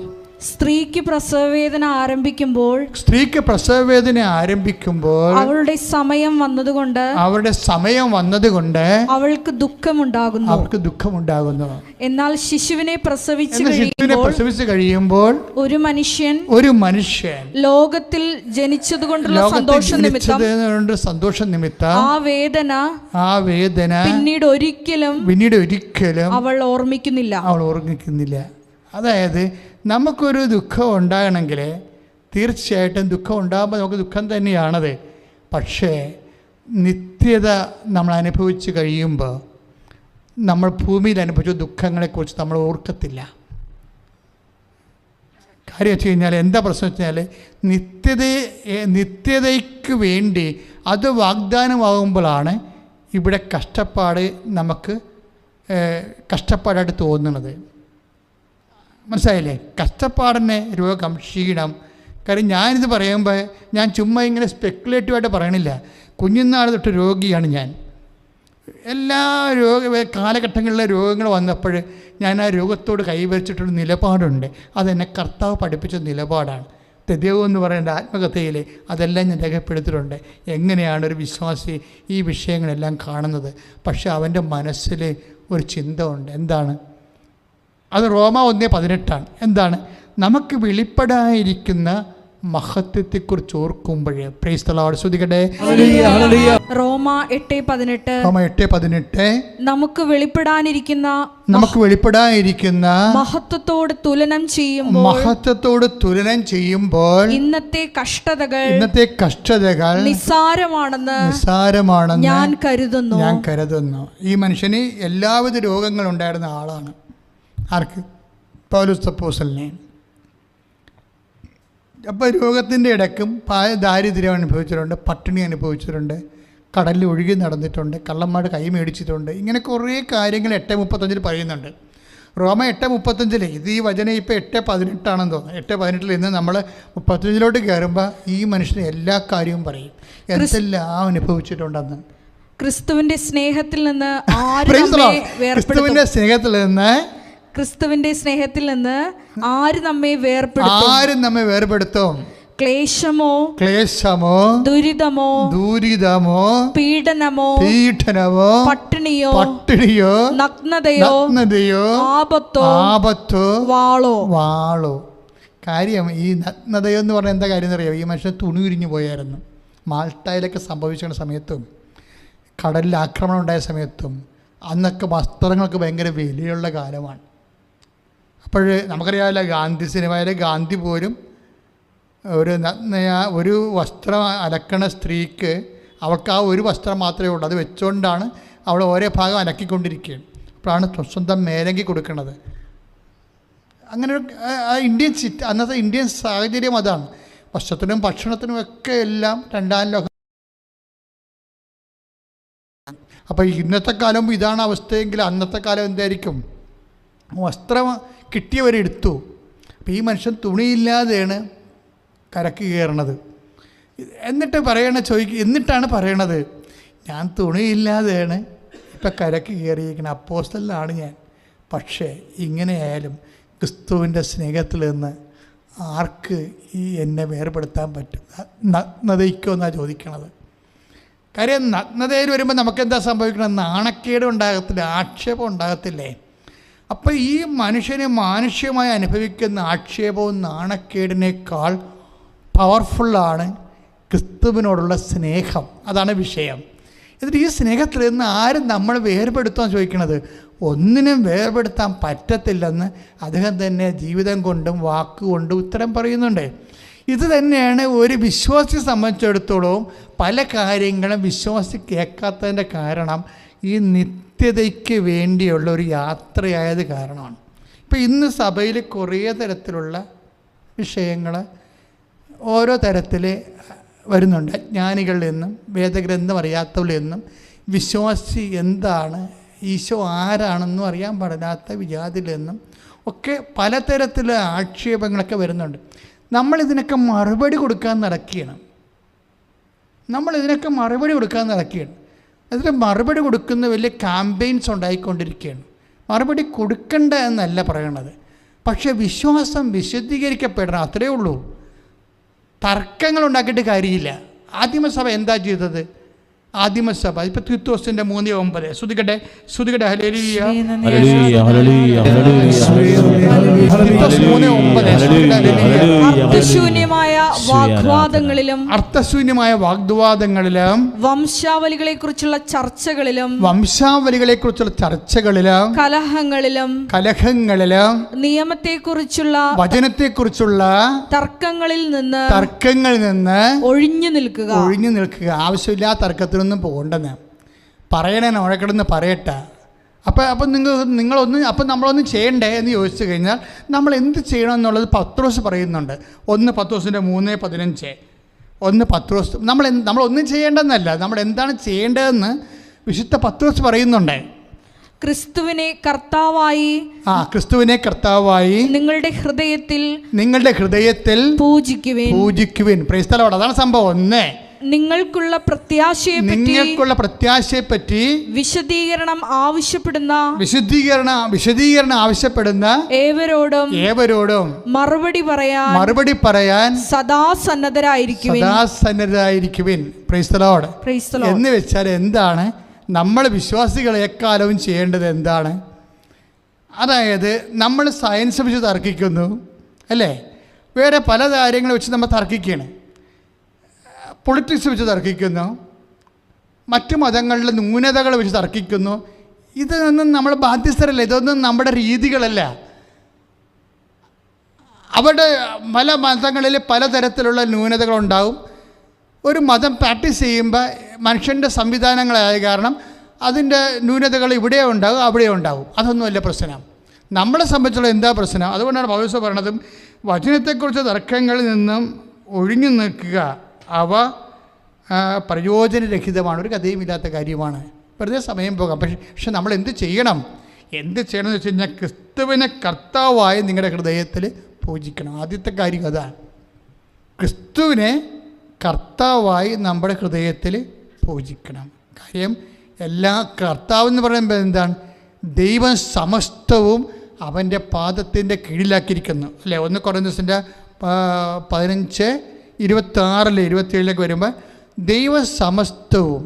സ്ത്രീക്ക് പ്രസവവേദന ആരംഭിക്കുമ്പോൾ അവളുടെ സമയം വന്നതുകൊണ്ട് അവൾക്ക് ദുഃഖമുണ്ടാകുന്നു. എന്നാൽ ശിശുവിനെ പ്രസവിച്ചു കഴിയുമ്പോൾ ഒരു മനുഷ്യൻ ലോകത്തിൽ ജനിച്ചതുകൊണ്ടുള്ള സന്തോഷം നിമിത്തം ആ വേദന പിന്നീട് ഒരിക്കലും അവൾ ഓർമ്മിക്കുന്നില്ല. അതായത് നമുക്കൊരു ദുഃഖം ഉണ്ടാകണമെങ്കിൽ തീർച്ചയായിട്ടും ദുഃഖം ഉണ്ടാകുമ്പോൾ നമുക്ക് ദുഃഖം തന്നെയാണത്. പക്ഷേ നിത്യത നമ്മൾ അനുഭവിച്ച് കഴിയുമ്പോൾ നമ്മൾ ഭൂമിയിൽ അനുഭവിച്ച ദുഃഖങ്ങളെക്കുറിച്ച് നമ്മൾ ഓർക്കത്തില്ല. കാര്യം വെച്ച് കഴിഞ്ഞാൽ എന്താ പ്രശ്നം വെച്ചാൽ നിത്യതയ്ക്ക് വേണ്ടി അത് വാഗ്ദാനമാകുമ്പോഴാണ് ഇവിടെ കഷ്ടപ്പാട് നമുക്ക് കഷ്ടപ്പാടായിട്ട് തോന്നുന്നത്. മനസ്സിലായില്ലേ? കഷ്ടപ്പാടിന് രോഗം, ക്ഷീണം. കാര്യം ഞാനിത് പറയുമ്പോൾ ഞാൻ ചുമ്മാ ഇങ്ങനെ സ്പെക്കുലേറ്റീവായിട്ട് പറയണില്ല. കുഞ്ഞുനാൾ തൊട്ട് രോഗിയാണ് ഞാൻ. എല്ലാ കാലഘട്ടങ്ങളിലെ രോഗങ്ങൾ വന്നപ്പോൾ ഞാൻ ആ രോഗത്തോട് കൈവരിച്ചിട്ടൊരു നിലപാടുണ്ട്. അതെന്നെ കർത്താവ് പഠിപ്പിച്ച നിലപാടാണ്. തെദേവ് എന്ന് പറയുന്ന ആത്മകഥയിൽ അതെല്ലാം ഞാൻ രേഖപ്പെടുത്തിയിട്ടുണ്ട്. എങ്ങനെയാണ് ഒരു വിശ്വാസി ഈ വിഷയങ്ങളെല്ലാം കാണുന്നത്. പക്ഷേ അവൻ്റെ മനസ്സിൽ ഒരു ചിന്ത ഉണ്ട്. എന്താണ് അത്? റോമ 1:18 എന്താണ്? നമുക്ക് വെളിപ്പെടാതിരിക്കുന്ന മഹത്വത്തെക്കുറിച്ച് ഓർക്കുമ്പോൾ പ്രൈസ് ദി ലോർഡ് സ്തുതിക്കട്ടെ. റോമ 8:18 നമുക്ക് വെളിപ്പെടാനിരിക്കുന്ന മഹത്വത്തോട് തുലനം ചെയ്യുമ്പോൾ ഇന്നത്തെ കഷ്ടതകൾ നിസ്സാരമാണെന്ന് ഞാൻ കരുതുന്നു. ഈ മനുഷ്യന് എല്ലാവിധ രോഗങ്ങളുണ്ടായിരുന്ന ആളാണ്. ആർക്ക്? പൗലോസ് അപ്പോസ്തലനെ. അപ്പോൾ രോഗത്തിൻ്റെ ഇടയ്ക്കും ദാരിദ്ര്യം അനുഭവിച്ചിട്ടുണ്ട്, പട്ടിണി അനുഭവിച്ചിട്ടുണ്ട്, കടലിൽ ഒഴുകി നടന്നിട്ടുണ്ട്, കള്ളന്മാർ കൈ മേടിച്ചിട്ടുണ്ട്. ഇങ്ങനെ കുറേ കാര്യങ്ങൾ 8:35 പറയുന്നുണ്ട്. റോമ 8:35 ഇത് ഈ വചനം ഇപ്പോൾ 8:18 തോന്നുന്നു. 8:18 നിന്ന് നമ്മൾ 35 കയറുമ്പോൾ ഈ മനുഷ്യന് എല്ലാ കാര്യവും പറയും, എന്തെല്ലാം അനുഭവിച്ചിട്ടുണ്ടെന്ന്. ക്രിസ്തുവിൻ്റെ സ്നേഹത്തിൽ നിന്ന് ആര് നമ്മെ വേർപെടുത്തും? ക്ലേശമോ ദുരിതമോ പീഡനമോ പട്ടിണിയോ നഗ്നതയോ ആപത്തോ വാളോ. കാര്യം ഈ നഗ്നതയോ എന്ന് പറഞ്ഞാൽ എന്താ കാര്യം എന്നറിയാം? ഈ മനുഷ്യൻ തുണി ഉരിഞ്ഞു പോയായിരുന്നു. മാൾട്ടയിലൊക്കെ സംഭവിച്ച സമയത്തും കടലിൽ ആക്രമണം ഉണ്ടായ സമയത്തും അന്നൊക്കെ വസ്ത്രങ്ങൾക്ക് ഭയങ്കര വിലയുള്ള കാലമാണ്. അപ്പോൾ നമുക്കറിയാമല്ലോ, ഗാന്ധി സിനിമയിലെ ഗാന്ധി പോലും ഒരു വസ്ത്രം അലക്കണ സ്ത്രീക്ക് അവൾക്ക് ആ ഒരു വസ്ത്രം മാത്രമേ ഉള്ളൂ. അത് വെച്ചുകൊണ്ടാണ് അവൾ ഓരോ ഭാഗം അലക്കിക്കൊണ്ടിരിക്കുകയാണ്. അപ്പോഴാണ് സ്വന്തം മേലങ്കി കൊടുക്കുന്നത്. അങ്ങനെ ഇന്ത്യൻ അന്നത്തെ ഇന്ത്യൻ സാഹചര്യം അതാണ്. വസ്ത്രത്തിനും ഭക്ഷണത്തിനും ഒക്കെ എല്ലാം രണ്ടാം ലോകം. അപ്പോൾ ഇന്നത്തെ കാലം ഇതാണ് അവസ്ഥയെങ്കിൽ അന്നത്തെ കാലം എന്തായിരിക്കും? വസ്ത്രം കിട്ടിയവരെടുത്തു. അപ്പോൾ ഈ മനുഷ്യൻ തുണിയില്ലാതെയാണ് കരക്ക് കയറണത്. എന്നിട്ടാണ് പറയണത്, ഞാൻ തുണിയില്ലാതെയാണ് ഇപ്പം കരക്ക് കയറിയിരിക്കുന്നത്, അപ്പോസ്തലനാണ് ഞാൻ. പക്ഷേ ഇങ്ങനെയായാലും ക്രിസ്തുവിൻ്റെ സ്നേഹത്തിൽ നിന്ന് ആർക്ക് എന്നെ വേർപെടുത്താൻ പറ്റും? നഗ്നതയ്ക്കോ എന്നാണ് ചോദിക്കണത്. കാര്യം നഗ്നതയിൽ വരുമ്പോൾ നമുക്കെന്താ സംഭവിക്കണം? നാണക്കേട് ഉണ്ടാകത്തില്ല, ആക്ഷേപം ഉണ്ടാകത്തില്ലേ? അപ്പോൾ ഈ മനുഷ്യന് മാനുഷ്യമായി അനുഭവിക്കുന്ന ആക്ഷേപവും നാണക്കേടിനേക്കാൾ പവർഫുള്ളാണ് ക്രിസ്തുവിനോടുള്ള സ്നേഹം. അതാണ് വിഷയം. എന്നിട്ട് ഈ സ്നേഹത്തിൽ നിന്ന് ആരും നമ്മൾ വേർപെടുത്താൻ ചോദിക്കണത്? ഒന്നിനും വേർപെടുത്താൻ പറ്റത്തില്ലെന്ന് അദ്ദേഹം തന്നെ ജീവിതം കൊണ്ടും വാക്കുകൊണ്ടും ഉത്തരം പറയുന്നുണ്ട്. ഇത് തന്നെയാണ് ഒരു വിശ്വാസിയെ സംബന്ധിച്ചിടത്തോളം പല കാര്യങ്ങളും വിശ്വാസി കേൾക്കാത്തതിൻ്റെ കാരണം ഈ നിത്യതയ്ക്ക് വേണ്ടിയുള്ള ഒരു യാത്രയായത് കാരണമാണ്. ഇപ്പോൾ ഇന്ന് സഭയിൽ കുറേ തരത്തിലുള്ള വിഷയങ്ങൾ ഓരോ തരത്തിൽ വരുന്നുണ്ട്. അജ്ഞാനികളിൽ നിന്നും വേദഗ്രന്ഥം അറിയാത്തവരിൽ നിന്നും വിശ്വാസി എന്താണ്, ഈശോ ആരാണെന്നും അറിയാൻ പാടില്ലാത്ത വിജാതിയിൽ നിന്നും ഒക്കെ പലതരത്തിലുള്ള ആക്ഷേപങ്ങളൊക്കെ വരുന്നുണ്ട്. നമ്മളിതിനൊക്കെ മറുപടി കൊടുക്കാൻ നടക്കുകയാണ്. അതിന് മറുപടി കൊടുക്കുന്ന വലിയ ക്യാമ്പയിൻസ് ഉണ്ടായിക്കൊണ്ടിരിക്കുകയാണ്. മറുപടി കൊടുക്കണ്ട എന്നല്ല പറയണത്, പക്ഷേ വിശ്വാസം വിശുദ്ധീകരിക്കപ്പെടണം, അത്രയേ ഉള്ളൂ. തർക്കങ്ങൾ ഉണ്ടാക്കിയിട്ട് കാര്യമില്ല. ആദിമസഭ എന്താ ചെയ്തത്? ആദിമസഭ ഇപ്പോൾ തീത്തോസിൻ്റെ 3:9 ശ്രുതികട്ടെ ഹല്ലേലൂയ അർത്ഥശൂന്യമായ വാഗ്വാദങ്ങളിലും വംശാവലികളെക്കുറിച്ചുള്ള ചർച്ചകളിലും കലഹങ്ങളിലും നിയമത്തെക്കുറിച്ചുള്ള വചനത്തെക്കുറിച്ചുള്ള തർക്കങ്ങളിൽ നിന്ന് ഒഴിഞ്ഞു നിൽക്കുക. ആവശ്യമില്ലാത്ത തർക്കത്തിനൊന്നും പോകണ്ടെന്ന് പറയണേ, അവിടെ കിടന്ന് പറയട്ടെ. അപ്പം നമ്മളൊന്നും ചെയ്യണ്ടേ എന്ന് ചോദിച്ചു കഴിഞ്ഞാൽ നമ്മൾ എന്ത് ചെയ്യണം എന്നുള്ളത് പത്രോസ് പറയുന്നുണ്ട്. 1 പത്രോസിൻ്റെ 3:15 നമ്മളൊന്നും ചെയ്യേണ്ടെന്നല്ല, നമ്മൾ എന്താണ് ചെയ്യേണ്ടതെന്ന് വിശുദ്ധ പത്രോസ് പറയുന്നുണ്ട്. ക്രിസ്തുവിനെ കർത്താവായി നിങ്ങളുടെ ഹൃദയത്തിൽ പൂജിക്കുവിൻ. Price the Lord. അതാണ് സംഭവം. ഒന്ന്, നിങ്ങൾക്കുള്ള പ്രത്യാശയെപ്പറ്റി വിശദീകരണം ആവശ്യപ്പെടുന്ന ഏവരോടും മറുപടി പറയാൻ സദാ സന്നദ്ധരായിരിക്കുവിൻ. Price the Lord. എന്ന് വെച്ചാൽ എന്താണ് നമ്മൾ വിശ്വാസികൾ എക്കാലവും ചെയ്യേണ്ടത്? എന്താണ്? അതായത് നമ്മൾ സയൻസ് വെച്ച് തർക്കിക്കുന്നു, അല്ലേ? വേറെ പല കാര്യങ്ങൾ വെച്ച് നമ്മൾ തർക്കിക്കുകയാണ്. പൊളിറ്റിക്സ് വെച്ച് തർക്കിക്കുന്നു, മറ്റു മതങ്ങളിലെ ന്യൂനതകൾ വെച്ച് തർക്കിക്കുന്നു. ഇതൊന്നും നമ്മൾ ബാധ്യസ്ഥരല്ല, ഇതൊന്നും നമ്മുടെ രീതികളല്ല. അവിടെ പല മതങ്ങളിൽ പലതരത്തിലുള്ള ന്യൂനതകളുണ്ടാവും. ഒരു മതം പ്രാക്ടീസ് ചെയ്യുമ്പോൾ മനുഷ്യൻ്റെ സംവിധാനങ്ങളായ കാരണം അതിൻ്റെ ന്യൂനതകൾ ഇവിടെ ഉണ്ടാകും, അവിടെ ഉണ്ടാകും. അതൊന്നുമല്ല പ്രശ്നം. നമ്മളെ സംബന്ധിച്ചുള്ള എന്താ പ്രശ്നം? അതുകൊണ്ടാണ് പൗലോസ് പറയണതും വചനത്തെക്കുറിച്ച് തർക്കങ്ങളിൽ നിന്നും ഒഴിഞ്ഞു നിൽക്കുക. അവ പ്രയോജനരഹിതമാണ്, ഒരു കഥയുമില്ലാത്ത കാര്യമാണ്, വെറുതെ സമയം പോകാം. പക്ഷെ നമ്മൾ എന്ത് ചെയ്യണം എന്ന് വെച്ച് കഴിഞ്ഞാൽ ക്രിസ്തുവിനെ കർത്താവായി നിങ്ങളുടെ ഹൃദയത്തിൽ പൂജിക്കണം. ആദ്യത്തെ കാര്യം അതാണ്. ക്രിസ്തുവിനെ കർത്താവായി നമ്മുടെ ഹൃദയത്തിൽ പൂജിക്കണം. കാര്യം എല്ലാ കർത്താവെന്ന് പറയുമ്പോൾ എന്താണ്? ദൈവം സമസ്തവും അവൻ്റെ പാദത്തിൻ്റെ കീഴിലാക്കിയിരിക്കുന്നു, അല്ലേ? 1 കൊരിന്ത്യസിൻ്റെ 15:26-27 വരുമ്പോൾ ദൈവ സമസ്തവും.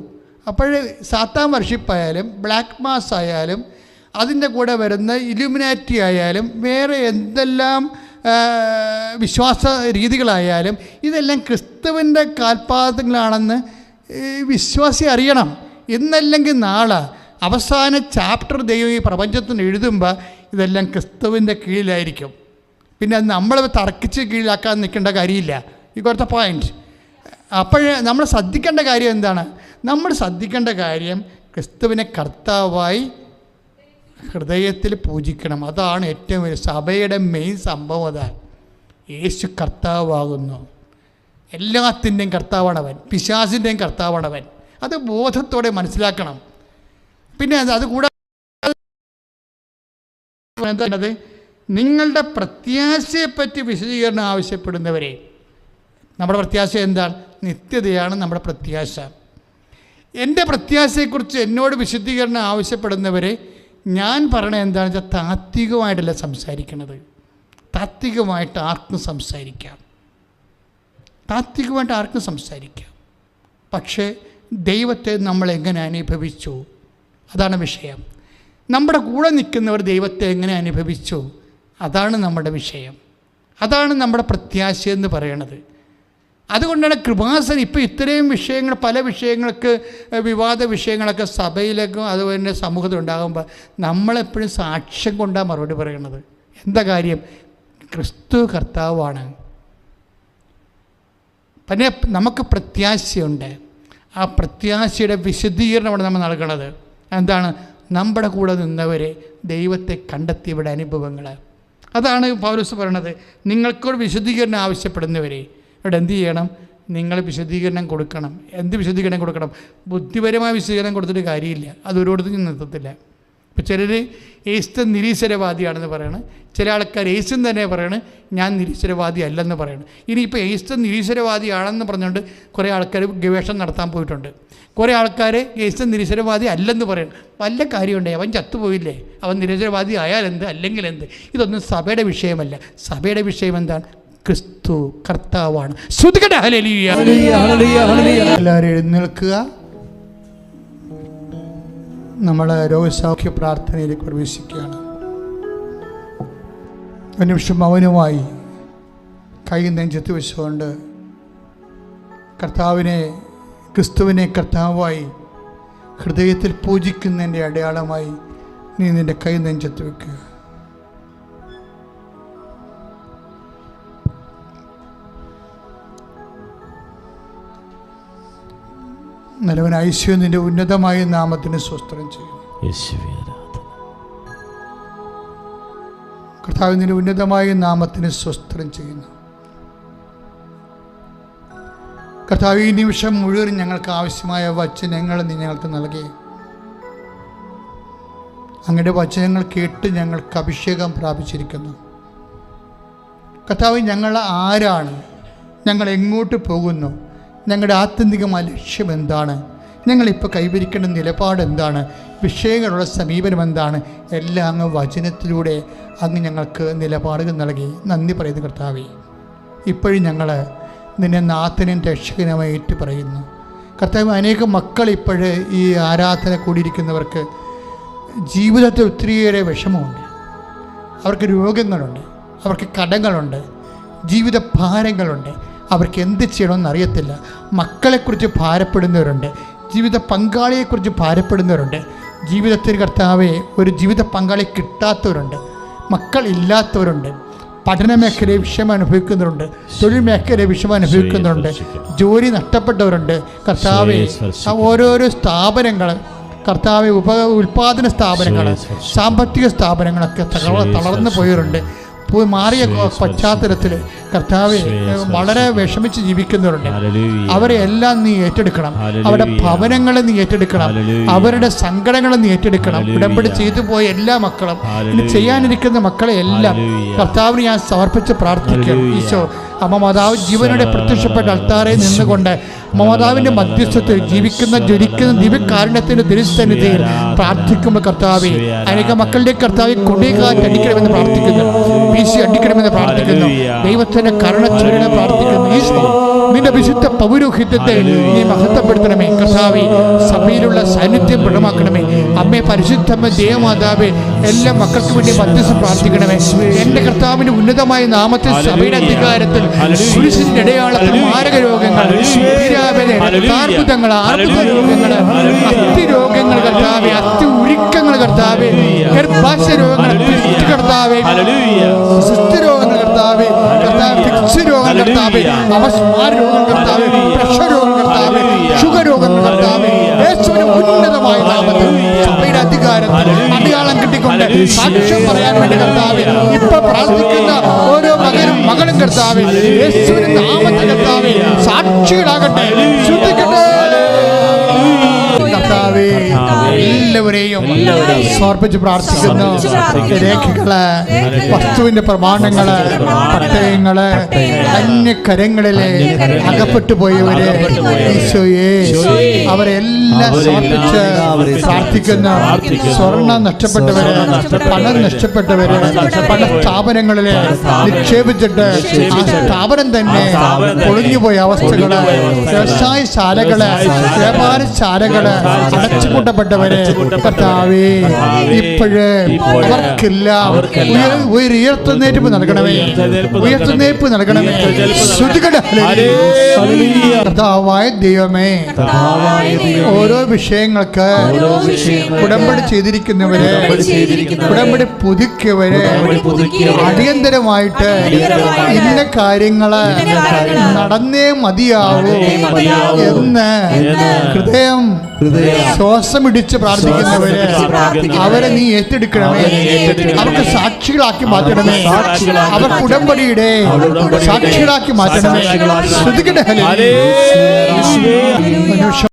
അപ്പോൾ സാത്താൻ വർഷിപ്പായാലും ബ്ലാക്ക് മാസ് ആയാലും അതിൻ്റെ കൂടെ വരുന്ന ഇലുമിനാറ്റി ആയാലും വേറെ എന്തെല്ലാം വിശ്വാസ രീതികളായാലും ഇതെല്ലാം ക്രിസ്തുവിൻ്റെ കാൽപാദങ്ങളാണെന്ന് വിശ്വാസി അറിയണം. ഇന്നല്ലെങ്കിൽ നാളെ അവസാന ചാപ്റ്റർ ദൈവം ഈ പ്രപഞ്ചത്തിന് എഴുതുമ്പോൾ ഇതെല്ലാം ക്രിസ്തുവിൻ്റെ കീഴിലായിരിക്കും. പിന്നെ അത് നമ്മൾ തർക്കിച്ച് കീഴിലാക്കാൻ നിൽക്കേണ്ട കാര്യമില്ല. ഈ കൊടുത്ത പോയിൻറ്റ്. അപ്പോൾ നമ്മൾ ശ്രദ്ധിക്കേണ്ട കാര്യം എന്താണ്? നമ്മൾ ശ്രദ്ധിക്കേണ്ട കാര്യം ക്രിസ്തുവിനെ കർത്താവായി ഹൃദയത്തിൽ പൂജിക്കണം. അതാണ് ഏറ്റവും വലിയ സഭയുടെ മെയിൻ സംഭവം. അതാണ് യേശു കർത്താവാകുന്നു. എല്ലാത്തിൻ്റെയും കർത്താവാണവൻ, പിശാചിൻ്റെയും കർത്താവാണവൻ. അത് ബോധത്തോടെ മനസ്സിലാക്കണം. പിന്നെ അതുകൂടാതെ എന്താണത്, നിങ്ങളുടെ പ്രത്യാശയെപ്പറ്റി വിശദീകരണം ആവശ്യപ്പെടുന്നവരെ, നമ്മുടെ പ്രത്യാശ എന്താണ്? നിത്യതയാണ് നമ്മുടെ പ്രത്യാശ. എൻ്റെ പ്രത്യാശയെക്കുറിച്ച് എന്നോട് വിശദീകരണം ആവശ്യപ്പെടുന്നവരെ ഞാൻ പറയണത് എന്താണെന്ന് വെച്ചാൽ താത്വികമായിട്ടല്ല സംസാരിക്കണത്. താത്വികമായിട്ട് ആർക്കും സംസാരിക്കാം, താത്വികമായിട്ട് ആർക്കും സംസാരിക്കാം. പക്ഷേ ദൈവത്തെ നമ്മൾ എങ്ങനെ അനുഭവിച്ചു, അതാണ് വിഷയം. നമ്മുടെ കൂടെ നിൽക്കുന്നവർ ദൈവത്തെ എങ്ങനെ അനുഭവിച്ചു, അതാണ് നമ്മുടെ വിഷയം. അതാണ് നമ്മുടെ പ്രത്യാശയെന്ന് പറയണത്. അതുകൊണ്ടാണ് കൃപാസനം ഇപ്പോൾ ഇത്രയും വിഷയങ്ങൾ, പല വിഷയങ്ങൾക്ക് വിവാദ വിഷയങ്ങളൊക്കെ സഭയിലേക്കും അതുപോലെ തന്നെ സമൂഹത്തിൽ ഉണ്ടാകുമ്പോൾ നമ്മളെപ്പോഴും സാക്ഷ്യം കൊണ്ടാണ് മറുപടി പറയണത്. എന്താ കാര്യം? ക്രിസ്തു കർത്താവാണ്. പിന്നെ നമുക്ക് പ്രത്യാശയുണ്ട്. ആ പ്രത്യാശയുടെ വിശദീകരണമാണ് നമ്മൾ നൽകണത്. എന്താണ്? നമ്മുടെ കൂടെ നിന്നവരെ ദൈവത്തെ കണ്ടെത്തിയവരുടെ അനുഭവങ്ങൾ. അതാണ് പൗലോസ് പറയണത്. നിങ്ങൾക്കൊരു വിശദീകരണം ആവശ്യപ്പെടുന്നവരെ ഇവിടെ എന്ത് ചെയ്യണം? നിങ്ങൾ വിശദീകരണം കൊടുക്കണം. എന്ത് വിശദീകരണം കൊടുക്കണം? ബുദ്ധിപരമായ വിശദീകരണം കൊടുത്തിട്ട് കാര്യമില്ല, അതൊരിടത്തും നിർത്തത്തില്ല. ഇപ്പോൾ ചിലർ യേശു നിരീശ്വരവാദിയാണെന്ന് പറയണം, ചില ആൾക്കാർ യേശു തന്നെ പറയണം ഞാൻ നിരീശ്വരവാദി അല്ലെന്ന് പറയണം. ഇനിയിപ്പോൾ യേശു നിരീശ്വരവാദിയാണെന്ന് പറഞ്ഞുകൊണ്ട് കുറേ ആൾക്കാർ ഗവേഷണം നടത്താൻ പോയിട്ടുണ്ട്. കുറേ ആൾക്കാർ യേശു നിരീശ്വരവാദി അല്ലെന്ന് പറയണം. വല്ല കാര്യമുണ്ടേ? അവൻ ചത്തുപോയില്ലേ? അവൻ നിരീശ്വരവാദി ആയാലെന്ത്, അല്ലെങ്കിൽ എന്ത്? ഇതൊന്നും സഭയുടെ വിഷയമല്ല. സഭയുടെ വിഷയം എന്താണ്? ക്രിസ്തു കർത്താവാണ്. ശ്രുതികട ഹല്ലേലൂയ. എല്ലാവരും എഴുന്നേൽക്കുക. നമ്മൾ രോഗസൗഖ്യ പ്രാർത്ഥനയിലേക്ക് പ്രവേശിക്കുകയാണ്. ഒരു നിമിഷം മൗനമായി കൈ നെഞ്ചത്ത് വെച്ചുകൊണ്ട് ക്രിസ്തുവിനെ കർത്താവായി ഹൃദയത്തിൽ പൂജിക്കുന്നതിൻ്റെ അടയാളമായി നീ നിൻ്റെ കൈ നെഞ്ചത്ത് വെക്കുക. നല്ലവൻ ഐശ്വര്യ നിന്റെ ഉന്നതമായ നാമത്തിന് സ്വസ്ത്രം ചെയ്യും. കർത്താവ് നിന്റെ ഉന്നതമായ നാമത്തിന് സ്വസ്ത്രം ചെയ്യുന്നു. കർത്താവ് ഈ നിമിഷം മുഴുവൻ ഞങ്ങൾക്ക് ആവശ്യമായ വചനങ്ങൾ നീ ഞങ്ങൾക്ക് നൽകി. അങ്ങയുടെ വചനങ്ങൾ കേട്ട് ഞങ്ങൾക്ക് അഭിഷേകം പ്രാപിച്ചിരിക്കുന്നു. കർത്താവ്, ഞങ്ങൾ ആരാണ്? ഞങ്ങൾ എങ്ങോട്ട് പോകുന്നു? ഞങ്ങളുടെ ആത്യന്തികമായ ലക്ഷ്യം എന്താണ്? ഞങ്ങളിപ്പോൾ കൈവരിക്കേണ്ട നിലപാട് എന്താണ്? വിഷയങ്ങളുള്ള സമീപനം എന്താണ്? എല്ലാം അങ്ങ് വചനത്തിലൂടെ അങ്ങ് ഞങ്ങൾക്ക് നിലപാടുകൾ നൽകി. നന്ദി പറയുന്നു കർത്താവേ. ഇപ്പോഴും ഞങ്ങൾ നിന്നെ നാഥനും രക്ഷകനുമായി ഏറ്റു പറയുന്നു. കർത്താവ്, അനേകം മക്കൾ ഇപ്പോഴ് ഈ ആരാധന കൂടിയിരിക്കുന്നവർക്ക് ജീവിതത്തിൽ ഒത്തിരിയേറെ വിഷമമുണ്ട്. അവർക്ക് രോഗങ്ങളുണ്ട്, അവർക്ക് കടങ്ങളുണ്ട്, ജീവിത ഭാരങ്ങളുണ്ട്. അവർക്ക് എന്ത് ചെയ്യണമെന്ന് അറിയത്തില്ല. മക്കളെക്കുറിച്ച് ഭാരപ്പെടുന്നവരുണ്ട്, ജീവിത പങ്കാളിയെക്കുറിച്ച് ഭാരപ്പെടുന്നവരുണ്ട്. ജീവിതത്തിൽ കർത്താവെ ഒരു ജീവിത പങ്കാളി കിട്ടാത്തവരുണ്ട്, മക്കളില്ലാത്തവരുണ്ട്, പഠന മേഖലയിൽ വിഷമം അനുഭവിക്കുന്നവരുണ്ട്, തൊഴിൽ മേഖലയിൽ വിഷമം അനുഭവിക്കുന്നവരുണ്ട്, ജോലി നഷ്ടപ്പെട്ടവരുണ്ട്. കർത്താവെ, ഓരോരോ സ്ഥാപനങ്ങൾ കർത്താവെ, ഉൽപാദന സ്ഥാപനങ്ങൾ, സാമ്പത്തിക സ്ഥാപനങ്ങളൊക്കെ തളർന്നു പോയവരുണ്ട്. മാറിയ പശ്ചാത്തലത്തിൽ കർത്താവെ വളരെ വിഷമിച്ച് ജീവിക്കുന്നവരുണ്ട്. അവരെ എല്ലാം നീ ഏറ്റെടുക്കണം. അവരുടെ ഭവനങ്ങളെ നീ ഏറ്റെടുക്കണം. അവരുടെ സങ്കടങ്ങളെ നീ ഏറ്റെടുക്കണം. ഉടമ്പടി ചെയ്തു പോയ എല്ലാ മക്കളും, ഇനി ചെയ്യാനിരിക്കുന്ന മക്കളെ എല്ലാം കർത്താവിന് ഞാൻ സമർപ്പിച്ച് പ്രാർത്ഥിക്കും. ഈശോ, അമ്മ മാതാവ് ജീവനോടെ പ്രത്യക്ഷപ്പെട്ട അൾത്താരെ നിന്നുകൊണ്ട് മാതാവിൻ്റെ മധ്യസ്ഥത്തിൽ ജീവിക്കുന്ന ജ്വലിക്കുന്ന ദിവ്യകാരുണ്യത്തിൻ്റെ തിരുസന്നിധിയിൽ പ്രാർത്ഥിക്കുമ്പോൾ കർത്താവെ, അനേക മക്കളുടെ കർത്താവെ കൊടികാറ്റ് അടിക്കണമെന്ന് പ്രാർത്ഥിക്കുന്നു, വീശി അടിക്കണമെന്ന് പ്രാർത്ഥിക്കുന്നു. ദൈവത്തിൻ്റെ കരുണ ചൊരിയണം പ്രാർത്ഥിക്കുന്നു. ഈശോ, നിന്റെ വിശുദ്ധ പൗരോഹിത്യത്തെ നീ മഹത്വപ്പെടുത്തണമേ. കർത്താവെ, സഭയിലുള്ള സാന്നിധ്യം ദൃഢമാക്കണമേ. അമ്മേ, പരിശുദ്ധമ്മ ദേവമാതാവേ, എല്ലാ മക്കൾക്ക് വേണ്ടി മധ്യസ്ഥം പ്രാർത്ഥിക്കണമേ. എൻ്റെ കർത്താവിൻ്റെ ഉന്നതമായ നാമത്തിൽ സഭയുടെ അധികാരത്തിൽ കുരിശിന്റെ അടയാളത്തിൽ മാരക രോഗങ്ങൾ, അർബുദങ്ങൾ, ആർബുദ രോഗങ്ങൾ, അസ്ഥി രോഗങ്ങൾ കർത്താവെ, അസ്ഥി ഉരുക്കങ്ങൾ കർത്താവെ, ഗർഭാശയ രോഗങ്ങൾ കർത്താവെ, രോഗങ്ങൾ കർത്താവെ, ഫിക്സ് രോഗം കർത്താവെ, അപസ്മാര രോഗം കർത്താവെ, പ്രഷർ രോഗം കർത്താവെ, ഷുഗർ രോഗം കർത്താവെ, യേശുവിന്റെ ഉന്നതമായ നാമത്തിൽ സഭയുടെ അധികാരത്തിൽ അടയാളം കിട്ടിക്കൊണ്ട് സാക്ഷ്യം പറയാൻ വേണ്ടി കർത്താവേ ഇപ്പൊ പ്രാർത്ഥിക്കുന്ന ഓരോ മകളും കർത്താവേ യേശുവിന്റെ നാമത്തിൽ കർത്താവേ സാക്ഷികളാകട്ടെ, ശ്രദ്ധിക്കട്ടെ കർത്താവേ. എല്ലാവരെയും സമർപ്പിച്ച് പ്രാർത്ഥിക്കുന്നു. രേഖകള്, വസ്തുവിന്റെ പ്രമാണങ്ങള്, പട്ടയങ്ങള്, അന്യകരങ്ങളിലെ അകപ്പെട്ടു പോയവരെ ഈശോയെ അവരെല്ലാം സമർപ്പിച്ച് പ്രാർത്ഥിക്കുന്നു. സ്വർണം നഷ്ടപ്പെട്ടവര്, പണം നഷ്ടപ്പെട്ടവര്, പല സ്ഥാപനങ്ങളിലെ നിക്ഷേപിച്ചിട്ട് ആ സ്ഥാപനം തന്നെ പൊളിഞ്ഞുപോയ അവസ്ഥകള്, വ്യവസായശാലകള്, വ്യാപാരശാലകള് അടച്ചുപൂട്ടപ്പെട്ടവരെ കർത്താവേ ഇപ്പോഴ് അവർക്കെല്ലാം ഉയർത്തെഴുന്നേൽപ്പ് നൽകണമേ, ഉയർത്തെഴുന്നേൽപ്പ് നൽകണമേ. കർത്താവായ ദൈവമേ, ഓരോ വിഷയങ്ങൾക്ക് ഉടമ്പടി ചെയ്തിരിക്കുന്നവരെ, ഉടമ്പടി പുതുക്കിയവരെ അടിയന്തരമായിട്ട് ഇന്ന കാര്യങ്ങള് നടന്നേ മതിയാവൂ എന്ന് ഹൃദയം ശ്വാസമിടിച്ച് പ്രാർത്ഥിക്കുന്നവരെ അവരെ നീ ഏറ്റെടുക്കണമേ. അവർക്ക് സാക്ഷികളാക്കി മാറ്റണമേ. അവർക്ക് ഉടമ്പടിയുടെ സാക്ഷികളാക്കി മാറ്റണമേ. ശ്രദ്ധിക്കട്ടെ.